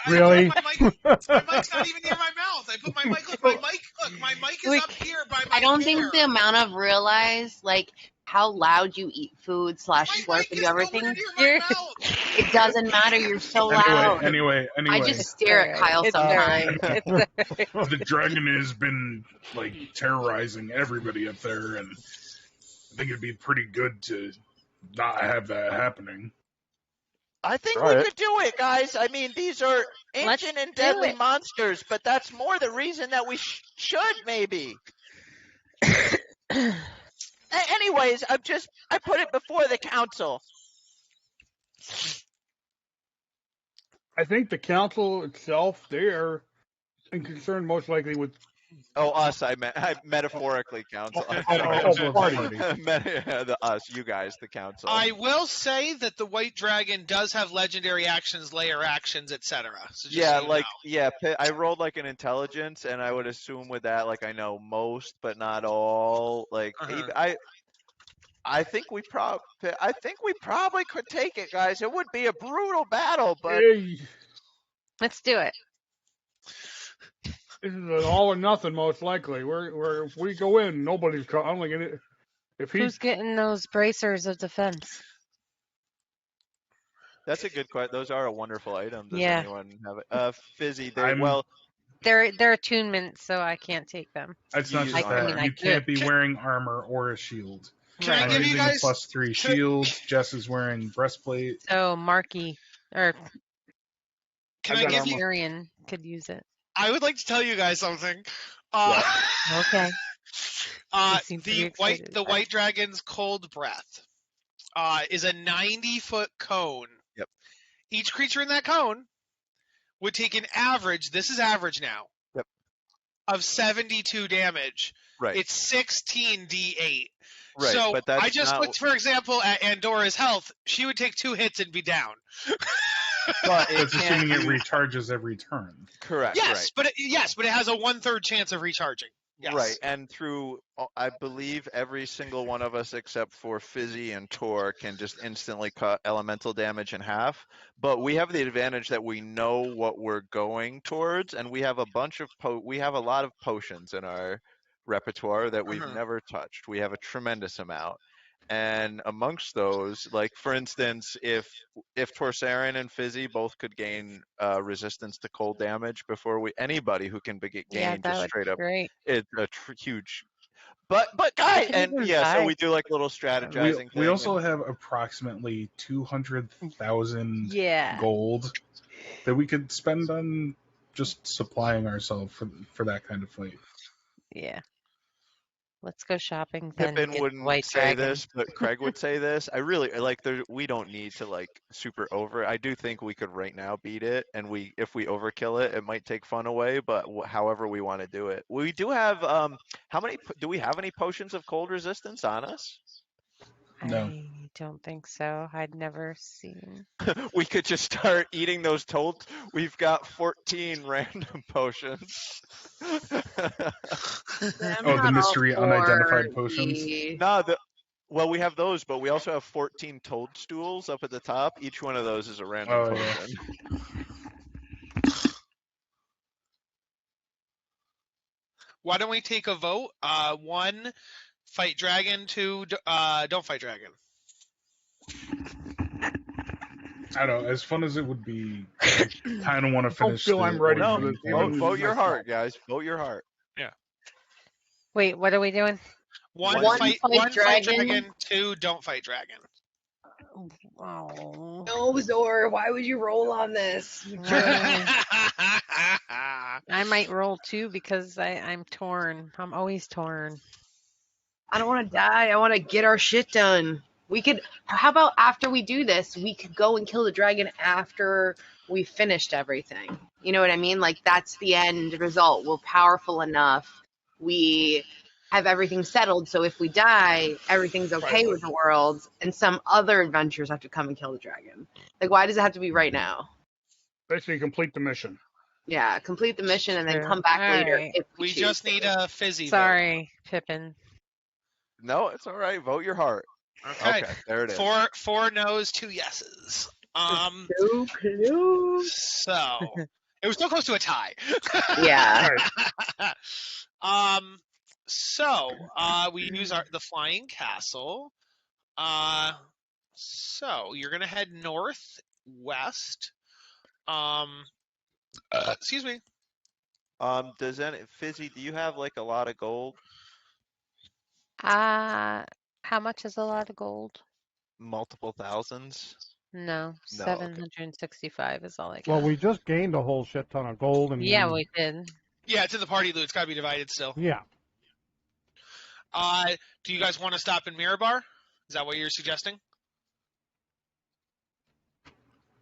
Really? My mic's not even near my mouth. I put my mic. Look, my mic is up here by my I don't hair. think the amount of realize like how loud you eat food / My slurp mic and is do everything. nowhere near my mouth. It doesn't matter. You're so loud. Anyway. I just stare at Kyle It's sometimes. alright. It's alright. The dragon has been like terrorizing everybody up there, and I think it'd be pretty good to not have that happening. I think Try we it. could do it, guys. I mean, these are Let's ancient and do deadly it. monsters, but that's more the reason that we should maybe. Anyways, I put it before the council. I think the council itself, they are concerned most likely with Oh, us. I metaphorically council. the party. Us, you guys, the council. I will say that the white dragon does have legendary actions, layer actions, etc. So just Yeah, so you like know. I rolled like an intelligence, and I would assume with that, like I know most, but not all. Like I think we probably could take it, guys. It would be a brutal battle, but Hey, Let's do it. this is an all or nothing, most likely. We're if we go in, nobody's coming. I don't think any. If Who's he's getting those bracers of defense? that's a good question. Those are a wonderful item. Does Yeah. anyone have it? Fizzy, They're attunements, so I can't take them. It's You not use just armor. that. You can't be wearing armor or a shield. Can I I'm give you using guys a +3 shield. Jess is wearing breastplate. So Marky or Can I've I got give armor. you? Arian could use it. I would like to tell you guys something. Okay. You seem pretty excited The about white dragon's cold breath is a 90-foot cone. Yep. Each creature in that cone would take an average. This is average now. Yep. Of 72 damage. right. It's 16 d8. Right, So but that's I just not- looked, for example, at Andora's health. She would take 2 hits and be down. But it That's can't assuming it be- recharges every turn. correct. Yes, but it has a 1/3 chance of recharging. Yes. Right, and through, I believe every single one of us except for Fizzy and Tor can just instantly cut elemental damage in half. But we have the advantage that we know what we're going towards, and we have a bunch of we have a lot of potions in our repertoire that we've never touched. We have a tremendous amount. And amongst those, like for instance, if Torsarin and Fizzy both could gain resistance to cold damage before anybody who can gain Yeah, that just would straight be up, great. it's a huge. But guys, can and even yeah, so buy- we do like little strategizing. We thing also and- have approximately 200,000 Yeah. gold that we could spend on just supplying ourselves for that kind of fight. Yeah. Let's go shopping then. Pippin get the wouldn't white say dragon. this, but Craig would say this. I really like. We don't need to like super over. I do think we could right now beat it, and if we overkill it, it might take fun away. But however we want to do it, we do have. How many? Do we have any potions of cold resistance on us? No. I don't think so. I'd never seen. We could just start eating those told. We've got 14 random potions. The mystery unidentified potions? No, well, we have those, but we also have 14 toadstools up at the top. Each one of those is a random potion. Why don't we take a vote? 1, fight dragon. 2, don't fight dragon. I don't know. As fun as it would be, I kind of want to finish. feel I'm ready No, for this. vote your heart, guys. Vote your heart. Wait, what are we doing? One, One fight fight dragon. dragon. 2, don't fight dragon. Oh. No, Zor, why would you roll on this? I might roll 2 because I'm torn. I'm always torn. I don't want to die. I want to get our shit done. How about after we do this, we could go and kill the dragon after we finished everything. You know what I mean? Like, that's the end result. We're powerful enough. We have everything settled. So if we die, everything's okay with the world, and some other adventurers have to come and kill the dragon. Like, why does it have to be right now? Basically, complete the mission. Yeah, complete the mission and then True. come back All later. right. If We choose just to. need a fizzy vote. Sorry, Pippin. No, it's all right. Vote your heart. Okay. There it is. Four no's, 2 yeses. So close. So it was so close to a tie. Yeah. So we use the flying castle. So you're gonna head northwest. Excuse me. Does Fizzy? Do you have like a lot of gold? How much is a lot of gold? Multiple thousands? No, No, okay. 765 is all I got. Well, we just gained a whole shit ton of gold. And Yeah, we did. Yeah, it's in the party loot. It's got to be divided still. Yeah. Do you guys want to stop in Mirabar? Is that what you're suggesting?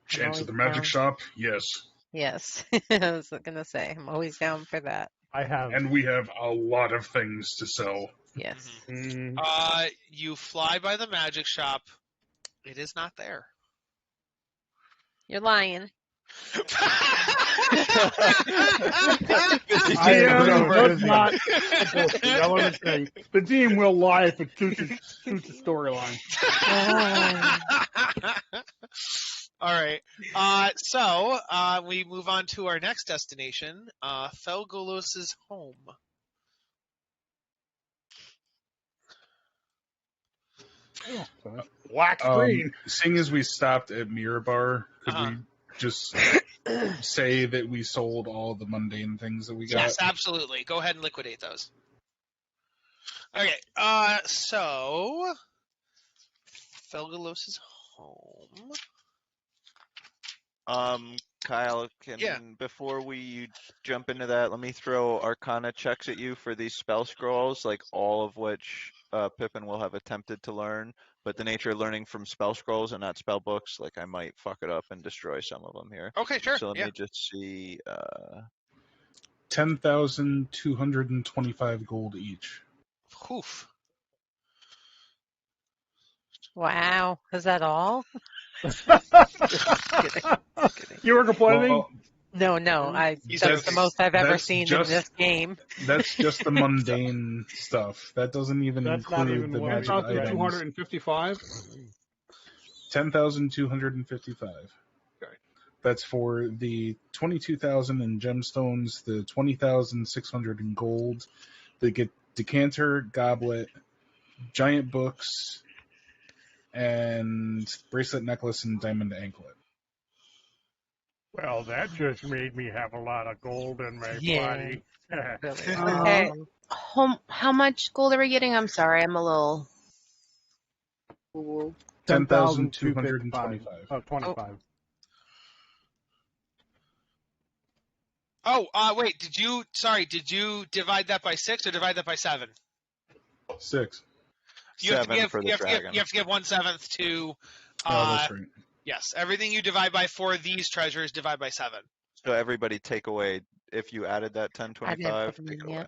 Chance at the magic shop, yes. Yes, I was gonna say I'm always down for that. I have. And we have a lot of things to sell. Yes. Mm. You fly by the magic shop. It is not there. You're lying. That's not bullshit. I want to say the DM will lie if it suits the storyline. All right. So we move on to our next destination, Felgolos' home. Black screen. Seeing as we stopped at Mirabar, could we just say that we sold all the mundane things that we got? Yes, absolutely. Go ahead and liquidate those. Okay. So Felgolos' home. Kyle, before we jump into that, let me throw Arcana checks at you for these spell scrolls, like all of which Pippin will have attempted to learn. But the nature of learning from spell scrolls and not spell books, like I might fuck it up and destroy some of them here. Okay, sure. So let me just see. 10,225 gold each. Oof. Wow, is that all? You were complaining? No, that's the most I've ever seen in this game. That's just the mundane stuff. That doesn't even include the magic items. 255? 10,255. Okay. That's for the 22,000 in gemstones, the 20,600 in gold, the decanter, goblet, giant books, and bracelet, necklace, and diamond anklet. Well, that just made me have a lot of gold in my body. Okay. How much gold are we getting? I'm sorry, I'm a little. 10,225. Oh, 25. Wait, did you divide that by 6 or divide that by 7? 6. You have to 7 give, for the dragon. You have to give 1/7 to. That's right. Yes, everything you divide by 4 of these treasures, divide by 7. So everybody take away, if you added that 1025, take it away.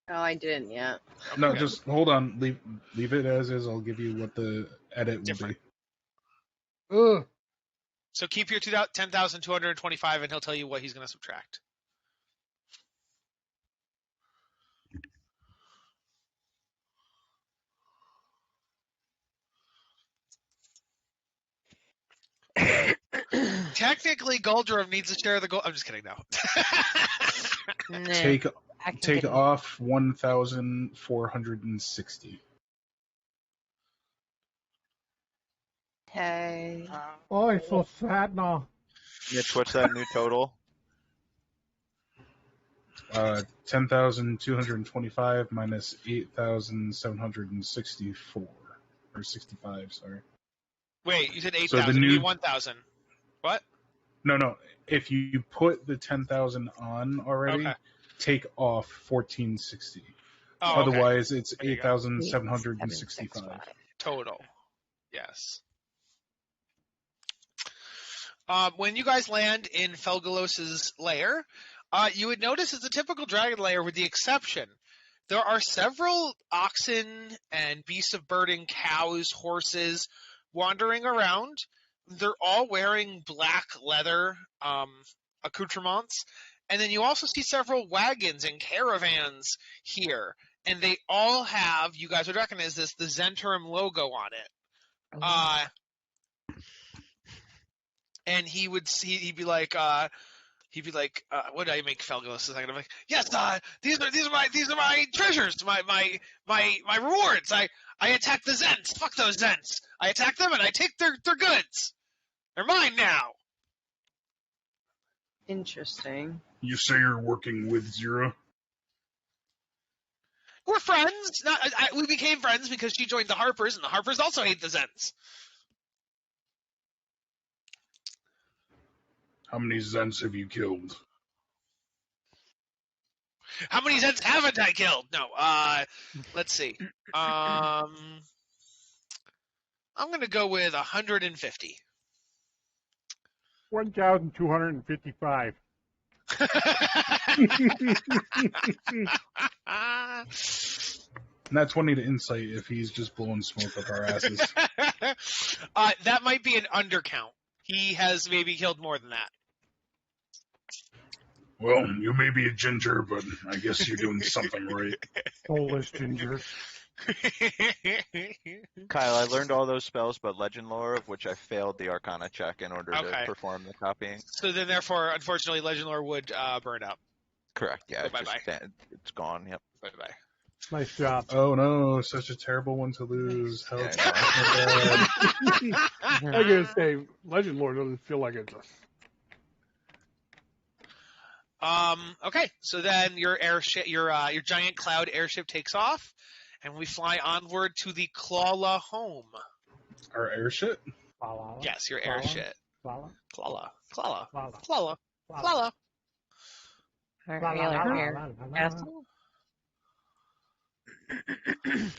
Oh, I didn't yet. No, just hold on. Leave it as is. I'll give you what the edit will be. Ugh. So keep your 10,225, and he'll tell you what he's going to subtract. Technically, Goldrum needs to share the gold. I'm just kidding, no. Take off 1,460. Okay. Oh, it's so sad now. Mitch, what's that new total? 10,225 minus 8,764 or 65. Sorry. Wait, you said So the 8,000. You new- mean 1,000. What? No. If you put the 10,000 on already, Okay. take off 1,460. Oh, okay. Otherwise, it's There you go. 8,765. Total. Yes. When you guys land in Felgalos's lair, you would notice it's a typical dragon lair with the exception. There are several oxen and beasts of burden, cows, horses wandering around. They're all wearing black leather accoutrements. And then you also see several wagons and caravans here. And they all have, you guys would recognize this, the Zentrum logo on it. And he'd be like, what did I make Felgalos a second? I'm like, yes, these are my treasures, my rewards. I attack the Zents. Fuck those Zents. I attack them and I take their goods. They're mine now. Interesting. You say you're working with Zero? We're friends. We became friends because she joined the Harpers, and the Harpers also hate the Zents. How many Zents have you killed? How many Zents haven't I killed? No. Let's see. I'm gonna go with 150. 1,255. Not 20 to insight if he's just blowing smoke up our asses. That might be an undercount. He has maybe killed more than that. Well, you may be a ginger, but I guess you're doing something right. Soulless ginger. Kyle, I learned all those spells, but legend lore, of which I failed the Arcana check in order Okay. to perform the copying. So then, therefore, unfortunately, legend lore would burn up. Correct. Yeah. So bye-bye. It's gone. Yep. Bye-bye. Nice job. Oh no, such a terrible one to lose. Help. Yeah, I gotta say, Legend Lord doesn't feel like it's Okay, so then your airship, your giant cloud airship takes off, and we fly onward to the Klala home. Our airship? Yes, your airship. Klala. Klala. Klala. Klala. Klala. Castle?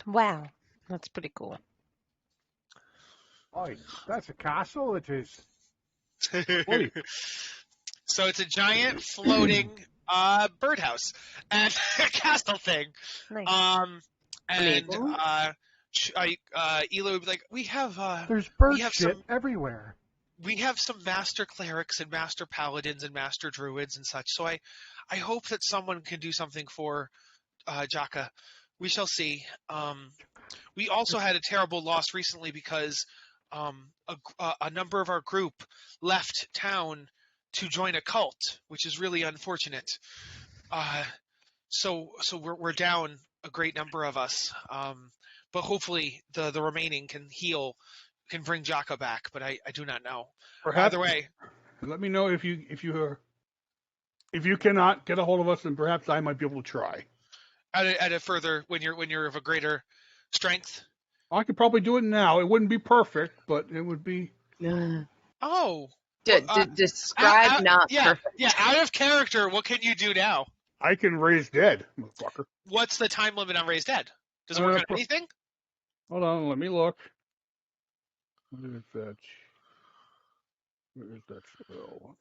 Wow, that's pretty cool. Oh, that's a castle, it is. So it's a giant floating birdhouse and a castle thing. Nice. And Elo would be like, we have There's bird have shit some- everywhere. we have some master clerics and master paladins and master druids and such. So I hope that someone can do something for Jaka. We shall see. We also had a terrible loss recently because a number of our group left town to join a cult, which is really unfortunate. So we're down a great number of us. But hopefully the remaining can bring Jaka back. But I do not know. perhaps. Either way, Let me know if you cannot get a hold of us, and perhaps I might be able to try. at a further when you're of a greater strength. I could probably do it now. It wouldn't be perfect, but it would be. Oh. Describe not perfect. Yeah, out of character, what can you do now? I can raise dead, motherfucker. What's the time limit on Raised Dead? Does it work on anything? Hold on, let me look. What is that? Where is that spell?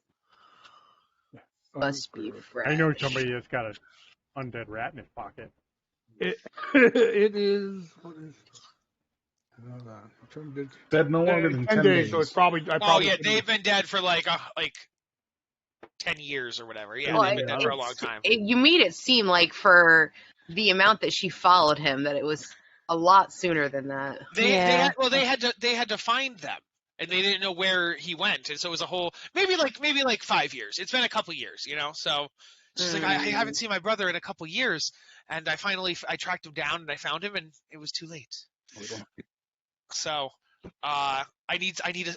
Must be fresh. I know somebody that's got an undead rat in his pocket. It is. What is? Hold on. I'm trying to Dead no longer than 10 days. So it's probably. They've been dead for like 10 years or whatever. Yeah, Well, they've been dead for a long time. You made it seem like for the amount that she followed him that it was a lot sooner than that. They had to find them, and they didn't know where he went, and so it was a whole maybe like 5 years. It's been a couple years, So she's like, I haven't seen my brother in a couple years, and I tracked him down and I found him, and it was too late. So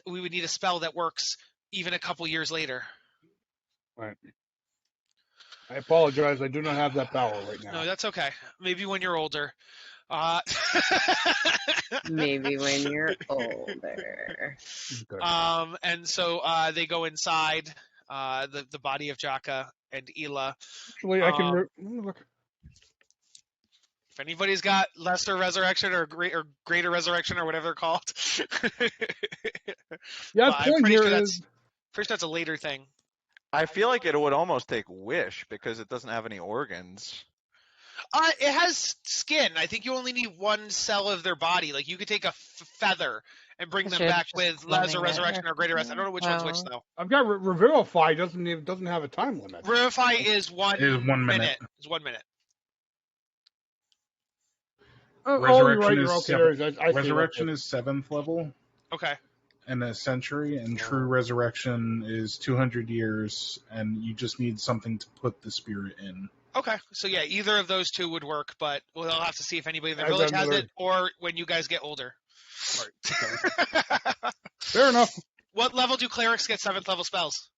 we would need a spell that works even a couple years later. Right. I apologize. I do not have that power right now. No, that's okay. Maybe when you're older. Maybe when you're older. Okay. And so they go inside the body of Jaka and Ela. Actually, I can look. If anybody's got lesser resurrection or greater resurrection or whatever they're called. Yeah, the point here is. Pretty sure that's a later thing. I feel like it would almost take wish because it doesn't have any organs. It has skin. I think you only need one cell of their body. Like you could take a feather and bring them back with lesser resurrection or greater rest. I don't know which one's which though. I've got Revivify. Doesn't have a time limit. Revivify is 1 minute. It's 1 minute. Resurrection is 7th level. Okay. And a century, and true resurrection is 200 years, and you just need something to put the spirit in. Okay, so yeah, either of those two would work, but we'll have to see if anybody in the village has it, or when you guys get older. Right. Okay. Fair enough. What level do clerics get 7th level spells?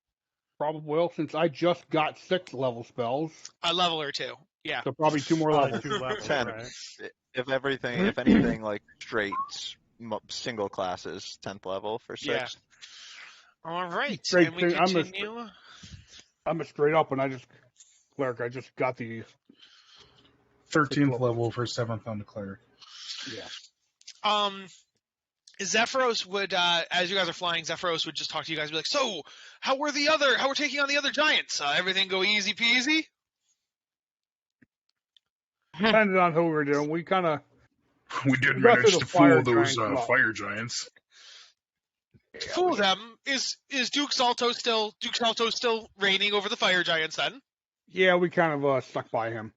Probably will, since I just got 6th level spells. A level or two, yeah. So probably 2 more levels. 2 levels, 10. Right. If anything, like straight single classes, 10th level for 6. Yeah. All right, Straight and we continue. I'm a straight up, and I just got the 13th level for 7th on the cleric. Yeah. Zephyros would, as you guys are flying, Zephyros would just talk to you guys and be like, so, how we're taking on the other giants? Everything go easy peasy? Depending on who we were doing, we did manage to fool those fire giants. Fool them? Is Duke Salto still reigning over the fire giants then? Yeah, we kind of stuck by him.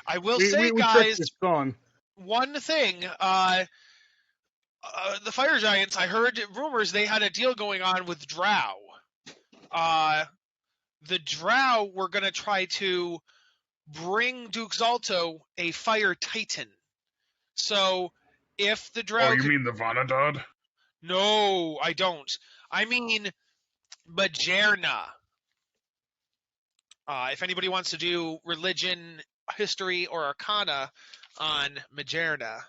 I will say, guys, one thing, the fire giants, I heard rumors they had a deal going on with Drow. The Drow were going to try to bring Duke Zalto a fire titan. So, if the Drow... Oh, you mean the Vanadad? No, I don't. I mean Majerna. If anybody wants to do religion, history, or arcana on Majerna.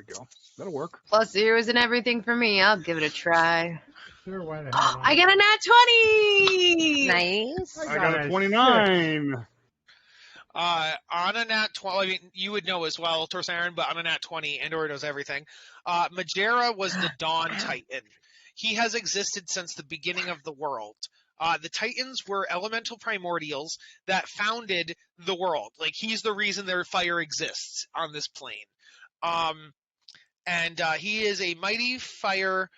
we go. That'll work. Plus zeros and everything for me. I'll give it a try. Sure, why the hell not? I got a nat 20! Nice. I got a 29. On a nat 20, I mean, you would know as well, Torsarin, but on a nat 20, Andor knows everything. Majera was the Dawn Titan. He has existed since the beginning of the world. The Titans were elemental primordials that founded the world. Like, he's the reason their fire exists on this plane. And he is a mighty fire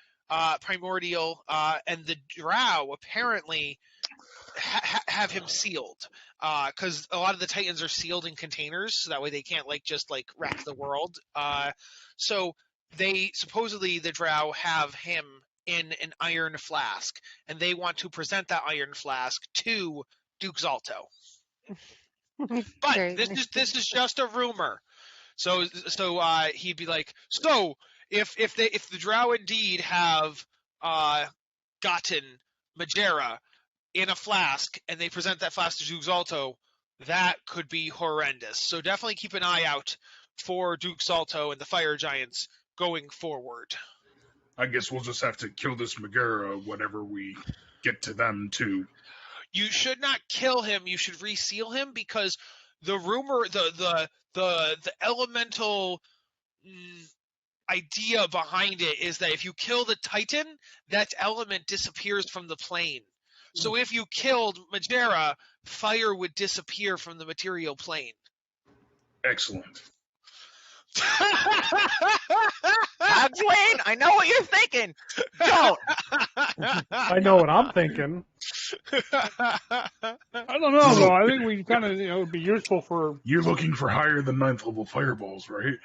primordial, and the Drow apparently have him sealed. Because a lot of the Titans are sealed in containers, so that way they can't just wreck the world. So they supposedly the Drow have him in an iron flask, and they want to present that iron flask to Duke Zalto. But this is just a rumor. So he'd be like, so if the Drow indeed have gotten Majera in a flask, and they present that flask to Duke Zalto, that could be horrendous. So definitely keep an eye out for Duke Zalto and the Fire Giants going forward. I guess we'll just have to kill this Megara whenever we get to them, too. You should not kill him. You should reseal him, because the rumor, the elemental idea behind it is that if you kill the Titan, that element disappears from the plane. So if you killed Majera, fire would disappear from the material plane. Excellent. Cogswain, I know what you're thinking. Don't. I know what I'm thinking. I don't know, though. I think we kind of, would be useful for... You're looking for higher than 9th level fireballs, right?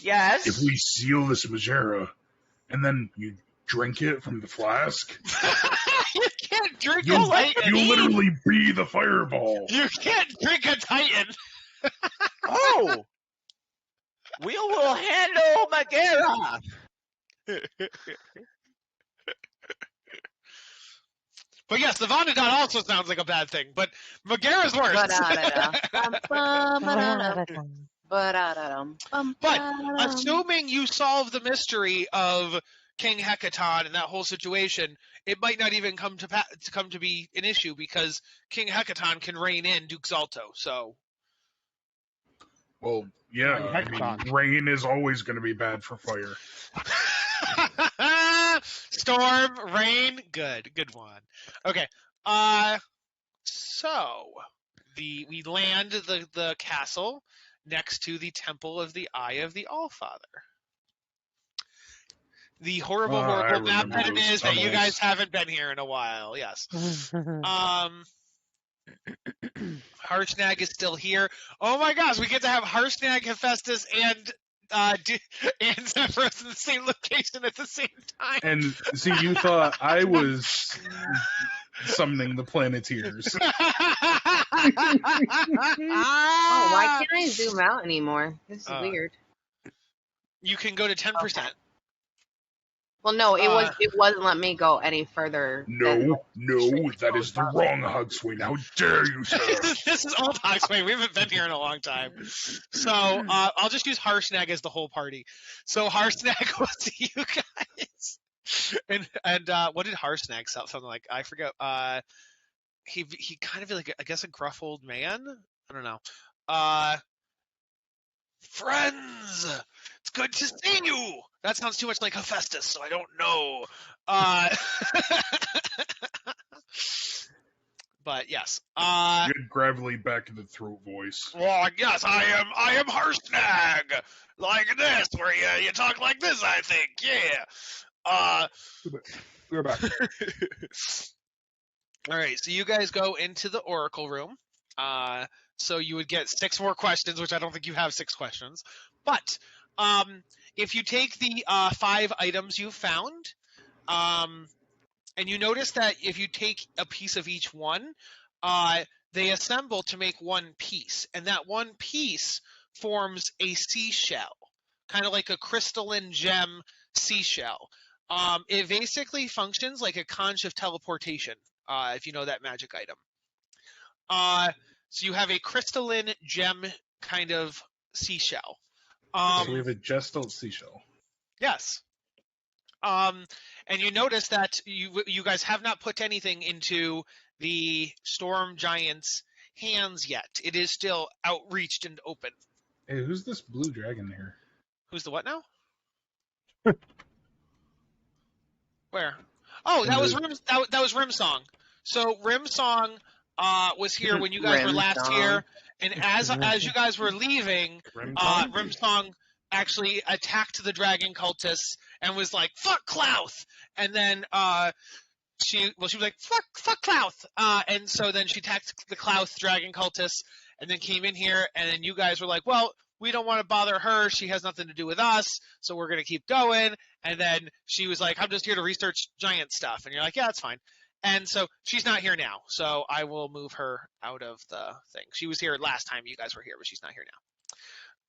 Yes. If we seal this Majera, and then you drink it from the flask... You can't drink You, a Titan. you literally be the fireball. You can't drink a Titan. Oh! We will handle Megara! But yes, the Vonnegut also sounds like a bad thing, but Megara's worse. But assuming you solve the mystery of King Hecaton and that whole situation, it might not even come to be an issue because King Hecaton can rein in Duke Zalto. So, Well, yeah, I mean, rain is always going to be bad for fire. storm, rain, good one. Okay, so we land the castle next to the Temple of the Eye of the Allfather. The horrible map that it is that you guys haven't been here in a while. Yes. Harshnag is still here. Oh my gosh, we get to have Harshnag, Hephaestus, and Zephyros in the same location at the same time. And see, you thought I was summoning the Planeteers. Oh, why can't I zoom out anymore? This is weird. You can go to 10%. Okay. Well, no, it wasn't letting me go any further. No, that is the wrong Hugswing. How dare you, sir? This is old Hugswing. We haven't been here in a long time. So I'll just use Harshnag as the whole party. So Harshnag was to you guys. And what did Harshnag sound? Something like, I forget. He kind of like, I guess, a gruff old man. I don't know. Friends, it's good to see you. That sounds too much like Hephaestus, so I don't know. But yes. Good gravelly back in the throat voice. Well, yes, I am Harshnag. Like this, where you talk like this, I think. Yeah. We're back. All right, so you guys go into the Oracle room. So you would get 6 more questions, which I don't think you have 6 questions. But if you take the 5 items you found, and you notice that if you take a piece of each one, they assemble to make one piece. And that one piece forms a seashell, kind of like a crystalline gem seashell. It basically functions like a conch of teleportation, if you know that magic item. So you have a crystalline gem kind of seashell. So we have a gestal seashell. Yes. And you notice that you guys have not put anything into the Storm Giant's hands yet. It is still outreached and open. Hey, who's this blue dragon here? Who's the what now? Where? Oh, that was Rimsong. So Rimsong was here when you guys were last here, and as you guys were leaving, Rimsong actually attacked the dragon cultists and was like, "Fuck Klauth!" And then she was like, "Fuck Klauth!" And so then she attacked the Klauth dragon cultists, and then came in here, and then you guys were like, "Well, we don't want to bother her. She has nothing to do with us, so we're gonna keep going." And then she was like, "I'm just here to research giant stuff," and you're like, "Yeah, that's fine." And so she's not here now, so I will move her out of the thing. She was here last time you guys were here, but she's not here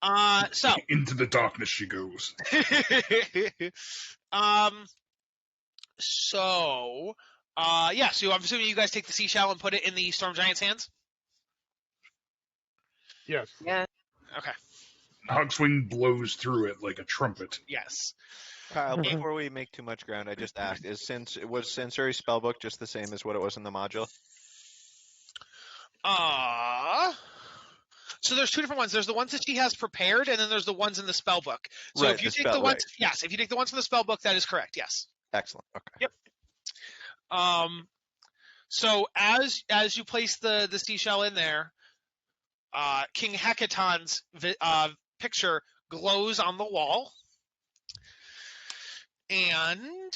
now. So into the darkness she goes. So I'm assuming you guys take the seashell and put it in the Storm Giant's hands? Yes. Yeah. Okay. Hogswing blows through it like a trumpet. Yes. Kyle, before we make too much ground, I just asked: was Sensori's spellbook just the same as what it was in the module? So there's 2 different ones. There's the ones that she has prepared, and then there's the ones in the spellbook. So right, if you take the ones, yes, if you take the ones from the spellbook, that is correct. Yes. Excellent. Okay. Yep. So as you place the seashell in there, King Hecaton's picture glows on the wall. And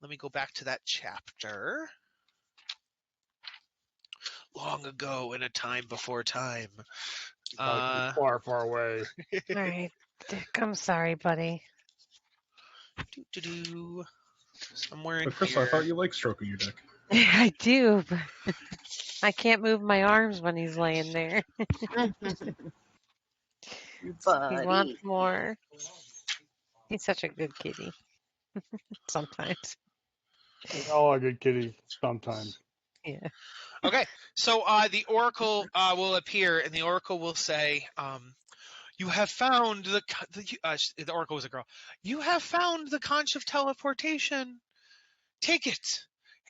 let me go back to that chapter. Long ago in a time before time. Far, far away. All right, Dick, I'm sorry, buddy. Somewhere in But Crystal, here. I thought you liked stroking your dick. I do, but I can't move my arms when he's laying there. He Buddy. wants more. He's such a good kitty. Sometimes. We all are good kitties sometimes. Yeah. Okay, so the oracle will appear, and the oracle will say, "You have found the oracle was a girl. You have found the conch of teleportation. Take it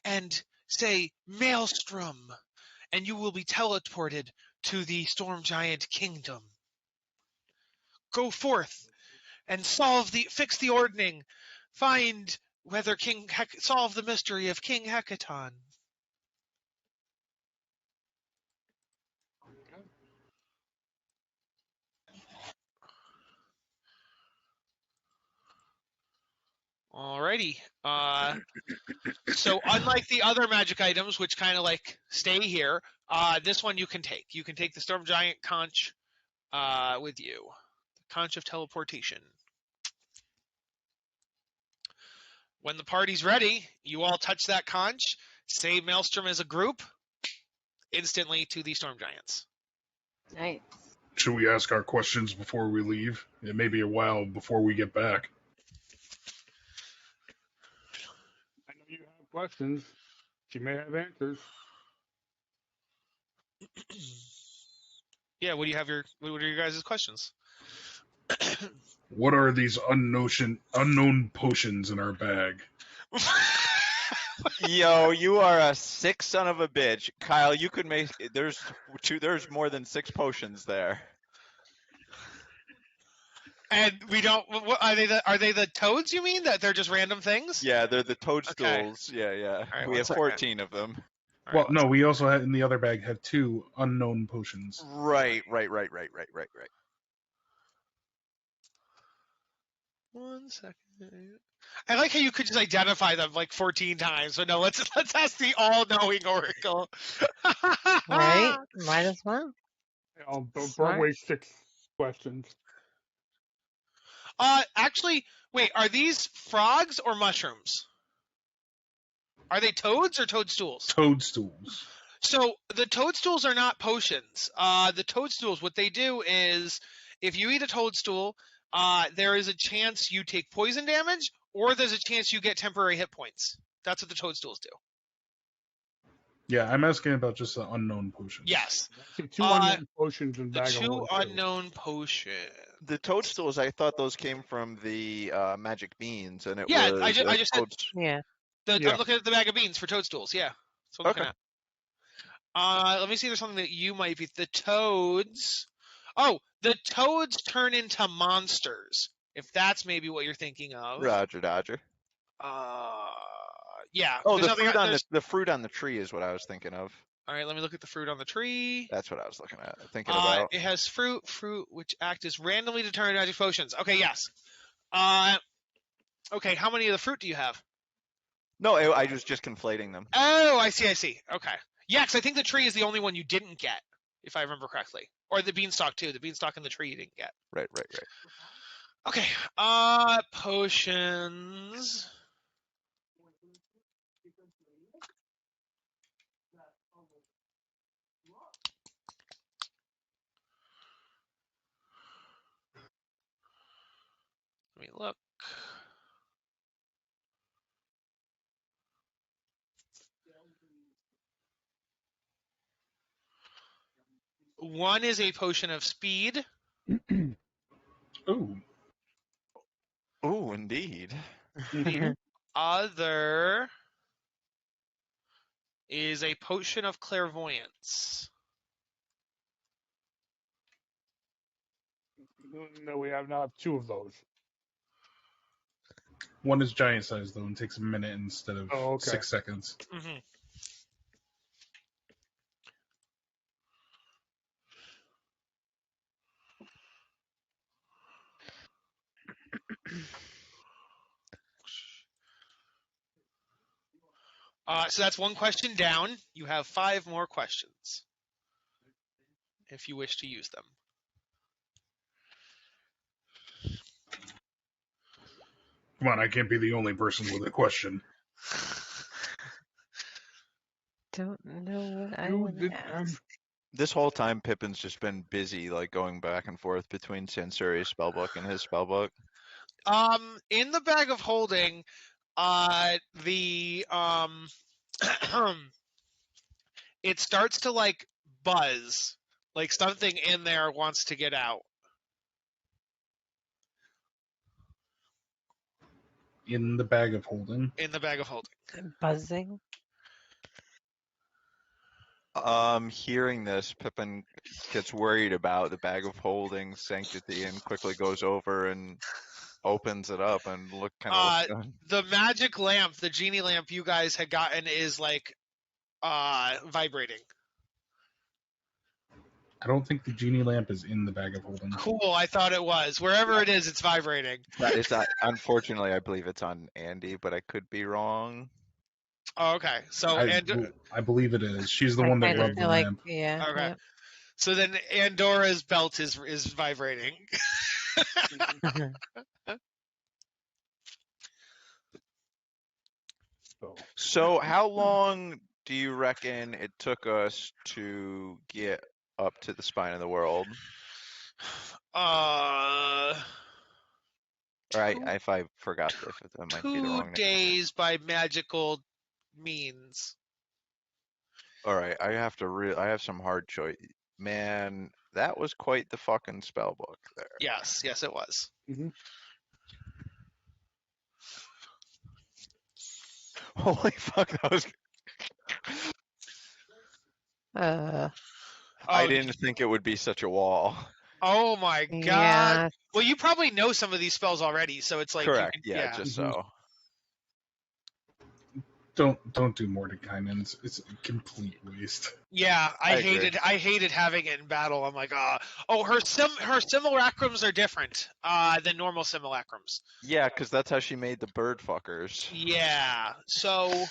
and say Maelstrom, and you will be teleported to the Storm Giant Kingdom. Go forth and fix the ordning. Find whether solve the mystery of King Hecaton." Alrighty. So unlike the other magic items, which kind of like stay here, this one you can take. You can take the Storm Giant conch with you. The conch of teleportation. When the party's ready, you all touch that conch, say Maelstrom as a group, instantly to the Storm Giants. Nice. Should we ask our questions before we leave? It may be a while before we get back. I know you have questions. She may have answers. Yeah, what are your guys' questions? What are these unknown potions in our bag? Yo, you are a sick son of a bitch, Kyle. You could make there's more than 6 potions there. And we don't. What, are they the toads? You mean that they're just random things? Yeah, they're the toadstools. Okay. Yeah. Right, We have 14 of them. Well, no, we also had in the other bag had 2 unknown potions. Right. 1 second. I like how you could just identify them like 14 times, but no, let's ask the all-knowing oracle. Right? Might as well. Don't waste 6 questions. Actually, wait, are these frogs or mushrooms? Are they toads or toadstools? Toadstools. So the toadstools are not potions. The toadstools, what they do is, if you eat a toadstool, there is a chance you take poison damage, or there's a chance you get temporary hit points. That's what the toadstools do. Yeah, I'm asking about just the unknown potions. Yes. See 2 unknown potions in The bag of 2 holding. unknown potions. The toadstools, I thought those came from the magic beans, and it Yeah, was I just said Yeah. I'm looking at the bag of beans for toadstools. Yeah, that's what I'm looking at. Let me see. There's something that you might be. The toads. Oh, the toads turn into monsters. If that's maybe what you're thinking of. Roger Dodger. Yeah. Oh, the fruit on the tree is what I was thinking of. All right, let me look at the fruit on the tree. That's what I was thinking about. It has fruit which act as randomly determined magic potions. Okay, yes. Okay, how many of the fruit do you have? No, I was just conflating them. Oh, I see. Okay. Yeah, because I think the tree is the only one you didn't get, if I remember correctly. Or the beanstalk, too. The beanstalk and the tree you didn't get. Right. Okay. Potions. Let me look. One is a potion of speed. Ooh. Ooh, indeed. The other is a potion of clairvoyance. No, we have now 2 of those. One is giant size though, and takes a minute instead of 6 seconds. Mm-hmm. So that's 1 question down. You have 5 more questions, if you wish to use them. Come on, I can't be the only person with a question. Don't know what I You would did- ask. This whole time, Pippin's just been busy, like going back and forth between Sansuri's spellbook and his spellbook. In the bag of holding, the it starts to like buzz, like something in there wants to get out. In the bag of holding. In the bag of holding. Buzzing. Hearing this, Pippin gets worried about the bag of holding sanctity and quickly goes over and opens it up and The magic lamp, the genie lamp you guys had gotten is like vibrating. I don't think the genie lamp is in the bag of holding. Cool, I thought it was. Wherever it is, it's vibrating. It's not, unfortunately, I believe it's on Andy, but I could be wrong. Oh, okay. So I believe it is. She's the one that kinda rubbed the feel like, lamp. yeah. Okay. Yep. So then Andora's belt is vibrating. So how long do you reckon it took us to get up to the spine of the world? Right, if I forgot if that might be the 2 wrong name. days by magical means. All right, I have some hard choice. Man, that was quite the fucking spell book there. Yes, it was. Mm-hmm. Holy fuck, that was. I didn't think it would be such a wall. Oh my god. Yeah. Well, you probably know some of these spells already, so it's like Correct. you can, Just so. Don't do Mordekainen. It's a complete waste. Yeah, I agree. hated having it in battle. I'm like, her simulacrums are different than normal simulacrums. Yeah, because that's how she made the bird fuckers. Yeah. So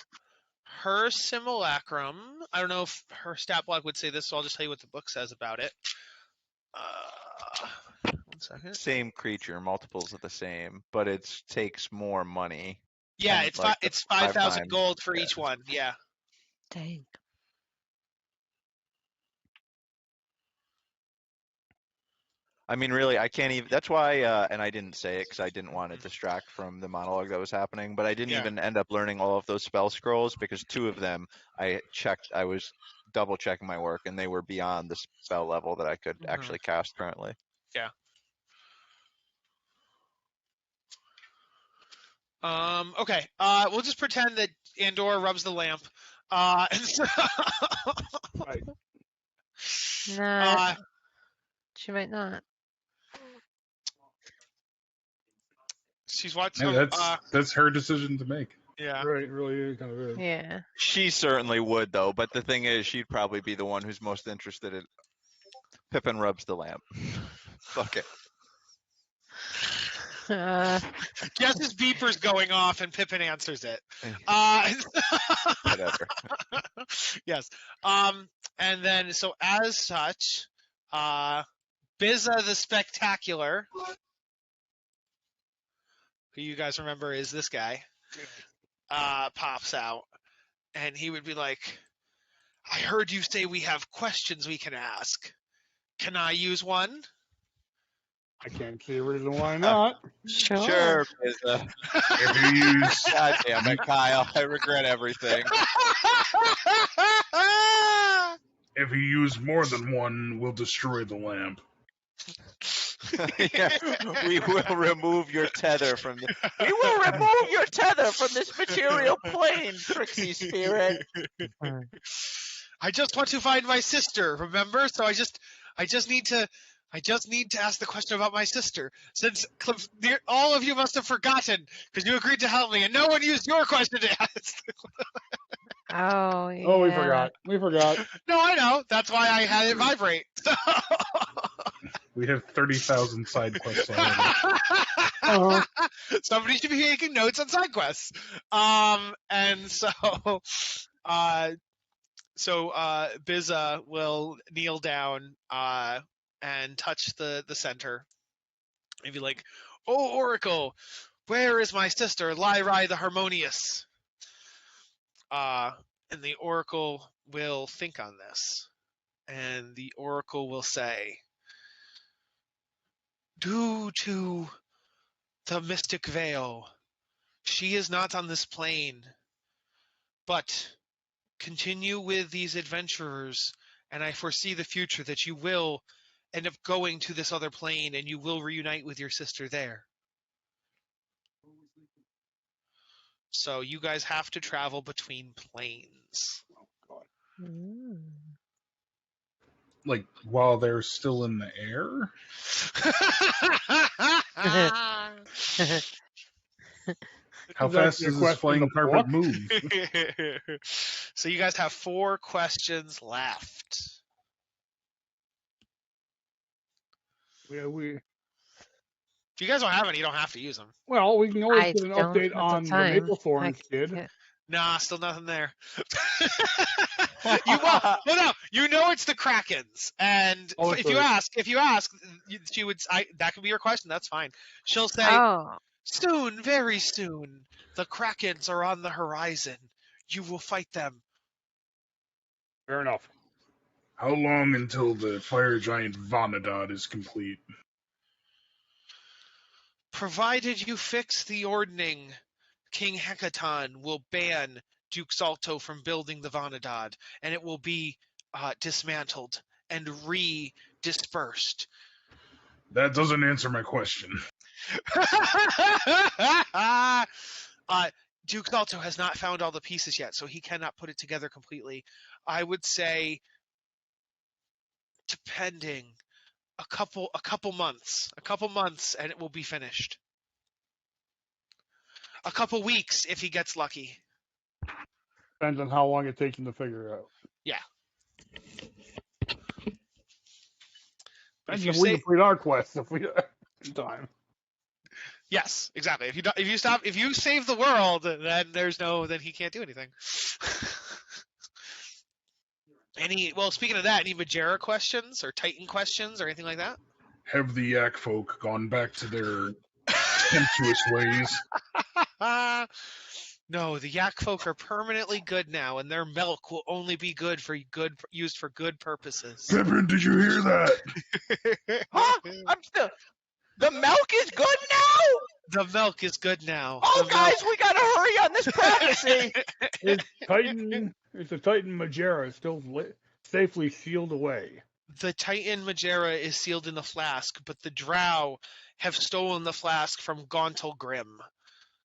her simulacrum, I don't know if her stat block would say this, so I'll just tell you what the book says about it. 1 second. Same creature, multiples of the same, but it takes more money. Yeah, And, it's like, 5,000 times. gold for each one. Yeah. Dang. I mean, really, I can't even. That's why, and I didn't say it because I didn't want to distract from the monologue that was happening. But I didn't even end up learning all of those spell scrolls because 2 of them I checked. I was double checking my work, and they were beyond the spell level that I could actually cast currently. Yeah. Okay. We'll just pretend that Andorra rubs the lamp. Right. Nah. She might not. She's watching. Yeah, that's her decision to make. Yeah. Right, it really kind of is. Yeah. She certainly would, though. But the thing is, she'd probably be the one who's most interested in. Pippin rubs the lamp. Fuck it. Jess's beeper's going off and Pippin answers it. Whatever. Yes. And then, so as such, Bizza the Spectacular, who you guys remember is this guy, pops out. And he would be like, I heard you say we have questions we can ask. Can I use one? I can't see a reason why not. Sure. Bizza. If you use God damn it, Kyle. I regret everything. if you use more than one, we'll destroy the lamp. Yeah, we will remove your tether from the. We will remove your tether from this material plane, tricksy spirit. I just want to find my sister, remember? So I just need to ask the question about my sister, since all of you must have forgotten because you agreed to help me, and no one used your question to ask. Oh, yeah. Oh, we forgot. We forgot. No, I know. That's why I had it vibrate. We have 30,000 side quests already. Somebody should be making notes on side quests. And so, Bizza will kneel down, and touch the center. And be like, "Oh, Oracle, where is my sister, Lyrai the Harmonious?" And the Oracle will think on this. And the Oracle will say, due to the Mystic Veil, she is not on this plane, but continue with these adventurers, and I foresee the future that you will end up going to this other plane and you will reunite with your sister there. So you guys have to travel between planes. Mm. Like while they're still in the air? How fast does this flying carpet move? So you guys have 4 questions left. Yeah, If you guys don't have any, you don't have to use them. well, we can always I get an don't update have on the the time. Maple Thorns kid. can't- Nah, still nothing there. No, you know it's the Krakens, and Oh, if you ask, she would. That could be your question. That's fine. She'll say, Oh, "Soon, very soon, the Krakens are on the horizon. You will fight them." Fair enough. How long until the fire giant Vanadad is complete? Provided you fix the ordning, King Hecaton will ban Duke Salto from building the Vanadad, and it will be dismantled and dispersed. That doesn't answer my question. Duke Salto has not found all the pieces yet, so he cannot put it together completely. I would say, depending, a couple months, and it will be finished. A couple weeks if he gets lucky. Depends on how long it takes him to figure it out. Yeah. Depends if we complete our quest if we in time. Yes, exactly. If you save the world, then then he can't do anything. Speaking of that, any Majera questions or Titan questions or anything like that? Have the Yak folk gone back to their tempestuous ways? No, the Yak folk are permanently good now, and their milk will only be used for good purposes. Pippin, did you hear that? Huh? I'm still. The milk is good now? The milk is good now. Oh, guys, we gotta hurry on this prophecy. It's a Titan Majera still safely sealed away. The Titan Majera is sealed in the flask, but the Drow have stolen the flask from Gauntlgrim.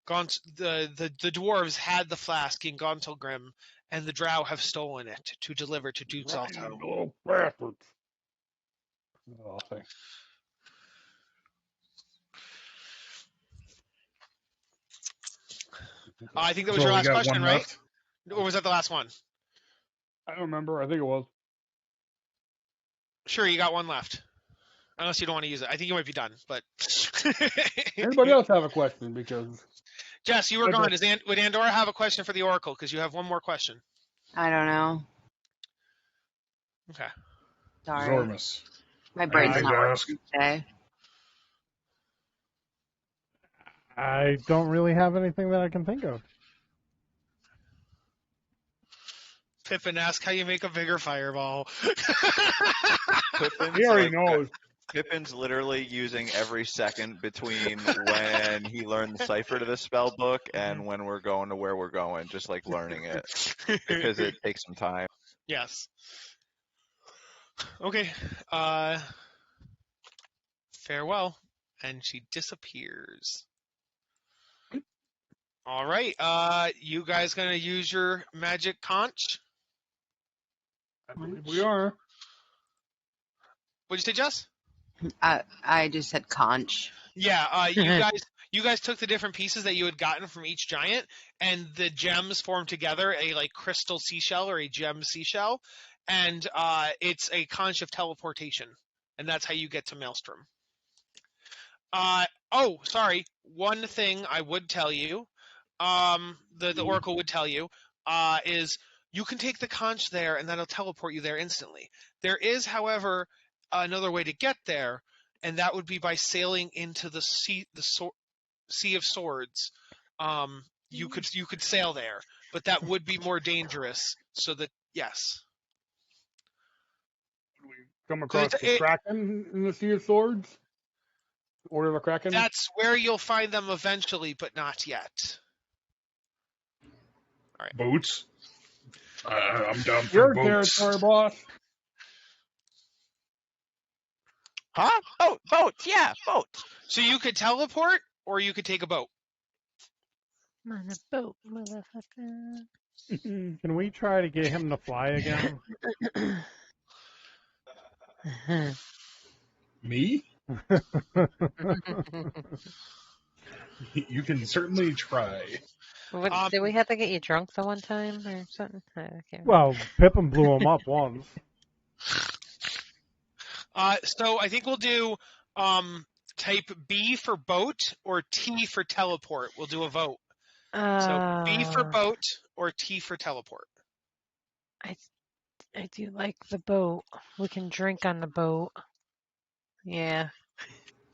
The dwarves had the flask in Gauntlgrim, and the Drow have stolen it to deliver to Duke Salto. Little bastards. Oh, thanks. I think that was your last question, right? Left? Or was that the last one? I don't remember. I think it was. Sure, you got one left. Unless you don't want to use it. I think you might be done, but... Anybody else have a question? Because... Jess, you were gone. Would Andorra have a question for the Oracle? Because you have one more question. I don't know. Okay. Sorry. Zormus. My brain's Anything not to working ask? today. I don't really have anything that I can think of. Pippin, ask how you make a bigger fireball. Pippin's He already knows. Pippin's literally using every second between when he learned the cipher to this spell book and when we're going to where we're going, just like learning it, because it takes some time. Yes. Okay. Farewell. And she disappears. All right. You guys gonna use your magic conch? I believe we are. What'd you say, Jess? I just said conch. Yeah. You guys took the different pieces that you had gotten from each giant, and the gems formed together a crystal seashell or a gem seashell, and it's a conch of teleportation, and that's how you get to Maelstrom. Sorry. One thing I would tell you, the Oracle would tell you, is you can take the conch there, and that'll teleport you there instantly. There is, however, another way to get there, and that would be by sailing into the Sea of Swords. You could sail there. but that would be more dangerous. So that yes. Come across the Kraken in the Sea of Swords? Order of the Kraken? That's where you'll find them eventually, but not yet. All right. Boats? I'm down for Your boats. territory, boss. Huh? Boats, yeah, boats. So you could teleport, or you could take a boat. I'm on a boat, motherfucker. Can we try to get him to fly again? Me? You can certainly try. Did we have to get you drunk the one time or something? I can't Well, Pippin blew him up once. So I think we'll do type B for boat or T for teleport. We'll do a vote. So B for boat or T for teleport. I do like the boat. We can drink on the boat. Yeah.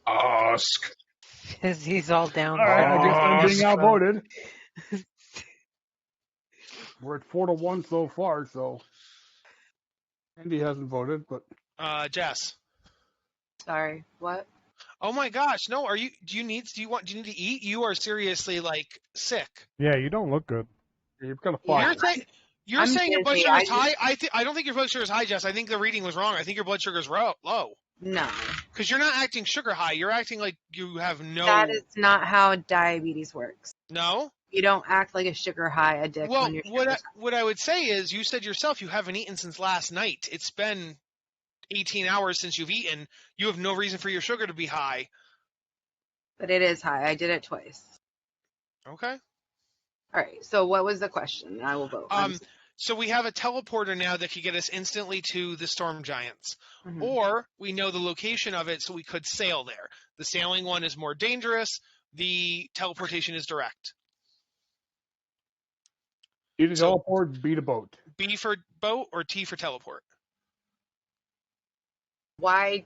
Ask. Because he's all down. All right, I guess I'm being Oh, outvoted. We're at 4-1 so far, so Andy hasn't voted, but Jess. Sorry, what? Oh my gosh, no, do you need to eat? You are seriously like sick. Yeah, you don't look good. you're gonna fire. You're I'm saying your blood busy. sugar is high. I don't think your blood sugar is high, Jess. I think the reading was wrong. I think your blood sugar is low. No, Because you're not acting sugar high. You're acting like you have no. that is not how diabetes works. No. You don't act like a sugar high addict Well, when you're what I would say is, you said yourself you haven't eaten since last night. It's been 18 hours since you've eaten. You have no reason for your sugar to be high. But it is high. I did it twice. Okay. All right. So what was the question? I will vote. So we have a teleporter now that could get us instantly to the storm giants. Mhm. Or we know the location of it, so we could sail there. The sailing one is more dangerous. The teleportation is direct. Either teleport, beat a boat. B for boat or T for teleport? Why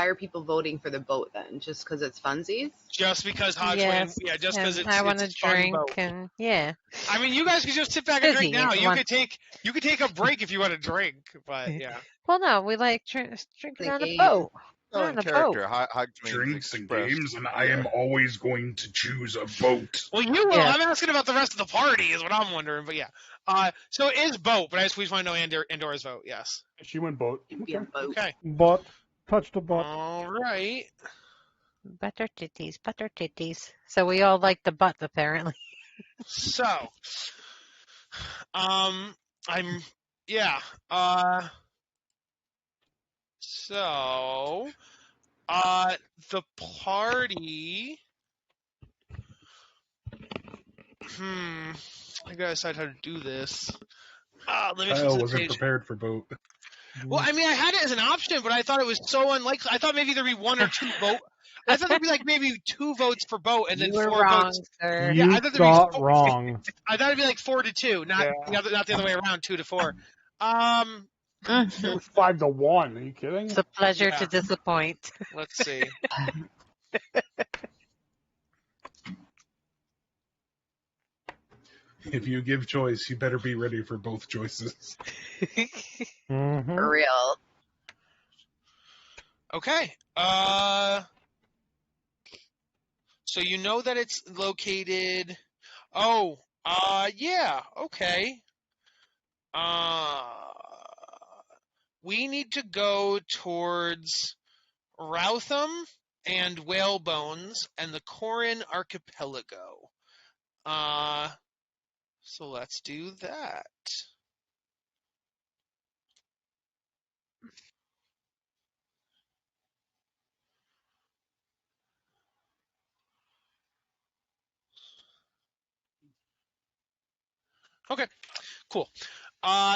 are people voting for the boat then? Just because it's funsies? Just because Hodgwin, Yes, just because I want to it's a fun drink boat. and yeah. I mean, you guys could just sit back and drink Busy, now. if you You want- could take a break if you want to drink, but yeah. Well, no, we like drinking The on a game. boat. Still We're in on a character. boat. Drinks and games, and I am always going to choose a boat. Well, you will. Yeah. I'm asking about the rest of the party is what I'm wondering, but yeah. So it is boat, but I just want to know Andora's vote. Yes. She went boat. Be a boat. Okay. Butt. Touch the butt. All right. Butter titties. So we all like the butt, apparently. So, So, the party. I gotta decide how to do this. Let me Kyle fix the wasn't page. prepared for boat. Well, I mean, I had it as an option, but I thought it was so unlikely. I thought maybe there'd be one or two vote. I thought there'd be like maybe 2 votes for boat and then You were 4 wrong, votes. sir. Yeah, I You thought there'd be thought wrong. I thought it'd be like 4-2, not the other way around, 2-4. It was 5-1. Are you kidding? It's a pleasure Yeah. to disappoint. Let's see. If you give choice, you better be ready for both choices. Mhm. For real. Okay. So you know that it's located. Oh. Yeah. Okay. We need to go towards Routham and Whalebones and the Corin Archipelago. So let's do that. Okay, cool.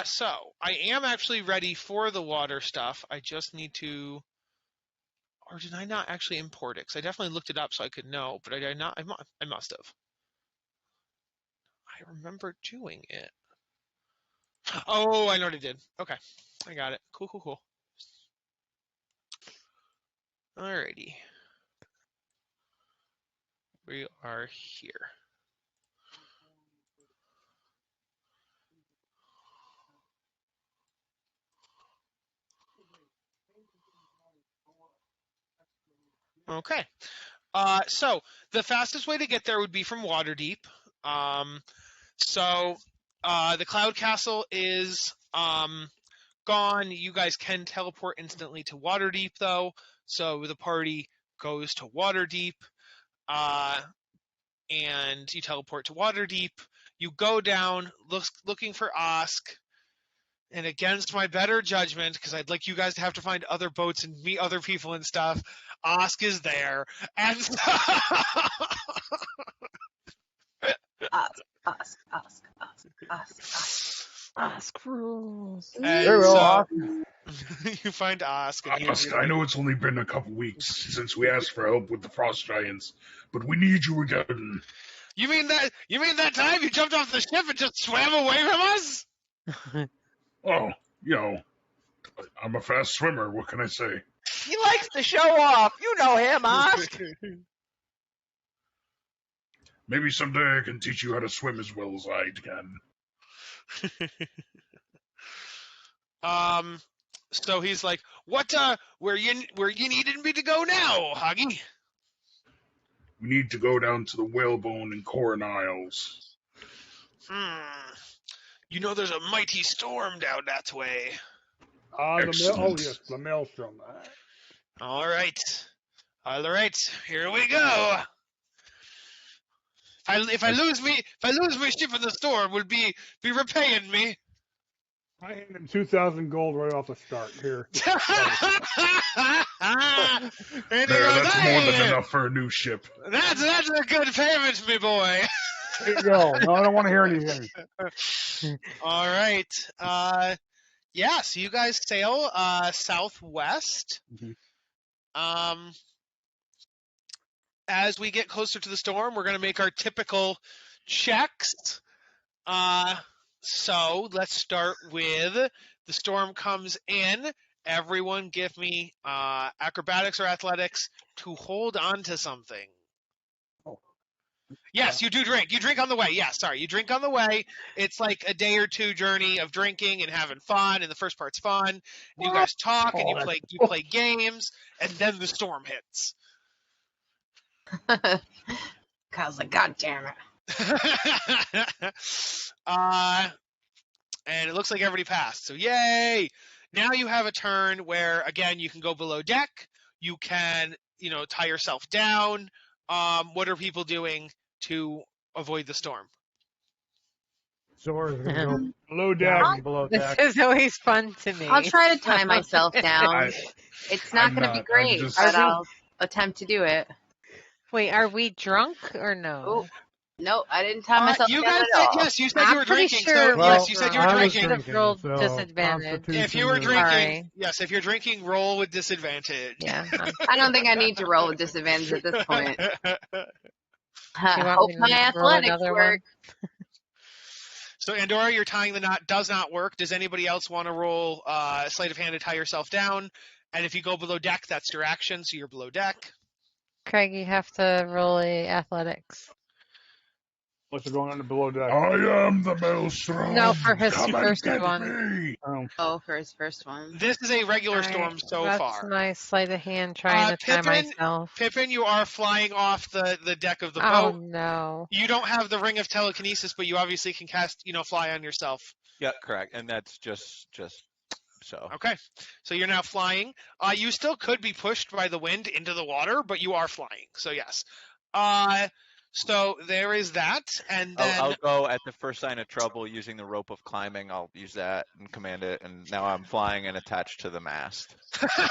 So I am actually ready for the water stuff. I just need to, or did I not actually import it? Because I definitely looked it up so I could know, but I did not. I must have. I remember doing it. Oh, I know what I did. Okay, I got it. Cool. Alrighty. We are here. Okay. So the fastest way to get there would be from Waterdeep. So the Cloud Castle is gone. You guys can teleport instantly to Waterdeep, though. So the party goes to Waterdeep, and you teleport to Waterdeep. You go down, looking for Osk, and against my better judgment, because I'd like you guys to have to find other boats and meet other people and stuff, Osk is there, and Ask rules. and so you find Osk. Osk, I know it's only been a couple weeks since we asked for help with the frost giants, but we need you again. You mean that time you jumped off the ship and just swam away from us? Oh, you know, I'm a fast swimmer. What can I say? He likes to show off. You know him, Osk. Maybe someday I can teach you how to swim as well as I can. So he's like, "What? Where you needed me to go now, Huggy?" We need to go down to the Whalebone and Corin Isles. You know, there's a mighty storm down that way. Yes, the maelstrom. All right. Here we go. If I lose my ship in the storm, will be repaying me. I hand him 2,000 gold right off the start here. That's more than enough for a new ship. That's a good payment, me boy. There you go. No, I don't want to hear anything. All right. So you guys sail southwest. Mm-hmm. As we get closer to the storm, we're going to make our typical checks. So let's start with the storm comes in. Everyone give me acrobatics or athletics to hold on to something. Oh. Yes, you do drink. You drink on the way. Yeah, sorry. You drink on the way. It's like a day or two journey of drinking and having fun, and the first part's fun. You guys talk and you play games, and then the storm hits. Kyle's like, God damn it. And it looks like everybody passed. So yay! Now you have a turn where again you can go below deck. You can, tie yourself down. What are people doing to avoid the storm? Zora's gonna go Below deck. below This deck. is always fun to me. I'll try to tie myself down. It's not I'm going to be not. great, but I'll attempt to do it. Wait, are we drunk or no? Oh, no, I didn't tie myself You down guys at said all. yes. You said I'm you were pretty drinking. sure So Well, yes, you said you were I was drinking. Should have rolled so disadvantage. Constitution If you were is- drinking, Sorry. yes. If you're drinking, roll with disadvantage. Yeah. I don't think I need to roll with disadvantage at this point. want Hope me to my roll athletics another work. So Andorra, you're tying the knot does not work. Does anybody else want to roll sleight of hand to tie yourself down? And if you go below deck, that's your action, so you're below deck. Craig, you have to roll a athletics. What's going on the below deck? I am the maelstrom. No, for his Come and first get one. me. Oh, for his first one. This is a regular Alright, storm so that's far. my sleight of hand trying to tie myself. Pippin, you are flying off the deck of the Oh boat. no. You don't have the ring of telekinesis, but you obviously can cast, fly on yourself. Yeah, correct. And that's just so. Okay, so you're now flying. You still could be pushed by the wind into the water, but you are flying. So yes. So there is that, and then I'll go at the first sign of trouble using the rope of climbing. I'll use that and command it, and now I'm flying and attached to the mast.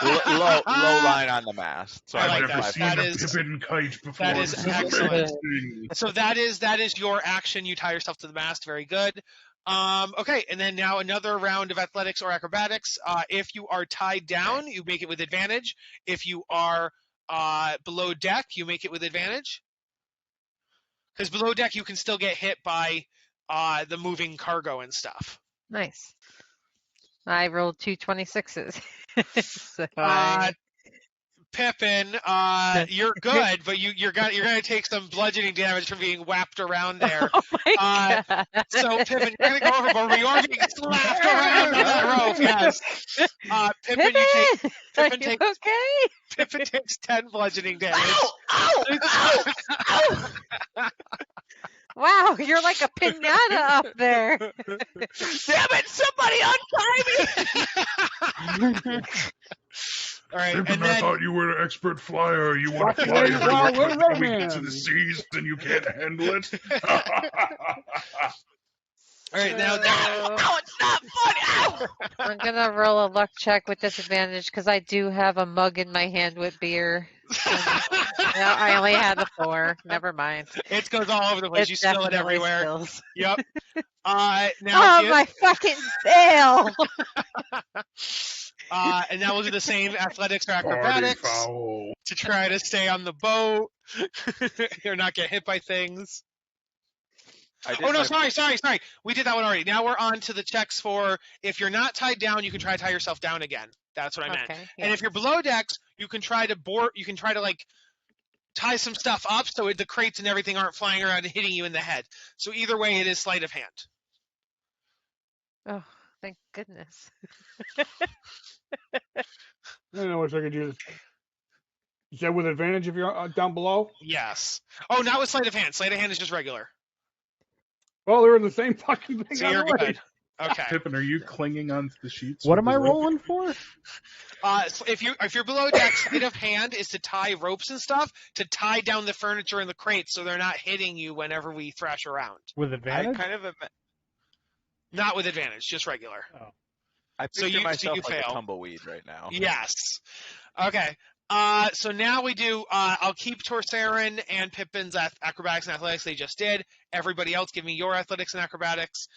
low line on the mast. So I I've like never that. seen That a is- Pippin kite before. that is This a great excellent. thing. So that is your action. You tie yourself to the mast. Very good. Okay, and then now another round of athletics or acrobatics. If you are tied down, you make it with advantage. If you are below deck, you make it with advantage. Because below deck, you can still get hit by the moving cargo and stuff. Nice. I rolled 2 26s. So Pippin, you're good, but you're gonna take some bludgeoning damage from being whapped around there. Oh my god. So Pippin, you're gonna go overboard, but you're being slapped around by that rope. Yes. Pippin, Pippin! Pippin Are you okay? Pippin takes 10 bludgeoning damage. Ow! Wow, you're like a pinata up there. Damn it! Somebody untie me! All right, Pippin, and I then thought you were an expert flyer. You want to Fucking fly lady, wild everywhere, little but when we get to Roman. the seas, then you can't handle it. all right now. No, it's not funny! Ow! I'm gonna roll a luck check with disadvantage because I do have a mug in my hand with beer. No, I only had a 4. Never mind. It goes all over the place. It You spill it definitely everywhere. spills. Yep. Oh, Now my fucking tail! and now we'll do the same athletics or Party acrobatics foul. to try to stay on the boat or not get hit by things. Oh no, sorry. We did that one already. Now we're on to the checks for if you're not tied down, you can try to tie yourself down again. That's what I meant. Okay, And if you're below decks, you can try to board. You can try to like tie some stuff up so the crates and everything aren't flying around and hitting you in the head. So either way, it is sleight of hand. Oh, thank goodness. I wish I could use. Is that with advantage if you're down below? Yes. Oh, not with sleight of hand. Sleight of hand is just regular. Well, they're the same fucking thing. So you're good. Okay. Pippin, are you clinging onto the sheets? What with am the I rope? rolling for? So if you're below deck, sleight of hand is to tie ropes and stuff to tie down the furniture and the crates so they're not hitting you whenever we thrash around. With I advantage? kind of Not with advantage, just regular. I So picture you myself like fail. a tumbleweed right now. Yes. Okay. So now we do. I'll keep Torsarin and Pippin's acrobatics and athletics. They just did. Everybody else, give me your athletics and acrobatics.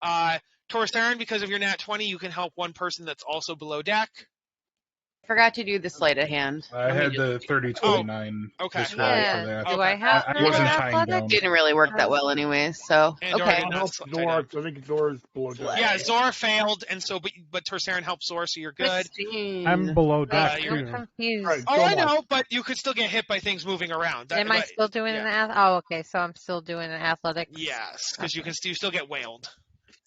Torsarin, because of your nat 20, you can help one person that's also below deck. Forgot to do the sleight of hand. I had the 30-29. okay. just Yeah. for that. Do I have I wasn't tying athletics? down. Didn't really work that well anyway, so And okay. Dora I'll help Zora. I think Zora's below deck. Yeah, Zora failed, and so but Torsarin helped Zora, so you're good. Christine. I'm below deck you're- I'm too. confused. Right. Oh, So I am I. know, but you could still get hit by things moving around. Am I still doing an Oh, okay. So I'm still doing an athletics. Yes, because you still get wailed.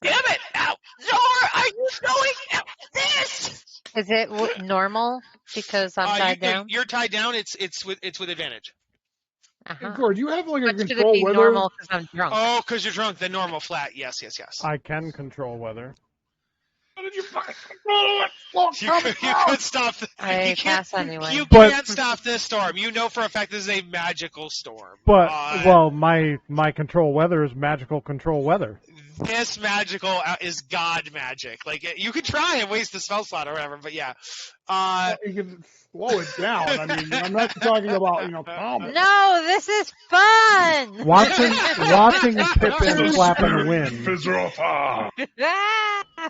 Damn it! Ow! Zora, are you doing this? Is it normal because I'm tied down? You're tied down. It's with advantage. Uh-huh. Zora, do you have like a But should it control be weather? normal because I'm drunk? Oh, because you're drunk. The normal flat. Yes. I can control weather. How did you fucking control it? Long You time could ago. stop. I You can't. pass anyway. You But- can't stop this storm. You know for a fact this is a magical storm. But well, my control weather is magical control weather. This magical is God magic. Like you could try and waste the spell slot or whatever, but yeah. You can slow it down. I mean, I'm not talking about calm. No, this is fun. Watching Pippin flap in the wind. Fizzrofa. Ah!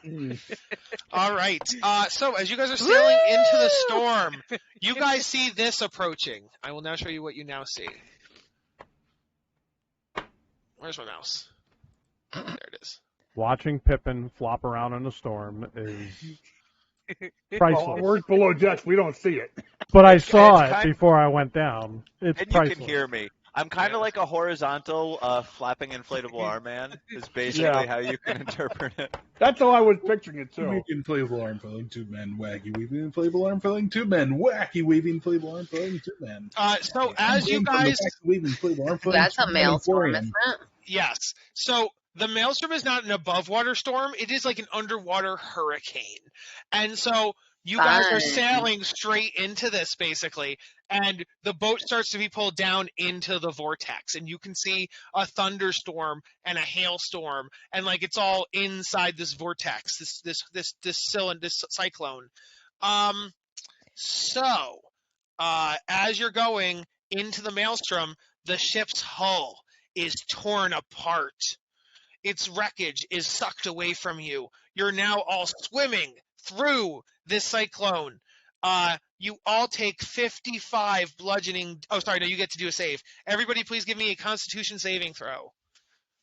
All right. So as you guys are sailing into the storm, you guys see this approaching. I will now show you what you now see. Where's my mouse? There it is. Watching Pippin flop around in a storm is Well, priceless. we're below decks. We don't see it. But I saw it's it kind- before I went down. It's And you priceless. can hear me. I'm kind of like a horizontal flapping inflatable arm man. Is basically Yeah. how you can interpret it. That's how I was picturing it too. Weaving inflatable arm filling 2 men. Wacky weaving inflatable arm filling 2 men. Wacky weaving inflatable arm filling 2 men. So as you guys, Weaving inflatable arm filling That's 2 a men maelstrom, emporium. isn't it? yes. So the maelstrom is not an above water storm. It is like an underwater hurricane. And so you guys are Fun. sailing straight into this basically, and the boat starts to be pulled down into the vortex, and you can see a thunderstorm and a hailstorm, and like it's all inside this vortex, this cyclone. So as you're going into the maelstrom, the ship's hull is torn apart. Its wreckage is sucked away from you. You're now all swimming through this cyclone. You all take 55 bludgeoning. Oh, sorry, no, you get to do a save. Everybody, please give me a Constitution saving throw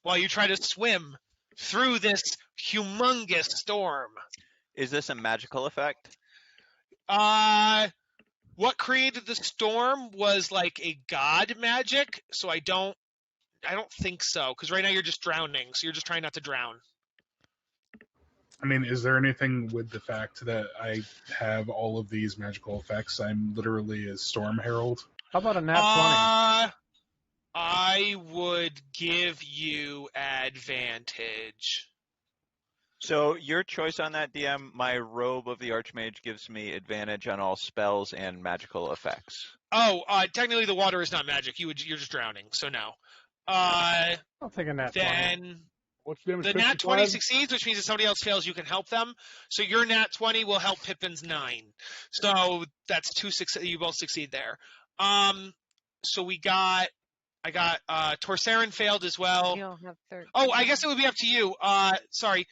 while you try to swim through this humongous storm. Is this a magical effect? What created the storm was like a god magic, so I don't think so. Because right now you're just drowning, so you're just trying not to drown. I mean, is there anything with the fact that I have all of these magical effects? I'm literally a Storm Herald. How about a nat 20? I would give you advantage. So your choice on that, DM. My robe of the Archmage gives me advantage on all spells and magical effects. Oh, technically the water is not magic. You're just drowning, so no. I'll take a nat 20. Then What's the the nat 20 succeeds, which means if somebody else fails, you can help them. So your nat 20 will help Pippin's 9. So that's 2 success. You both succeed there. So I got Torsarin failed as well. You don't have 13. Oh, I guess it would be up to you. Sorry.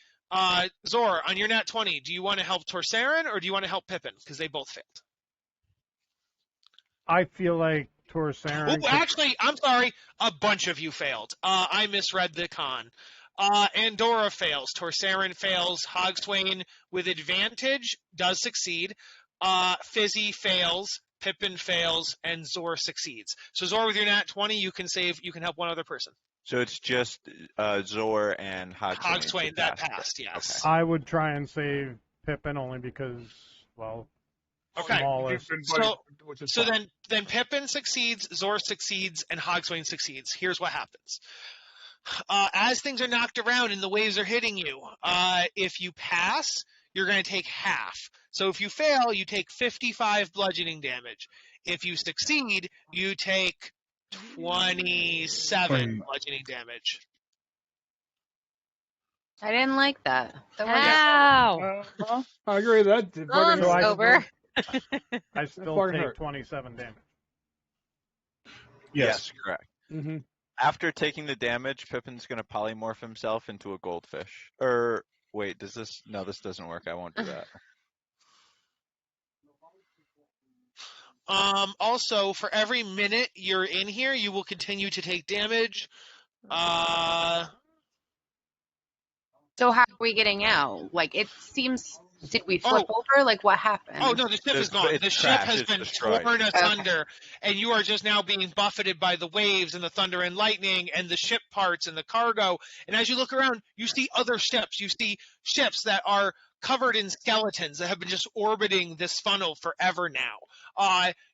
Zor, on your nat 20, do you want to help Torsarin or do you want to help Pippin? Because they both failed. I feel like Torsarin. Oh, actually, I'm sorry. A bunch of you failed. I misread the con. Andorra fails. Torsarin fails. Hogswain with advantage does succeed. Fizzy fails. Pippin fails, and Zor succeeds. So Zor, with your nat 20, you can help one other person. So it's just Zor and Hogswain that passed, yes. I would try and save Pippin only because, well, okay. Smallest. So then Pippin succeeds, Zor succeeds, and Hogswain succeeds. Here's what happens. As things are knocked around and the waves are hitting you, if you pass, you're going to take half. So if you fail, you take 55 bludgeoning damage. If you succeed, you take 27 bludgeoning damage. I didn't like that. Ow! I agree with that. Oh, I'm sober. I still take 27 damage. Yes, correct. Mm-hmm. After taking the damage, Pippin's going to polymorph himself into a goldfish. Or, wait, does this... No, this doesn't work. I won't do that. Also, for every minute you're in here, you will continue to take damage. So how are we getting out? Like, it seems... Did we flip over? Like, what happened? Oh, no, the ship is gone. The ship has been torn asunder, and you are just now being buffeted by the waves and the thunder and lightning and the ship parts and the cargo. And as you look around, you see other ships. You see ships that are covered in skeletons that have been just orbiting this funnel forever now.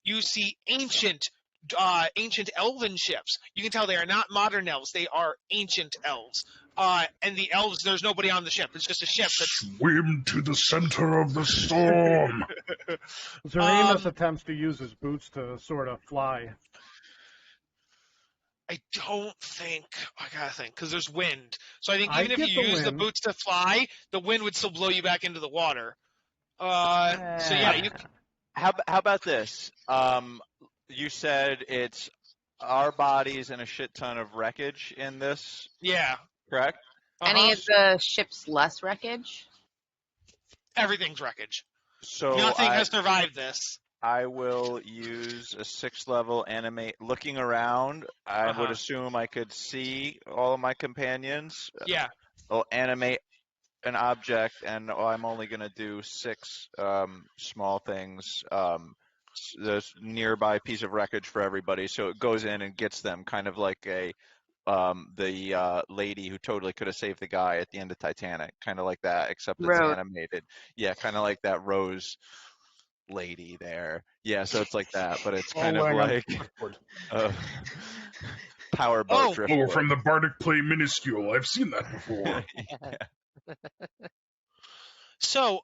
You see ancient elven ships. You can tell they are not modern elves. They are ancient elves. And the elves, there's nobody on the ship. It's just a ship. Swim to the center of the storm. Zaremus attempts to use his boots to sort of fly. I don't think. I gotta think, because there's wind. So I think even if you use the boots to fly, the wind would still blow you back into the water. So yeah, you. How about this? You said it's our bodies and a shit ton of wreckage in this. Yeah. Correct? Any of the ship's less wreckage? Everything's wreckage. So nothing has survived this. I will use a 6th level animate. Looking around, I would assume I could see all of my companions. Yeah. I'll animate an object, and I'm only going to do 6 small things. There's nearby piece of wreckage for everybody, so it goes in and gets them, kind of like the lady who totally could have saved the guy at the end of Titanic, kind of like that, except it's animated. Yeah, kind of like that Rose lady there. Yeah, so it's like that, but it's kind of like powerboat driftwood. Oh, from the Bardic play Minuscule. I've seen that before. So,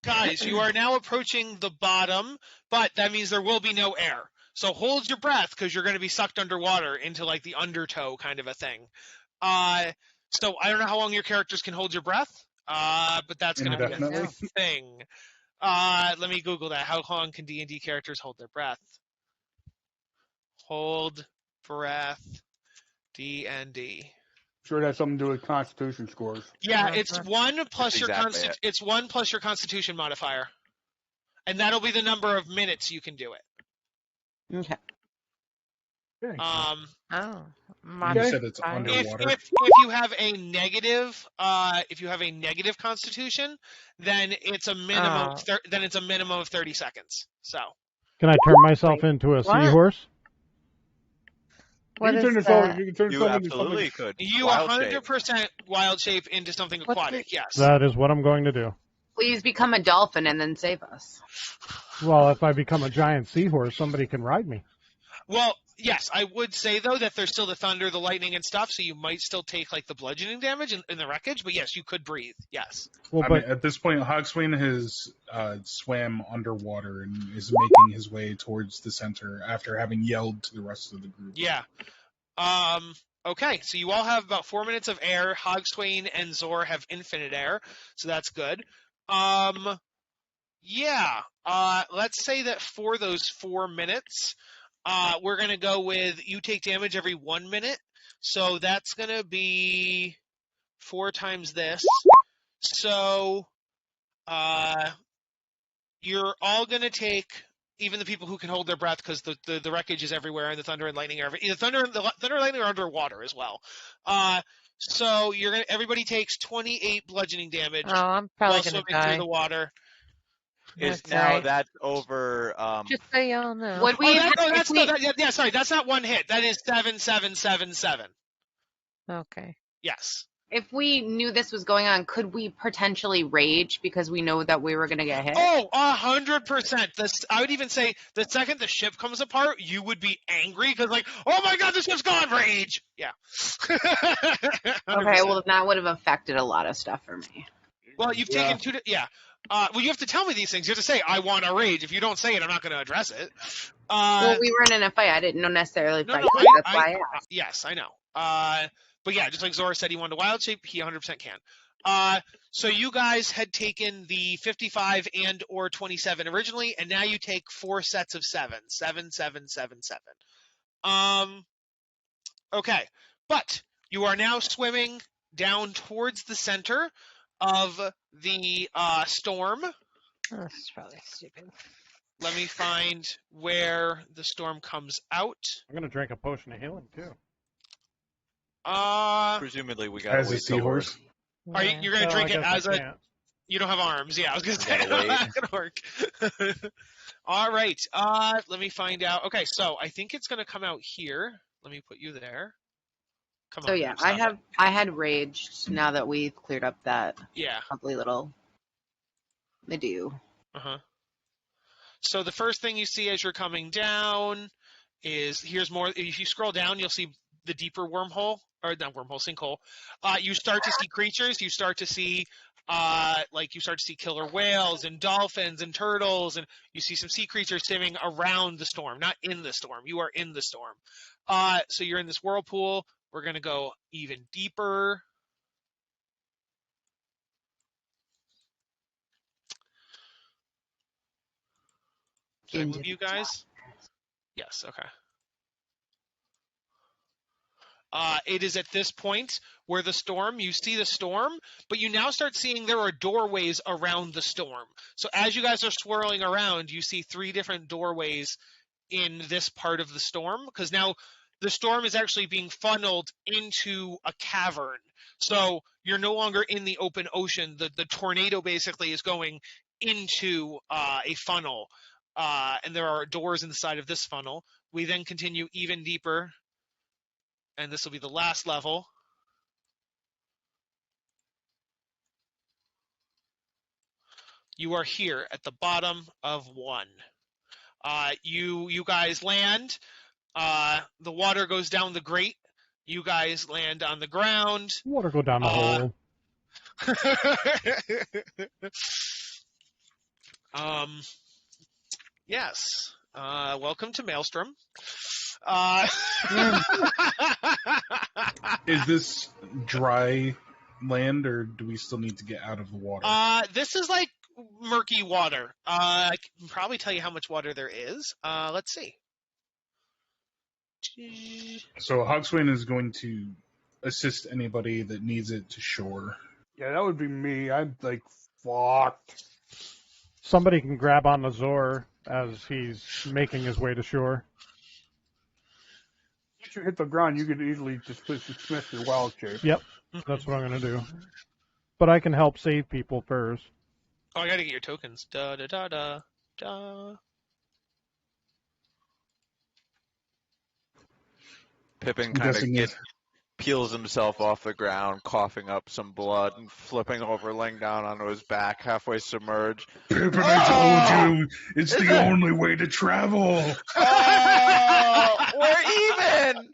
guys, you are now approaching the bottom, but that means there will be no air. So hold your breath, because you're going to be sucked underwater into like the undertow kind of a thing. So I don't know how long your characters can hold your breath, but that's going to be a thing. Let me Google that. How long can D&D characters hold their breath? Hold breath, D&D. Sure, it has something to do with Constitution scores. Yeah, it's 1 plus your it's 1 plus your Constitution modifier, and that'll be the number of minutes you can do it. Okay. You Okay. said it's underwater. If you have a negative Constitution, then it's a minimum. Then it's a minimum of 30 seconds. So. Can I turn myself into a seahorse? What you is can turn that? you can turn You someone into absolutely something. could. You Wild shape. 100% wild shape into something What's aquatic. Yes. That is what I'm going to do. Please become a dolphin and then save us. Well, if I become a giant seahorse, somebody can ride me. Well, yes, I would say though that there's still the thunder, the lightning, and stuff, so you might still take like the bludgeoning damage in the wreckage. But yes, you could breathe. Yes. Well, I mean, at this point, Hogswain has swam underwater and is making his way towards the center after having yelled to the rest of the group. Yeah. Okay, so you all have about 4 minutes of air. Hogswain and Zor have infinite air, so that's good. Yeah. Let's say that for those 4 minutes, we're gonna go with you take damage every 1 minute, so that's gonna be 4 times this. So, you're all gonna take. Even the people who can hold their breath, because the wreckage is everywhere, and the thunder and lightning are the thunder and lightning are underwater as well. So everybody takes 28 bludgeoning damage Oh, I'm while probably gonna swimming through die. the water. Is That's now right. that's over. Just so y'all know. Would we? Sorry, that's not one hit. That is 7, 7, 7, 7. Okay. Yes. If we knew this was going on, could we potentially rage because we know that we were gonna get hit? Oh, 100%. I would even say the second the ship comes apart, you would be angry because like, oh my god, the ship's gone, rage. Yeah. 100%. Okay, well that would have affected a lot of stuff for me. Well, you've taken two. Yeah. Well, you have to tell me these things. You have to say, "I want to rage." If you don't say it, I'm not going to address it. Well, we weren't in a fight. I didn't know necessarily fight. No, That's why I asked. yes, I know. But yeah, just like Zora said, he wanted a wild shape. He 100% can. So you guys had taken the 55 and or 27 originally, and now you take 4 sets of 7. 7, 7, 7, 7. Okay, but you are now swimming down towards the center of the storm. Oh, this is probably stupid. Let me find where the storm comes out. I'm going to drink a potion of healing, too. Presumably, we got As a wait till we're- seahorse. Are you're gonna Well, drink I it guess as I a? can't. You don't have arms. Yeah, I was gonna say Gotta wait. that's gonna work. All right. Let me find out. Okay, so I think it's gonna come out here. Let me put you there. Come So on. yeah, stop it. I had raged now that we've cleared up that Yeah. ugly little Medu. So the first thing you see as you're coming down is here's more. If you scroll down, you'll see the deeper wormhole, or not wormhole, sinkhole. You start to see creatures. You start to see killer whales and dolphins and turtles, and you see some sea creatures swimming around the storm, not in the storm. You are in the storm. So you're in this whirlpool. We're gonna go even deeper. Did I move you guys? Yes, okay. It is at this point where you see the storm, but you now start seeing there are doorways around the storm. So as you guys are swirling around, you see 3 different doorways in this part of the storm, because now the storm is actually being funneled into a cavern. So you're no longer in the open ocean. The tornado basically is going into a funnel. And there are doors inside of this funnel. We then continue even deeper, and this will be the last level. You are here at the bottom of 1. You guys land. The water goes down the grate. You guys land on the ground. Water go down the hole. Yes. Welcome to Maelstrom. Is this dry land, or do we still need to get out of the water? This is like murky water. I can probably tell you how much water there is. Let's see. So Hogswain is going to assist anybody that needs it to shore. Yeah, that would be me. I'm like fucked. Somebody can grab on the Zor as he's making his way to shore. Once you hit the ground, you could easily just dismiss your wild shape. Yep, that's what I'm going to do. But I can help save people first. Oh, I gotta get your tokens. Da da da da da. Pippin I'm kind of guessing peels himself off the ground, coughing up some blood, and flipping over, laying down onto his back, halfway submerged. Pippin, I told you, it's the only way to travel. Oh, we're even.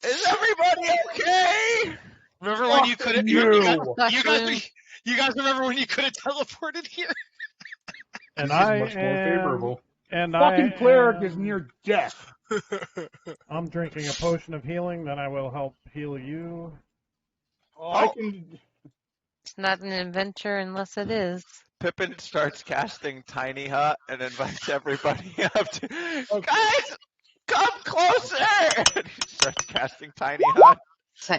Is everybody okay? Remember when you could have? You guys remember when you could have teleported here? And This is much more favorable. Fucking cleric is near death. I'm drinking a potion of healing, then I will help heal you. I can. It's not an adventure unless it is. Pippin starts casting Tiny Hut and invites everybody up to. Guys, come closer! And he starts casting Tiny Hut.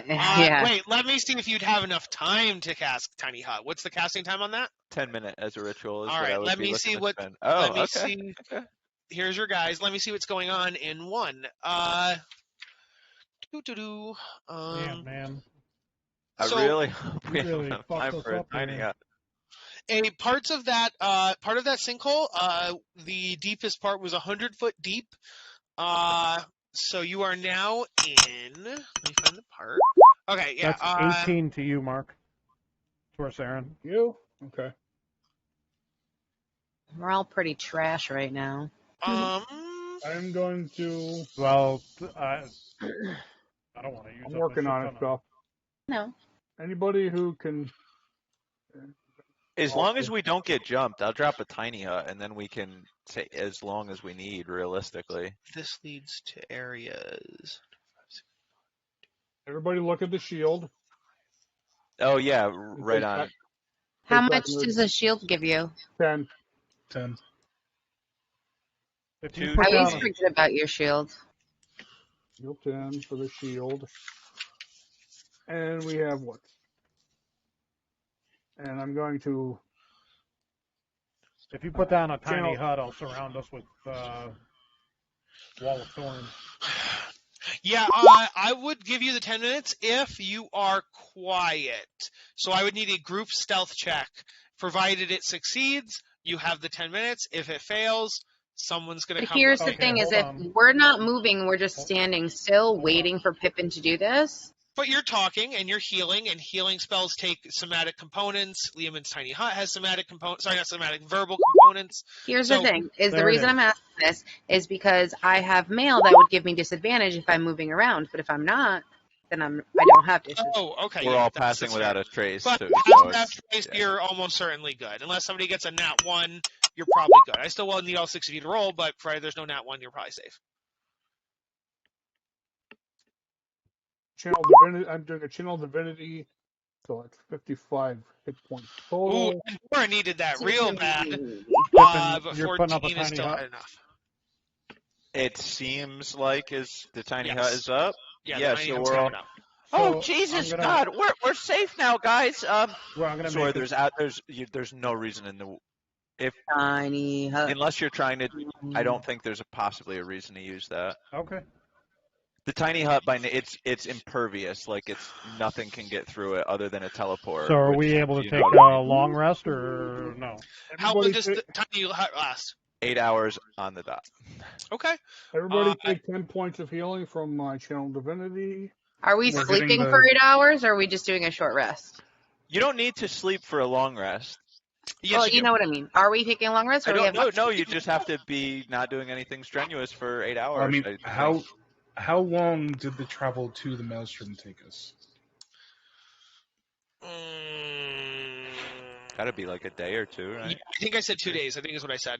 Yeah. Wait, let me see if you'd have enough time to cast Tiny Hut. What's the casting time on that? 10-minute as a ritual. Is All what right, I would let be me looking see to what. spend. Oh, let me okay. see. Okay. Here's your guys. Let me see what's going on in one. Yeah, man. I So- really hope we Really have enough fucked time us for a up Tiny here. Hut. part of that sinkhole, the deepest part was 100-foot deep. So you are now in. Let me find the part. Okay, yeah. That's 18 to you, Mark. Towards Aaron. You? Okay. We're all pretty trash right now. I'm going to. Well, I don't want to use I'm up working a on shit it, ton of- so. No. Anybody who can. As long as we don't get jumped, I'll drop a Tiny Hut, and then we can say as long as we need, realistically. This leads to areas. Everybody look at the shield. Oh yeah, right on. How Take much back does a shield give you? 10. 10. If you Two- put I always down, forget about your shield. Shield 10 for the shield. And we have what? And I'm going to. if you put down a tiny Channel- hut, I'll surround us with wall of thorns. Yeah, I would give you the 10 minutes if you are quiet. So I would need a group stealth check. Provided it succeeds, you have the 10 minutes. If it fails, someone's going to But come. here's Okay, the thing: is hold if on. we're not moving, we're just standing still, waiting for Pippin to do this. But you're talking and you're healing, and healing spells take somatic components. Liamon's Tiny Hut has somatic components. Sorry, not somatic, verbal components. Here's So- the thing: is the There it reason is. I'm asking this is because I have mail that would give me disadvantage if I'm moving around. But if I'm not, then I don't have to. Oh, okay. We're yeah, all that's passing without fair. a trace. But So that's it's- yeah. you're almost certainly good. Unless somebody gets a nat 1, you're probably good. I still will need all 6 of you to roll, but provided there's no nat 1, you're probably safe. Channel divinity. I'm doing a channel divinity. So it's 55 hit points Ooh, total. Nora needed that real bad. Pippin, But you're putting up a 14 is tiny still hut. enough. It seems like the Tiny Yes. Hut is up. Yeah, Yeah, the so 90 we're all. covered up. Oh So, Jesus I'm gonna- God, we're safe now, guys. Well, I'm gonna Sorry, make it, there's no reason in the Tiny hut. unless you're trying to. I don't think there's possibly a reason to use that. okay. The Tiny Hut it's impervious, like nothing can get through it other than a teleport. So are which, we able to you take know, a long rest or no? How long Everybody does take, the tiny hut last? 8 hours on the dot. Okay. everybody take 10 points of healing from my channel divinity. Are we We're sleeping getting the- for 8 hours, or are we just doing a short rest? You don't need to sleep for a long rest. Yes, well, you you do. know what I mean. Are we taking a long rest, or I we don't have? know. No, you just have to be not doing anything strenuous for 8 hours. I mean, think. how long did the travel to the Maelstrom take us? Gotta be like a day or two, right? Yeah, I think I said 2 days. I think is what I said.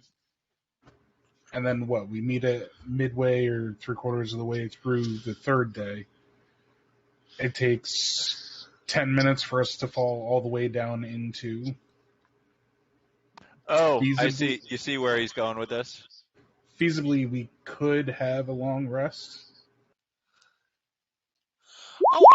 And then what? We meet at midway or 3/4 of the way through the third day. It takes 10 minutes for us to fall all the way down into. Oh, I Feasibly- see. You see where he's going with this? Feasibly, we could have a long rest. Oh,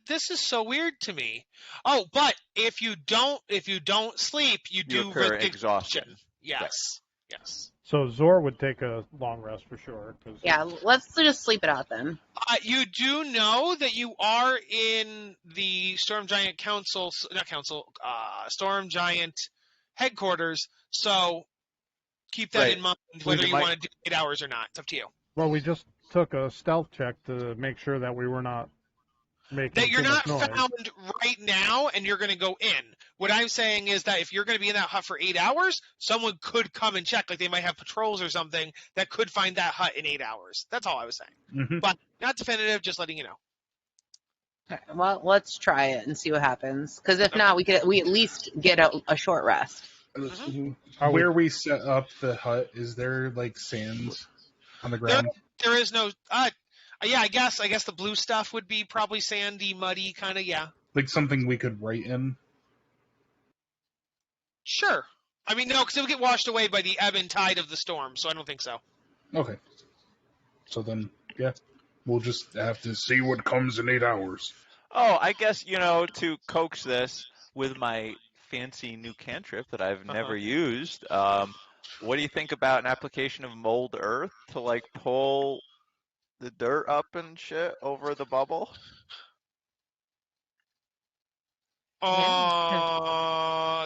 this is so weird to me. Oh, but if you don't sleep, you do occur risk exhaustion. Yes. Yes. So Zor would take a long rest for sure. 'Cause Yeah, let's just sleep it out then. You do know that you are in the Storm Giant Storm Giant headquarters, so keep that Right. in mind, whether We you might- want to do 8 hours or not. It's up to you. Well, we just took a stealth check to make sure that we were not making that you're too not much noise. found right now and you're going to go in. What I'm saying is that if you're going to be in that hut for 8 hours, someone could come and check. Like they might have patrols or something that could find that hut in 8 hours. That's all I was saying. Mhm. But not definitive, just letting you know. Okay, well, let's try it and see what happens. Because if not, we at least get a short rest. Where we set up the hut, is there like sand on the ground? There is no. Yeah, I guess the blue stuff would be probably sandy, muddy, kind of. Yeah. Like something we could write in? Sure. I mean, no, because it would get washed away by the ebb and tide of the storm, so I don't think so. Okay. So then, yeah, we'll just have to see what comes in 8 hours. Oh, I guess, to coax this with my fancy new cantrip that I've never used, what do you think about an application of mold earth to, like, pull the dirt up and shit over the bubble?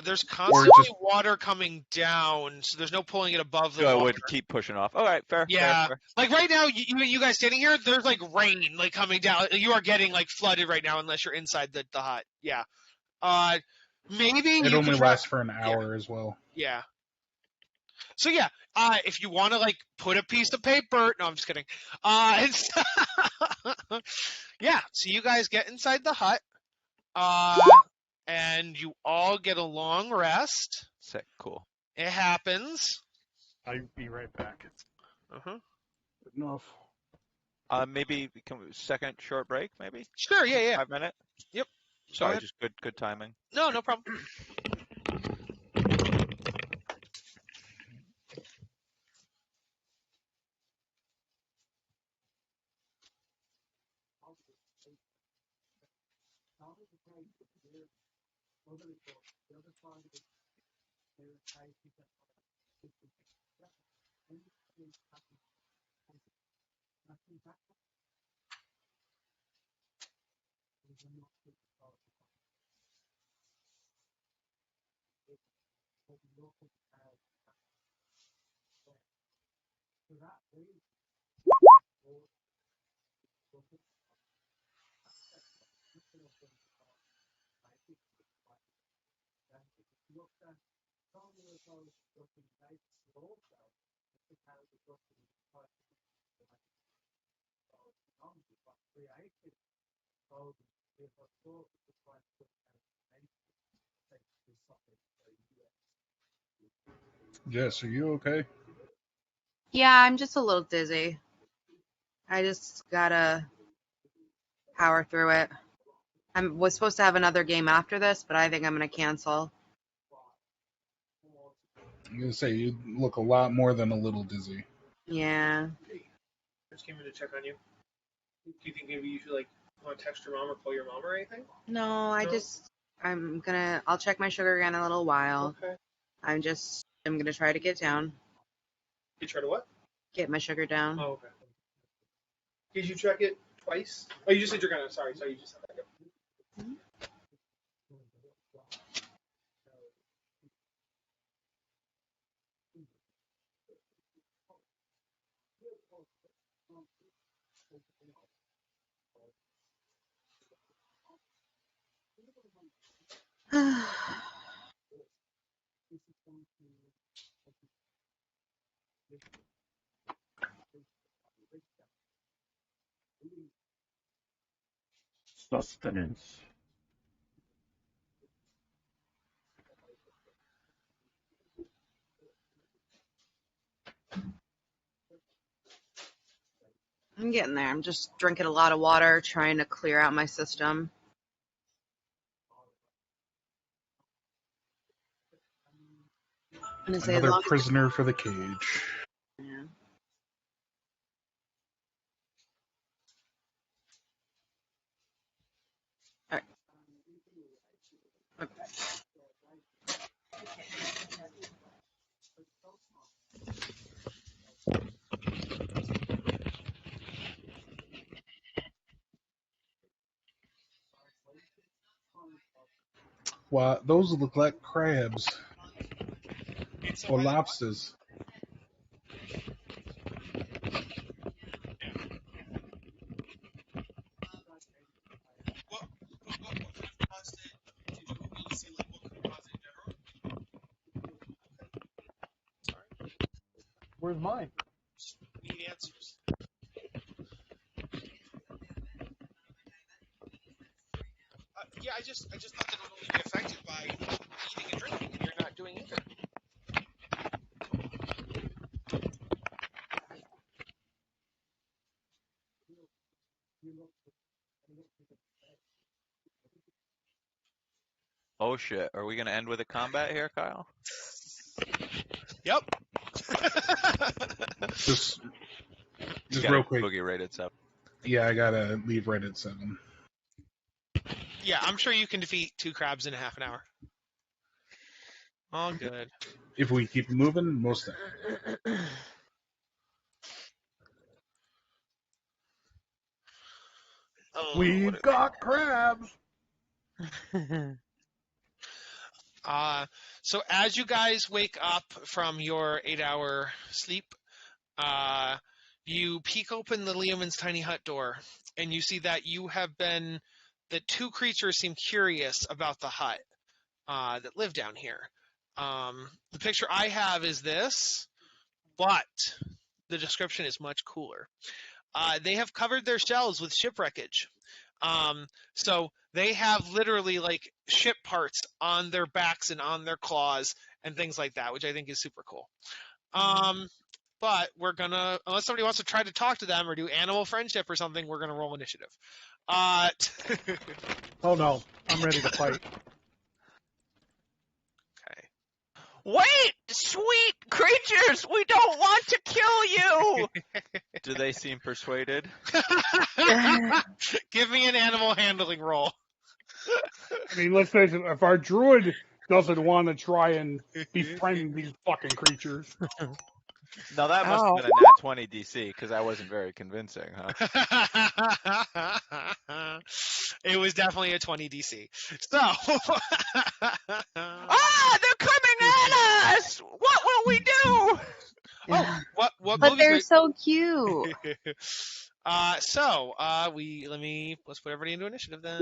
There's constantly water coming down, so there's no pulling it above the water. I would keep pushing off. All right, fair. Yeah, fair. Like right now, you guys standing here, there's like rain like coming down. You are getting like flooded right now, unless you're inside the hut. Yeah. Maybe it only lasts for an hour as well. Yeah. So yeah, if you want to like put a piece of paper, no, I'm just kidding. Yeah. So you guys get inside the hut. And you all get a long rest. Sick, cool. It happens. I'll be right back. Good enough. Maybe second short break, maybe? Sure, yeah. 5 minutes? Yep. Sorry, just good timing. No problem. Jess, are you okay? Yeah, I'm just a little dizzy. I just gotta power through it. I was supposed to have another game after this, but I think I'm gonna cancel. I'm gonna say you look a lot more than a little dizzy. Yeah. Just came in to check on you. Do you think maybe you should like want to text your mom or call your mom or anything? No, I'll check my sugar again in a little while. Okay. I'm gonna try to get down. You try to what? Get my sugar down. Oh, okay. Did you check it twice? Oh, you just said you're gonna. Sorry, you just said that. Sustenance. I'm getting there. I'm just drinking a lot of water, trying to clear out my system. Another prisoner for the cage. Yeah. All right. Okay. Wow, those look like crabs or lobsters. Where's mine? Need answers. Yeah, I just thought that it would only be affected by eating and drinking, and you're not doing either. Oh shit! Are we gonna end with a combat here, Kyle? Yep. Just You got real a quick. Boogie rated 7. Yeah, I gotta leave right at 7. Yeah, I'm sure you can defeat 2 crabs in half an hour. All good. If we keep moving, most definitely. Oh, We've got crabs. So as you guys wake up from your 8-hour sleep, you peek open the Leoman's tiny hut door, and you see that the 2 creatures seem curious about the hut that live down here. The picture I have is this, but the description is much cooler. They have covered their shells with shipwreckage. So they have literally like ship parts on their backs and on their claws and things like that, which I think is super cool. But we're gonna, unless somebody wants to try to talk to them or do animal friendship or something, we're gonna roll initiative. Oh no, I'm ready to fight. Okay. Wait, sweet creatures, we don't want to kill you. Do they seem persuaded? Give me an animal handling roll. I mean, let's face it, if our druid doesn't want to try and befriend these fucking creatures. No, that must Oh. have been a nat 20 DC because I wasn't very convincing, huh? It was definitely a 20 DC. So. They're coming at us. What will we do? Oh, what But movie? they're so cute. Let's put everybody into initiative then.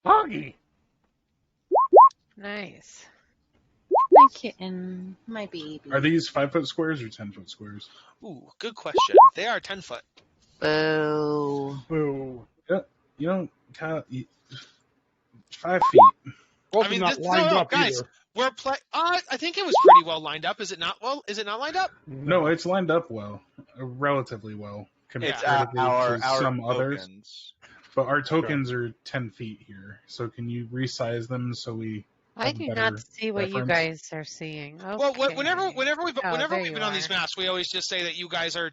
Hoggy. Nice. My kitten, my baby. Are these 5-foot squares or 10-foot squares? Ooh, good question. They are 10 foot. Boo. Boo. You know, Kyle, 5 feet. Also not lined up guys, either. we're I think it was pretty well lined up. Is it not? Well, is it not lined up? No, it's lined up well, relatively well It's comparatively our to some others. tokens. But our tokens are 10 feet here, so can you resize them so we? I do not see what you guys are seeing. Okay. Well, whenever we've there been you on these are. maps, we always just say that you guys are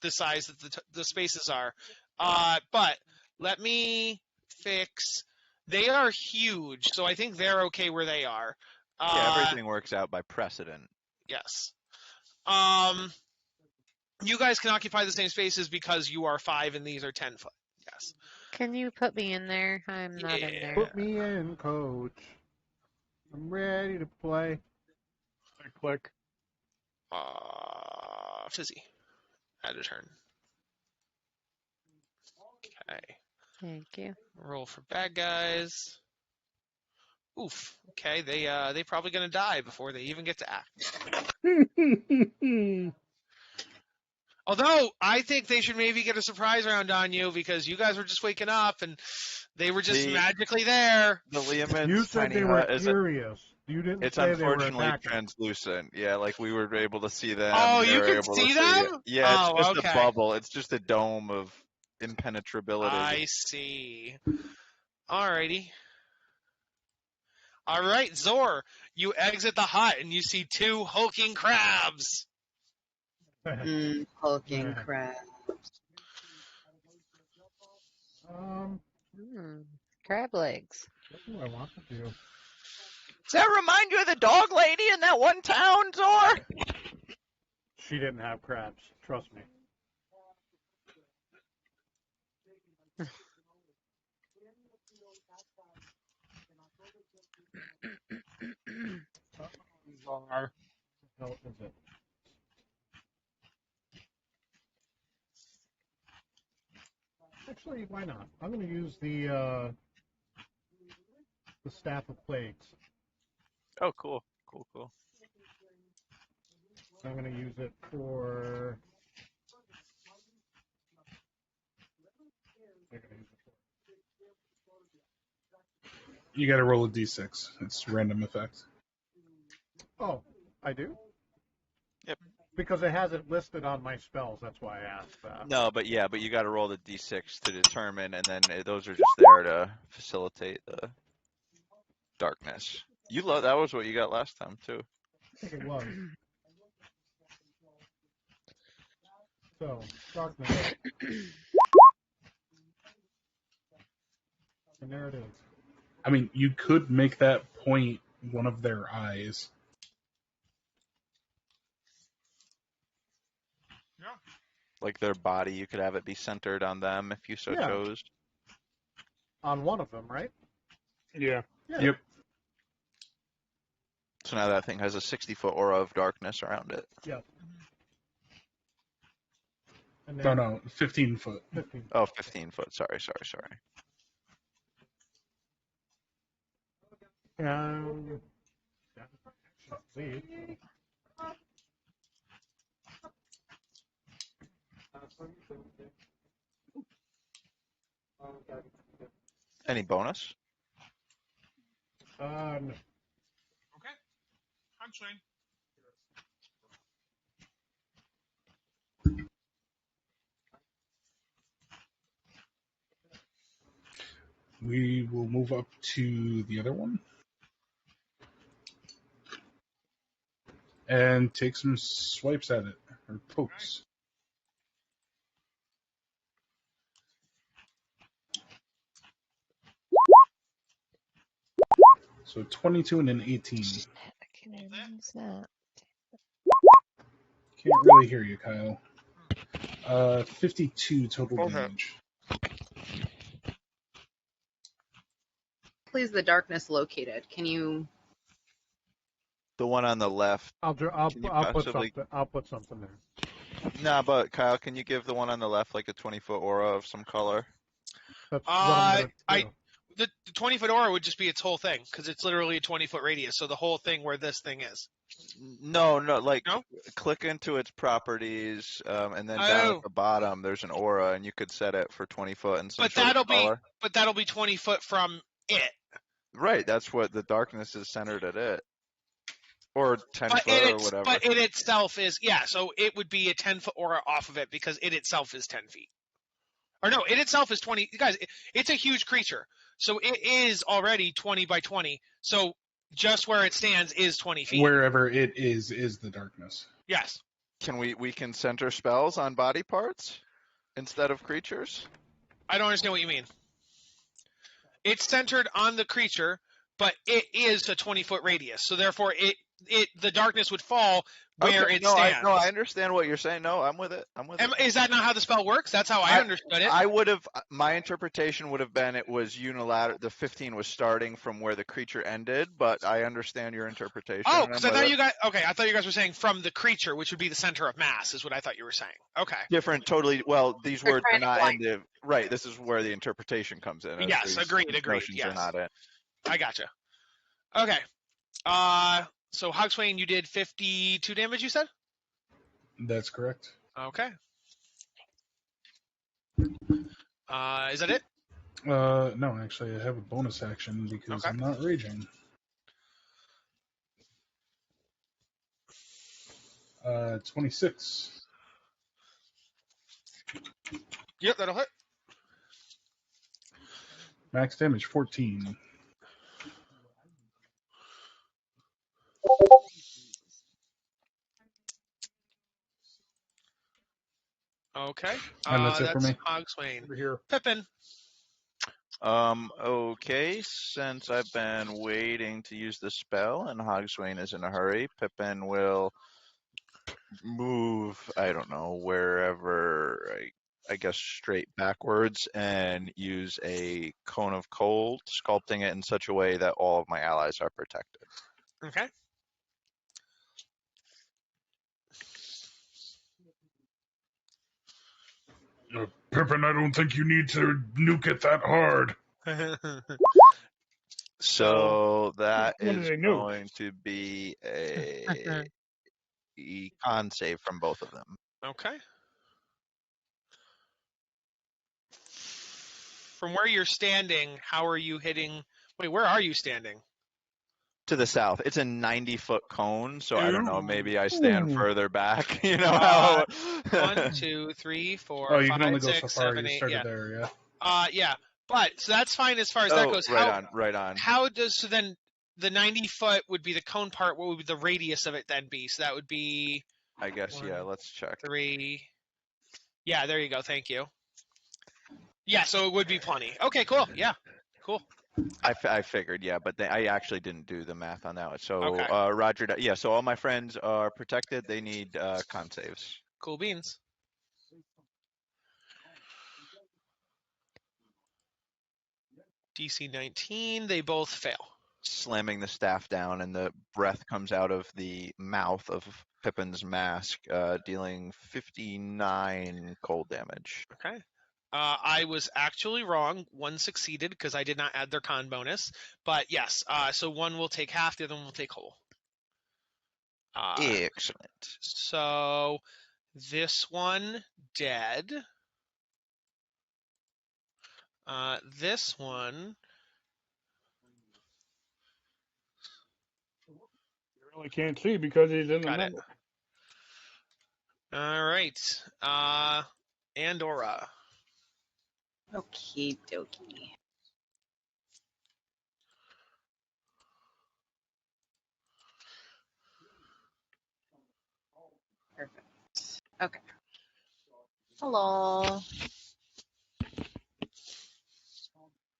the size that the spaces are. But let me fix. They are huge, so I think they're okay where they are. Yeah, everything works out by precedent. Yes. You guys can occupy the same spaces because you are 5 and these are 10 foot. Yes. Can you put me in there? I'm not in there. Put me in, coach. I'm ready to play. Click. Fizzy. Add a turn. Okay. Thank you. Roll for bad guys. Oof. Okay, they probably gonna die before they even get to act. Although I think they should maybe get a surprise round on you because you guys were just waking up and they were just magically there. The Leoman's You said tiny they were hut curious. You didn't it's say they were unfortunately attacking. translucent. Yeah, like we were able to see them. Oh, they you were can able see to them? it. Yeah, it's just okay. a bubble. It's just a dome of impenetrability. I see. Alrighty. Alright, Zor, you exit the hut and you see 2 hulking crabs. Hulking crab. Crab legs. What do I want to do? Does that remind you of the dog lady in that one town, Zor? She didn't have crabs. Trust me. How is it? Actually, why not? I'm going to use the Staff of Plagues. Oh, cool. Cool. I'm going to use it for. You got to roll a d6. It's random effect. Oh, I do? Yep. Because it has it listed on my spells. That's why I asked that. No, but you got to roll the d6 to determine, and then those are just there to facilitate the darkness. That was what you got last time too. I think it was. So, darkness. And there it is. I mean, you could make that point one of their eyes. Like their body, you could have it be centered on them if you so chose. On one of them, right? Yeah. Yep. So now that thing has a 60-foot aura of darkness around it. Yep. And then, no, 15 foot. 15. Oh, 15 foot. Sorry. See. Any bonus? No. Okay. I'm swing. We will move up to the other one. And take some swipes at it, or pokes. So 22 and an 18. Can I use that? Can't really hear you, Kyle. 52 total damage. Please, the darkness located. Can you? The one on the left. I'll put something there. Nah, but Kyle, can you give the one on the left like a 20-foot aura of some color? That's what I'm gonna do. The 20-foot aura would just be its whole thing, because it's literally a 20-foot radius, so the whole thing where this thing is. No, click into its properties, and then down at the bottom there's an aura, and you could set it for 20 foot and some color. But that'll be 20 foot from it. Right, that's what the darkness is centered at it. Or 10 foot or whatever. But it itself is, so it would be a 10-foot aura off of it, because it itself is 10 feet. Or no, it itself is 20. Guys, it's a huge creature. So it is already 20 by 20. So just where it stands is 20 feet. Wherever it is the darkness. Yes. Can we can center spells on body parts instead of creatures? I don't understand what you mean. It's centered on the creature, but it is a 20-foot radius. So therefore the darkness would fall where it stands. I understand what you're saying. No, I'm with it. Is that not how the spell works? That's how I understood it. My interpretation would have been it was unilateral. The 15 was starting from where the creature ended, but I understand your interpretation. Oh, because I thought you guys were saying from the creature, which would be the center of mass, is what I thought you were saying. Okay. Different, totally. Well, these words are not ended. Right. This is where the interpretation comes in. Yes, agreed. Yes. Are not it. I gotcha. Okay. So Hogswain, you did 52 damage, you said? That's correct. Okay. Is that it? No, actually, I have a bonus action because I'm not raging. 26. Yep, that'll hit. Max damage 14. Okay. And that's it for me. Hogswain. Over here. Pippin. Okay, since I've been waiting to use the spell and Hogswain is in a hurry, Pippin will move, I don't know, wherever, I guess straight backwards, and use a cone of cold, sculpting it in such a way that all of my allies are protected. Okay. Pippin, I don't think you need to nuke it that hard. So that is going to be a con save from both of them. Okay. From where you're standing, how are you hitting? Wait, where are you standing? To the south. It's a 90-foot cone, so I don't know. Maybe I stand Ooh. further back. You know how? 1, 2, 3, 4, Oh, you 5, can only go 6, so far. 7, You 8. started Yeah. there, yeah. Yeah. But so that's fine as far as that goes. Right on. How does so then the 90-foot would be the cone part? What would the radius of it then be? So that would be. I guess. 1, Yeah. Let's check. 3. Yeah, there you go. Thank you. Yeah, so it would be plenty. Okay, cool. Yeah, cool. I figured, yeah, but I actually didn't do the math on that one. So, Okay. Roger, yeah, so all my friends are protected. They need con saves. Cool beans. DC 19, they both fail. Slamming the staff down, and the breath comes out of the mouth of Pippin's mask, dealing 59 cold damage. Okay. I was actually wrong. One succeeded because I did not add their con bonus. But yes, so one will take half, the other one will take whole. Excellent. So this one dead. This one. You really can't see because he's in the Got it. middle. All right. Andorra. Okie dokie. Perfect. Okay. Hello.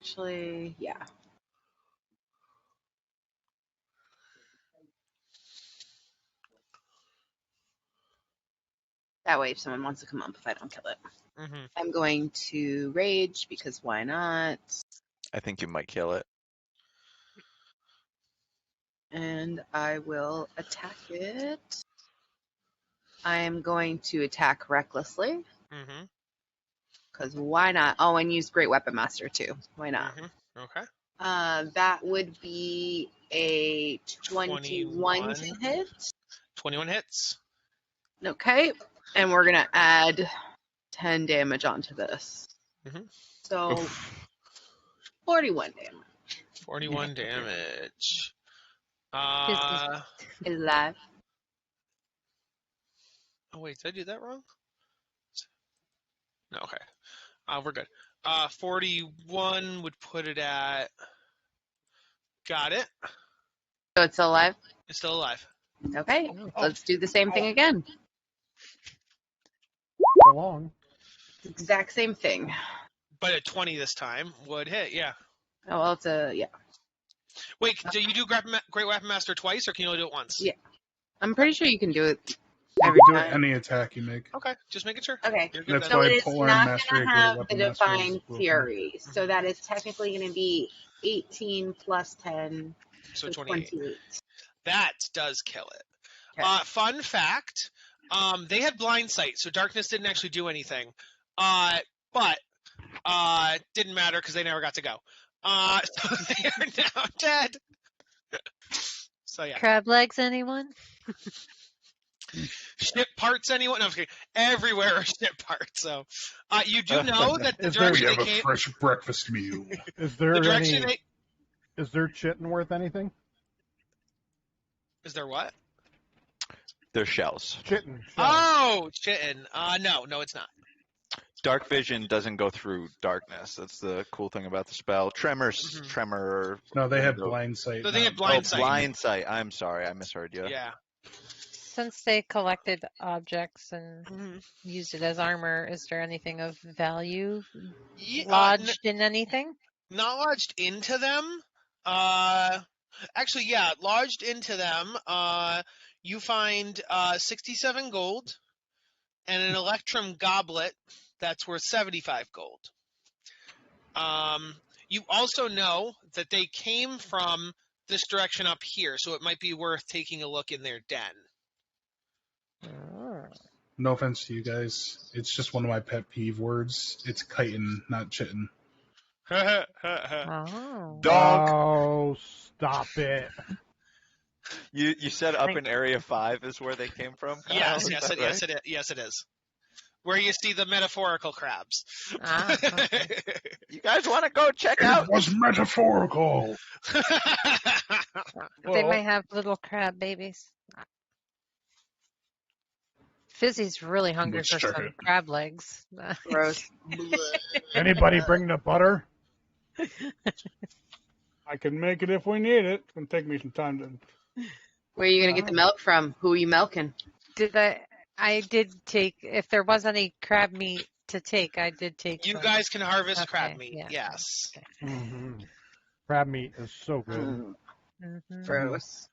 Actually, yeah. That way, if someone wants to come up, if I don't kill it. Mm-hmm. I'm going to rage because why not? I think you might kill it. And I will attack it. I am going to attack recklessly. Mm-hmm. Because why not? Oh, and use Great Weapon Master too. Why not? Mm-hmm. Okay. That would be a 21 to hit. 21 hits. Okay. And we're going to add 10 damage onto this. Mm-hmm. So, Oof. 41 damage. 41 damage. Is that? Oh, wait, did I do that wrong? No, okay. We're good. 41 would put it at. Got it. So it's alive? It's still alive. Okay. Let's do the same thing again. Go along. Exact same thing. But at 20 this time would hit, yeah. Oh, well, it's a, yeah. Wait, do you do Great Weapon Master twice, or can you only do it once? Yeah. I'm pretty sure you can do it You every can do it time. any attack you make. Okay, just making sure. Okay. You're good That's then. So why it is Polar not Mastery, going to Great have the Weapon Master is Divine broken. Fury. So that is technically going to be 18 plus 10. So 28. That does kill it. Okay. Fun fact, they had blind sight, so darkness didn't actually do anything. But didn't matter because they never got to go. So they are now dead. So yeah. Crab legs, anyone? Ship parts, anyone? No, I'm kidding. Everywhere are ship parts. So you do know that the Is there- We direction have they a came. fresh breakfast meal. Is there The direction any? they. Is their chitin worth anything? Is there what? They're shells. Chitin. Oh, chitin. No, it's not. Dark vision doesn't go through darkness. That's the cool thing about the spell. Tremor. No, they had blind sight. So they had not- blind sight. Blind sight. I'm sorry, I misheard you. Yeah. Since they collected objects and Mhm. used it as armor, is there anything of value Yeah, lodged in anything? not lodged into them. Actually, yeah, lodged into them. You find 67 gold and an electrum goblet that's worth 75 gold. You also know that they came from this direction up here, so it might be worth taking a look in their den. Oh. No offense to you guys. It's just one of my pet peeve words. It's chitin, not chitin. Oh. Dog. Oh, stop it! You said up in Area 5 is where they came from, Kyle? Yes, Is that right? yes, it is. Where you see the metaphorical crabs. Okay. You guys want to go check It out? was metaphorical. They might have little crab babies. Fizzy's really hungry Let's for check some it. crab legs. Gross. Anybody bring the butter? I can make it if we need it. It's gonna take me some time to. Where are you gonna get the milk from? Who are you milking? I did take, if there was any crab meat to take, I did take You some. guys can harvest Okay, crab meat. yeah. Yes. Okay. Mm-hmm. Crab meat is so good. Mhm. Gross.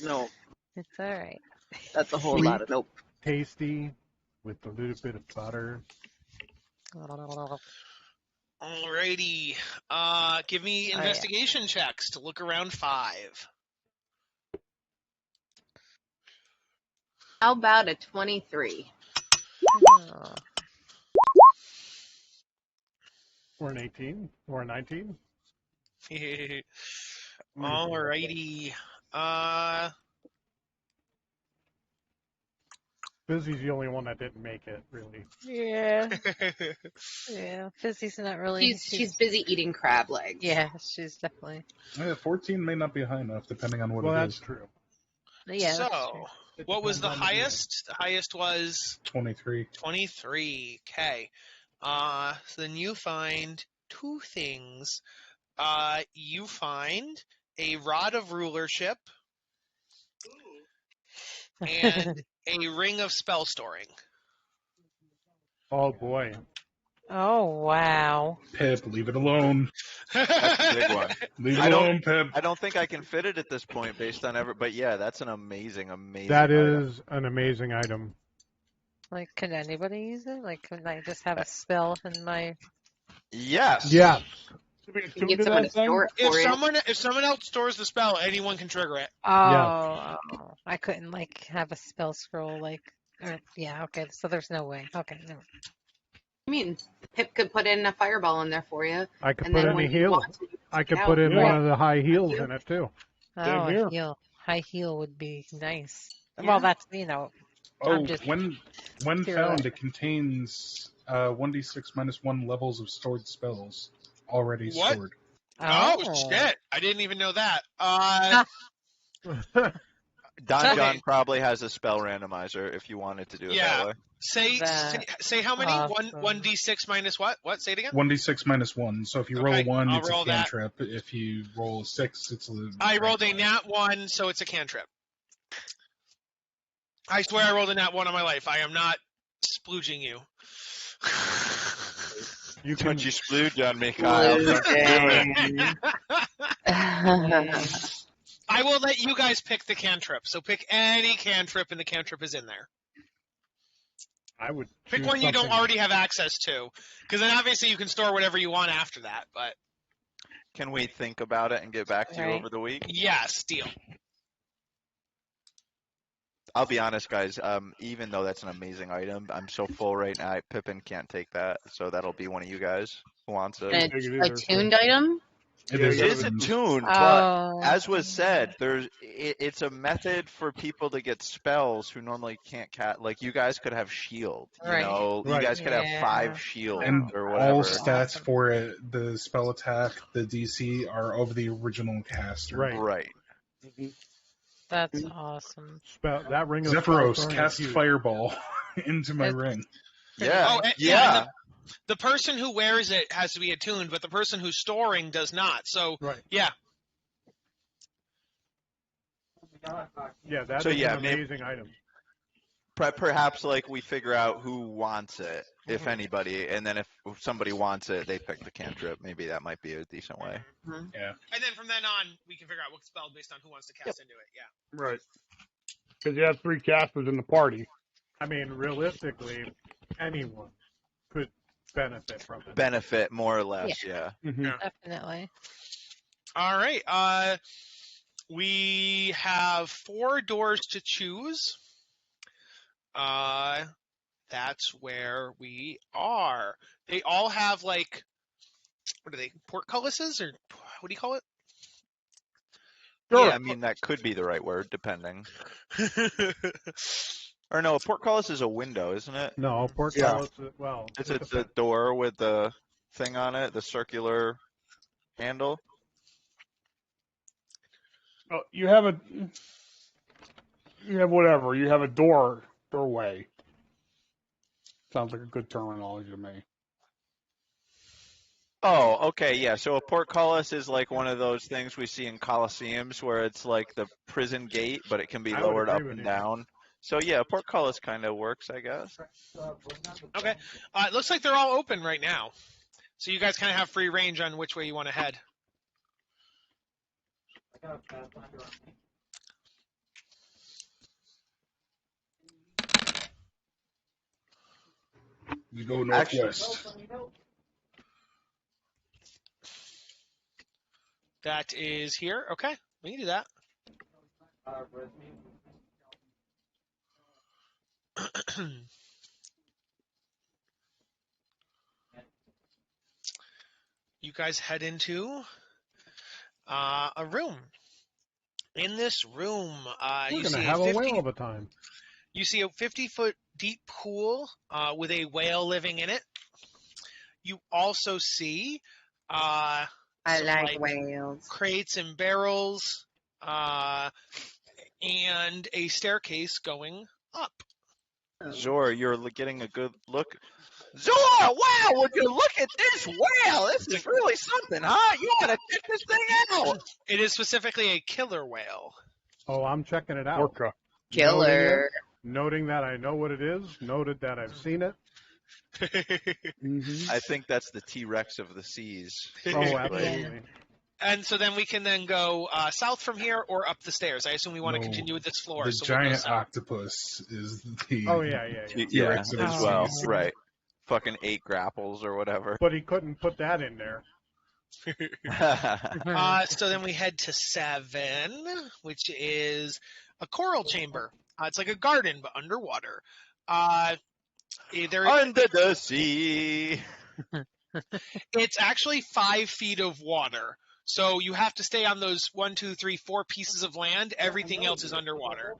No, It's all right. that's a whole Sweet. lot of nope. Tasty with a little bit of butter. Alrighty. Give me yeah. investigation checks to look around 5. How about a 23? Oh. Or an 18? Or a 19? Alrighty. Busy's the only one that didn't make it, really. Yeah. Yeah. Fizzy's not really. She's busy eating crab legs. Yeah, she's definitely. 14 may not be high enough, depending on what Well, it that's is. true. Yeah. that's So, true. It what was the depends on the highest? The highest was 23. 23. Okay. So then you find 2 things. You find a rod of rulership and a ring of spell storing. Oh, boy. Oh, wow. Pip, leave it alone. That's a big one. Leave it I don't- alone, Pip. I don't think I can fit it at this point based on but yeah, that's an amazing That item. is an amazing item. Like, can anybody use it? Like, can I just have a spell in my? Yes. Yes. Should we You can attune get to someone that to thing? store it for you. If someone else stores the spell, anyone can trigger it. Oh, I couldn't like have a spell scroll like. Yeah. Okay. So there's no way. Okay. No. I mean, Pip could put in a fireball in there for you. I could And put then in when a you heel. want to, I could out. put in Yeah. one of the high heels in it, too. Oh, here. a heel. High heel would be nice. Yeah. Well, that's Oh, I'm just when found, theorizing. it contains 1d6 minus 1 levels of stored spells already What? stored. Oh, shit! I didn't even know that. Don John Okay. probably has a spell randomizer if you wanted to do it that way. Say how many? Awesome. 1d6 minus what? What? Say it again. 1d6 minus 1. So if you roll Okay, 1, I'll it's roll a that. cantrip. If you roll a 6, it's a. I rolled a nat 1, so it's a cantrip. I swear I rolled a nat 1 on my life. I am not splooging you. You Don't can. you splooge on me, Kyle. Don't you do it. I will let you guys pick the cantrip. So pick any cantrip, and the cantrip is in there. I would Pick choose one you don't something- already have access to, because then obviously you can store whatever you want after that. But Can we think about it and get back to you Right. over the week? yes, deal. I'll be honest, guys. Even though that's an amazing item, I'm so full right now. Pippin can't take that, so that'll be one of you guys who wants it. Take it A either, tuned item? It Yeah, is yeah. It is opened. attuned, but Oh. as was said, it's a method for people to get spells who normally can't like you guys could have shield, you Right. know, you Right. guys could have Yeah. 5 shield And or all whatever. stats for it, the spell attack, the DC, are over the original caster. Right. Right. That's awesome. Spell, that ring of Zephyros, spell cast huge. Fireball into my It's- ring. Yeah. Oh, and yeah. the person who wears it has to be attuned, but the person who's storing does not. So Right. yeah, Yeah, that's So, yeah, an amazing item. Perhaps like we figure out who wants it, if anybody, and then if somebody wants it, they pick the cantrip. Maybe that might be a decent way. and then from then on we can figure out what spell based on who wants to cast into it. Yeah. Right. Because you have 3 casters in the party. I mean, realistically, anyone could benefit from it. Benefit more or less, yeah. Mm-hmm. Yeah. Definitely. All right. We have 4 doors to choose. That's where we are. They all have like, what are they? Portcullises or what do you call it? Sure. Yeah, I mean that could be the right word, depending. Or no, a portcullis is a window, isn't it? No, portcullis. Well, Is it the door with the thing on it, the circular handle? Oh, you have whatever. You have a doorway. Sounds like a good terminology to me. Oh, okay, yeah. So a portcullis is like one of those things we see in coliseums where it's like the prison gate, but it can be I would lowered agree up with and you. down. So yeah, a portcullis kind of works, I guess. Okay. It looks like they're all open right now. So you guys kind of have free range on which way you want to head. We go northwest. That is here. Okay, we can do that. You guys head into a room. In this room, We're you gonna see have a a 50, whale of a time. you see a 50-foot deep pool with a whale living in it. You also see I some, like whales. crates and barrels and a staircase going up. Zor, you're getting a good look. Zor, wow, would you look at this whale? This is really something, huh? You gotta check this thing out. It is specifically a killer whale. Oh, I'm checking it out. Orca. Killer. Noting that I know what it is. Noted that I've seen it. Mm-hmm. I think that's the T-Rex of the seas. Oh, absolutely. And so then we can then go south from here or up the stairs. I assume we want to No, continue with this floor. The so we'll go giant south. octopus is the. Oh yeah. Yeah, T-Rex of the as well, seas. right. Fucking 8 grapples or whatever. But he couldn't put that in there. So then we head to 7, which is a coral chamber. It's like a garden, but underwater. Under the sea. It's actually 5 feet of water. So you have to stay on those 1, 2, 3, 4 pieces of land. Everything else is underwater.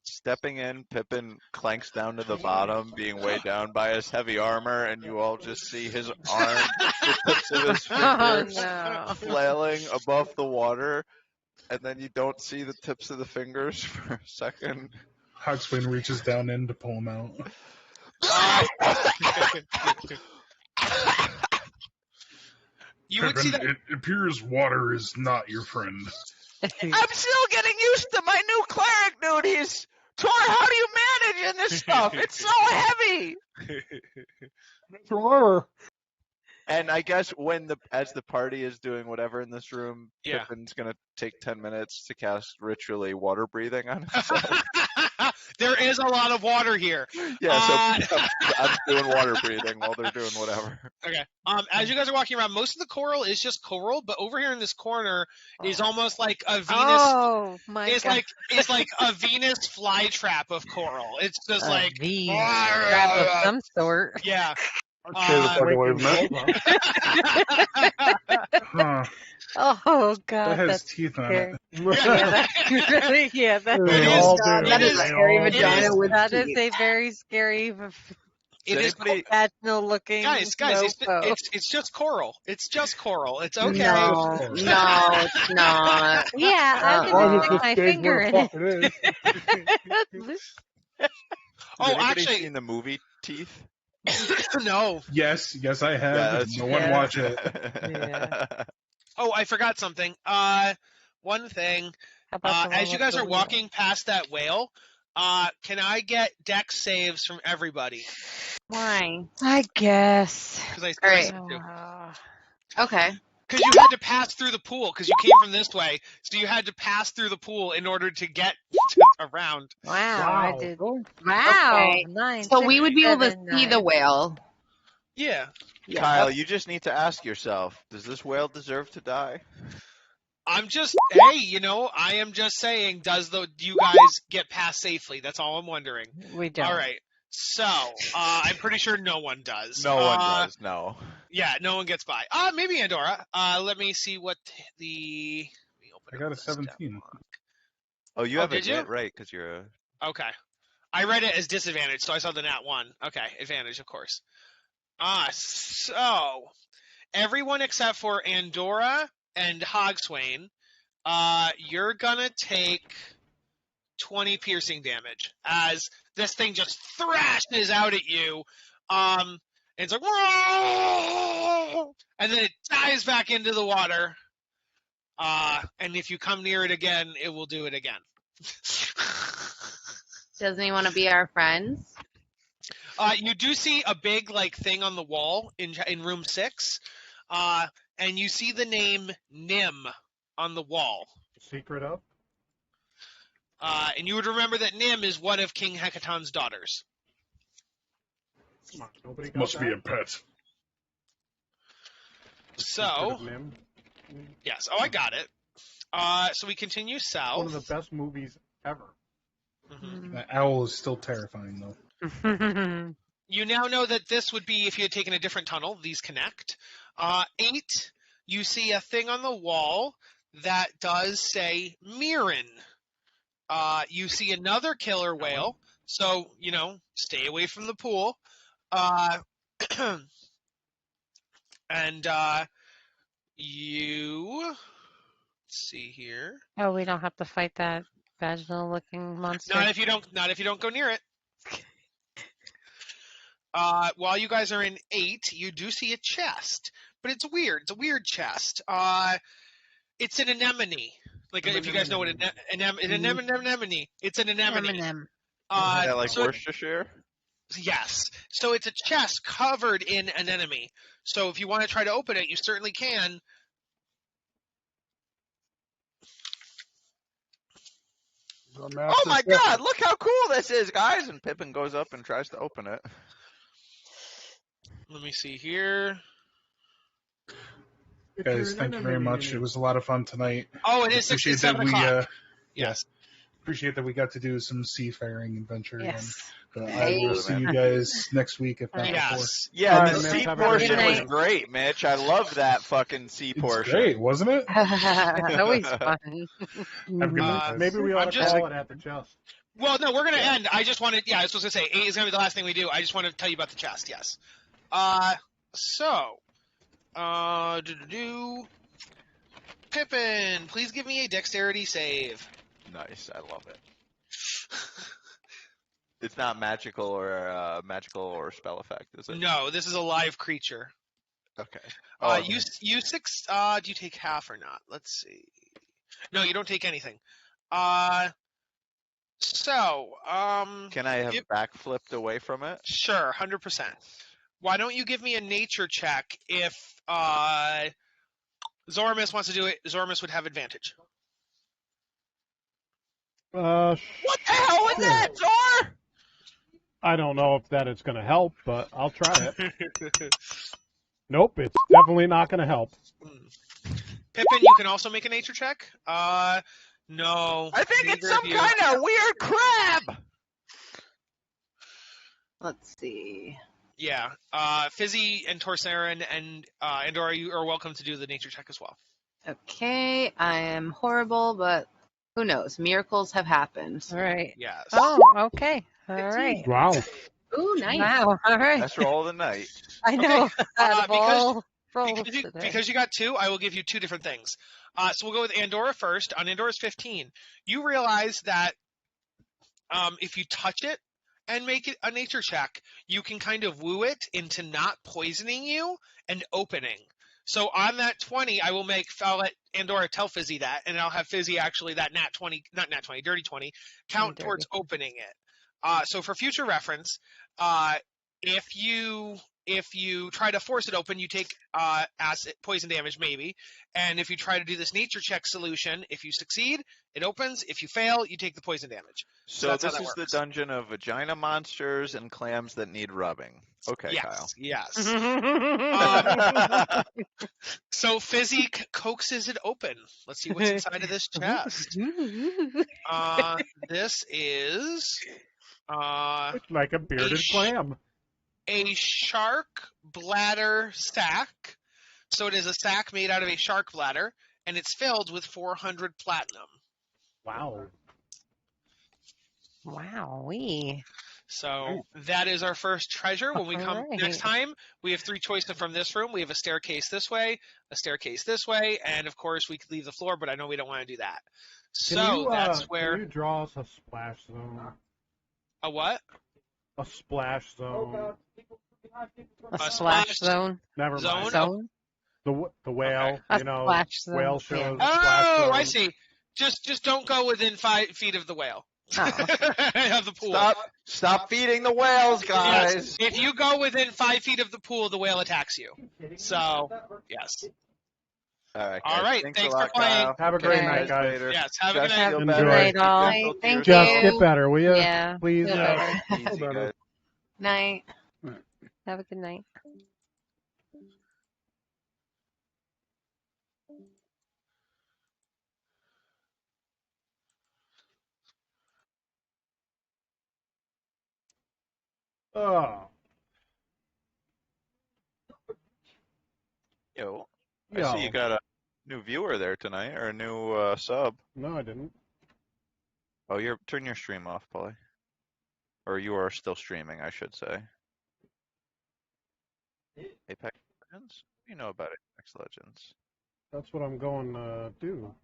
Stepping in, Pippin clanks down to the bottom, being weighed down by his heavy armor, and you all just see his arm, the tips of his fingers, flailing above the water, and then you don't see the tips of the fingers for a second. Hogswin reaches down in to pull him out. You would see that. It appears water is not your friend. I'm still getting used to my new cleric duties. Tor, how do you manage in this stuff? It's so heavy. Sure. And I guess as the party is doing whatever in this room, Yeah. Pippin's gonna take 10 minutes to cast ritually water breathing on himself. There is a lot of water here. Yeah, so I'm doing water breathing while they're doing whatever. Okay. As you guys are walking around, most of the coral is just coral, but over here in this corner is almost like a Venus. Oh my It's god! like it's like a Venus flytrap of coral. It's just like V trap of some sort. yeah. Stay the fuck away from that. Huh. Oh god, That has that's teeth on scary. it. Yeah, that's really, yeah, that's They is- all God, do. that is a They scary all do. vagina with that is teeth. a very scary, It is vaginal looking. guys. It's just coral. It's just coral. It's okay. No, it's not. Yeah, I As long didn't as stick it my stays finger where in the it. fuck it is. Oh, Has anybody actually, seen the movie Teeth? no. Yes, I have. Yeah, that's no one fair. watch it. Yeah. Oh, I forgot something. One thing. How about the As one you with guys the are wheel? walking past that whale, can I get dex saves from everybody? Why? I guess. Because I All right. said to. Okay. Because you had to pass through the pool, because you came from this way, so you had to pass through the pool in order to get around. Wow, Wow. I did. Cool. Wow, Okay. 9. So we 6, would be able to 7, see 9. the whale. Yeah. Yeah. Kyle, you just need to ask yourself, does this whale deserve to die? I'm just, hey, I am just saying, do you guys get past safely? That's all I'm wondering. We don't. All right. So, I'm pretty sure no one does. No one does. No. Yeah, no one gets by. Maybe Andorra. Let me see what the. I got a 17. Oh, you have did you? Right, because you're a. Okay. I read it as disadvantage, so I saw the nat 1. Okay, advantage, of course. So everyone except for Andorra and Hogswain, you're gonna take 20 piercing damage as this thing just thrashes out at you. And it's like, whoa! And then it dives back into the water. And if you come near it again, it will do it again. Doesn't he want to be our friends? You do see a big thing on the wall in room 6, and you see the name Nim on the wall. Secret of? And you would remember that Nim is one of King Hecaton's daughters. Come on, nobody got Must that? be a pet. So, Secret of Nim? yes. Oh, I got it. So we continue south. One of the best movies ever. Mm-hmm. That owl is still terrifying, though. You now know that this would be if you had taken a different tunnel. These connect. 8, you see a thing on the wall that does say Mirren. You see another killer whale, so, stay away from the pool. And let's see here. Oh, we don't have to fight that vaginal-looking monster. Not if you don't go near it. While you guys are in 8, you do see a chest, but it's weird. It's a weird chest. It's an anemone. If you guys know what an anemone, it's an anemone. Worcestershire? Yes. So it's a chest covered in anemone. So if you want to try to open it, you certainly can. Oh my God! Look how cool this is, guys! And Pippin goes up and tries to open it. Let me see here. Guys, thank you very much. It was a lot of fun tonight. Oh, it is 7 o'clock. Yes. Appreciate that we got to do some seafaring adventure. Yes. And, I will see you guys next week if not before. Yes. Yeah, the Mitch, sea have a portion good was night. great, Mitch. I love that fucking sea It's portion. great, wasn't it? Always fun. Have a good night. Maybe we ought I'm to just- call it at the chest. Well, no, we're going to end. I just wanted, I was supposed to say 8 is going to be the last thing we do. I just want to tell you about the chest, yes. Pippin, please give me a dexterity save. Nice, I love it. It's not magical or spell effect, is it? No, this is a live creature. Okay. You 6, do you take half or not? Let's see. No, you don't take anything. Can I have backflipped away from it? Sure, 100%. Why don't you give me a nature check if Zormus wants to do it? Zormus would have advantage. What the hell is that, Zor? I don't know if that is going to help, but I'll try it. Nope, it's definitely not going to help. Pippin, you can also make a nature check. No. I think it's neither some of you. kind of weird crab. Let's see. Yeah. Fizzy and Torsarin and Andorra, you are welcome to do the nature check as well. Okay, I am horrible, but who knows? Miracles have happened. All right. Yes. Oh, okay. All right. Wow. Ooh, nice. Wow. All right. Best roll of the night. I know. Out of all rolls today. Because you got 2, I will give you 2 different things. So we'll go with Andorra first. On Andorra's 15, you realize that if you touch it and make it a nature check, you can kind of woo it into not poisoning you and opening. So on that 20, I'll let Andorra tell Fizzy that, and I'll have Fizzy actually that dirty 20, count towards opening it. So for future reference, if you try to force it open, you take acid poison damage maybe, and if you try to do this nature check solution, if you succeed, it opens. If you fail, you take the poison damage. So that's how this that is works. the dungeon of vagina monsters and clams that need rubbing. Okay, Kyle. Yes. So Fizzy coaxes it open. Let's see what's inside of this chest. This is It's like a bearded clam. A shark bladder sack. So it is a sack made out of a shark bladder, and it's filled with 400 platinum. Wow. Wowee. So that is our first treasure. When we come Alright. next time, we have 3 choices from this room. We have a staircase this way, a staircase this way, and of course we could leave the floor, but I know we don't want to do that. So that's where. Can you draw us a splash zone? A what? A splash zone. A splash zone. Never mind. Zone? The whale, A you know, splash zone. whale shows. Yeah. Splash zone. I see. Just don't go within 5 feet of the whale. Oh. Of the pool. Stop feeding the whales, guys. Yes. If you go within 5 feet of the pool, the whale attacks you. So, yes. All right. All right. Thanks Thanks a for lot, playing. Kyle. Have a great Okay. night, guys. Later. Yes. Have a good Just night. feel Enjoy. better. Night, all. Keep gentle to Thank Just yourself. you. get better, will you? Yeah. Please. Feel Yeah. better. Easy, guys. Night. Have a good night. Oh. Yo, I Yo. see you got a new viewer there tonight, or a new sub. No, I didn't. Oh, turn your stream off, Polly. Or you are still streaming, I should say. Apex Legends? What do you know about Apex Legends? That's what I'm going to do.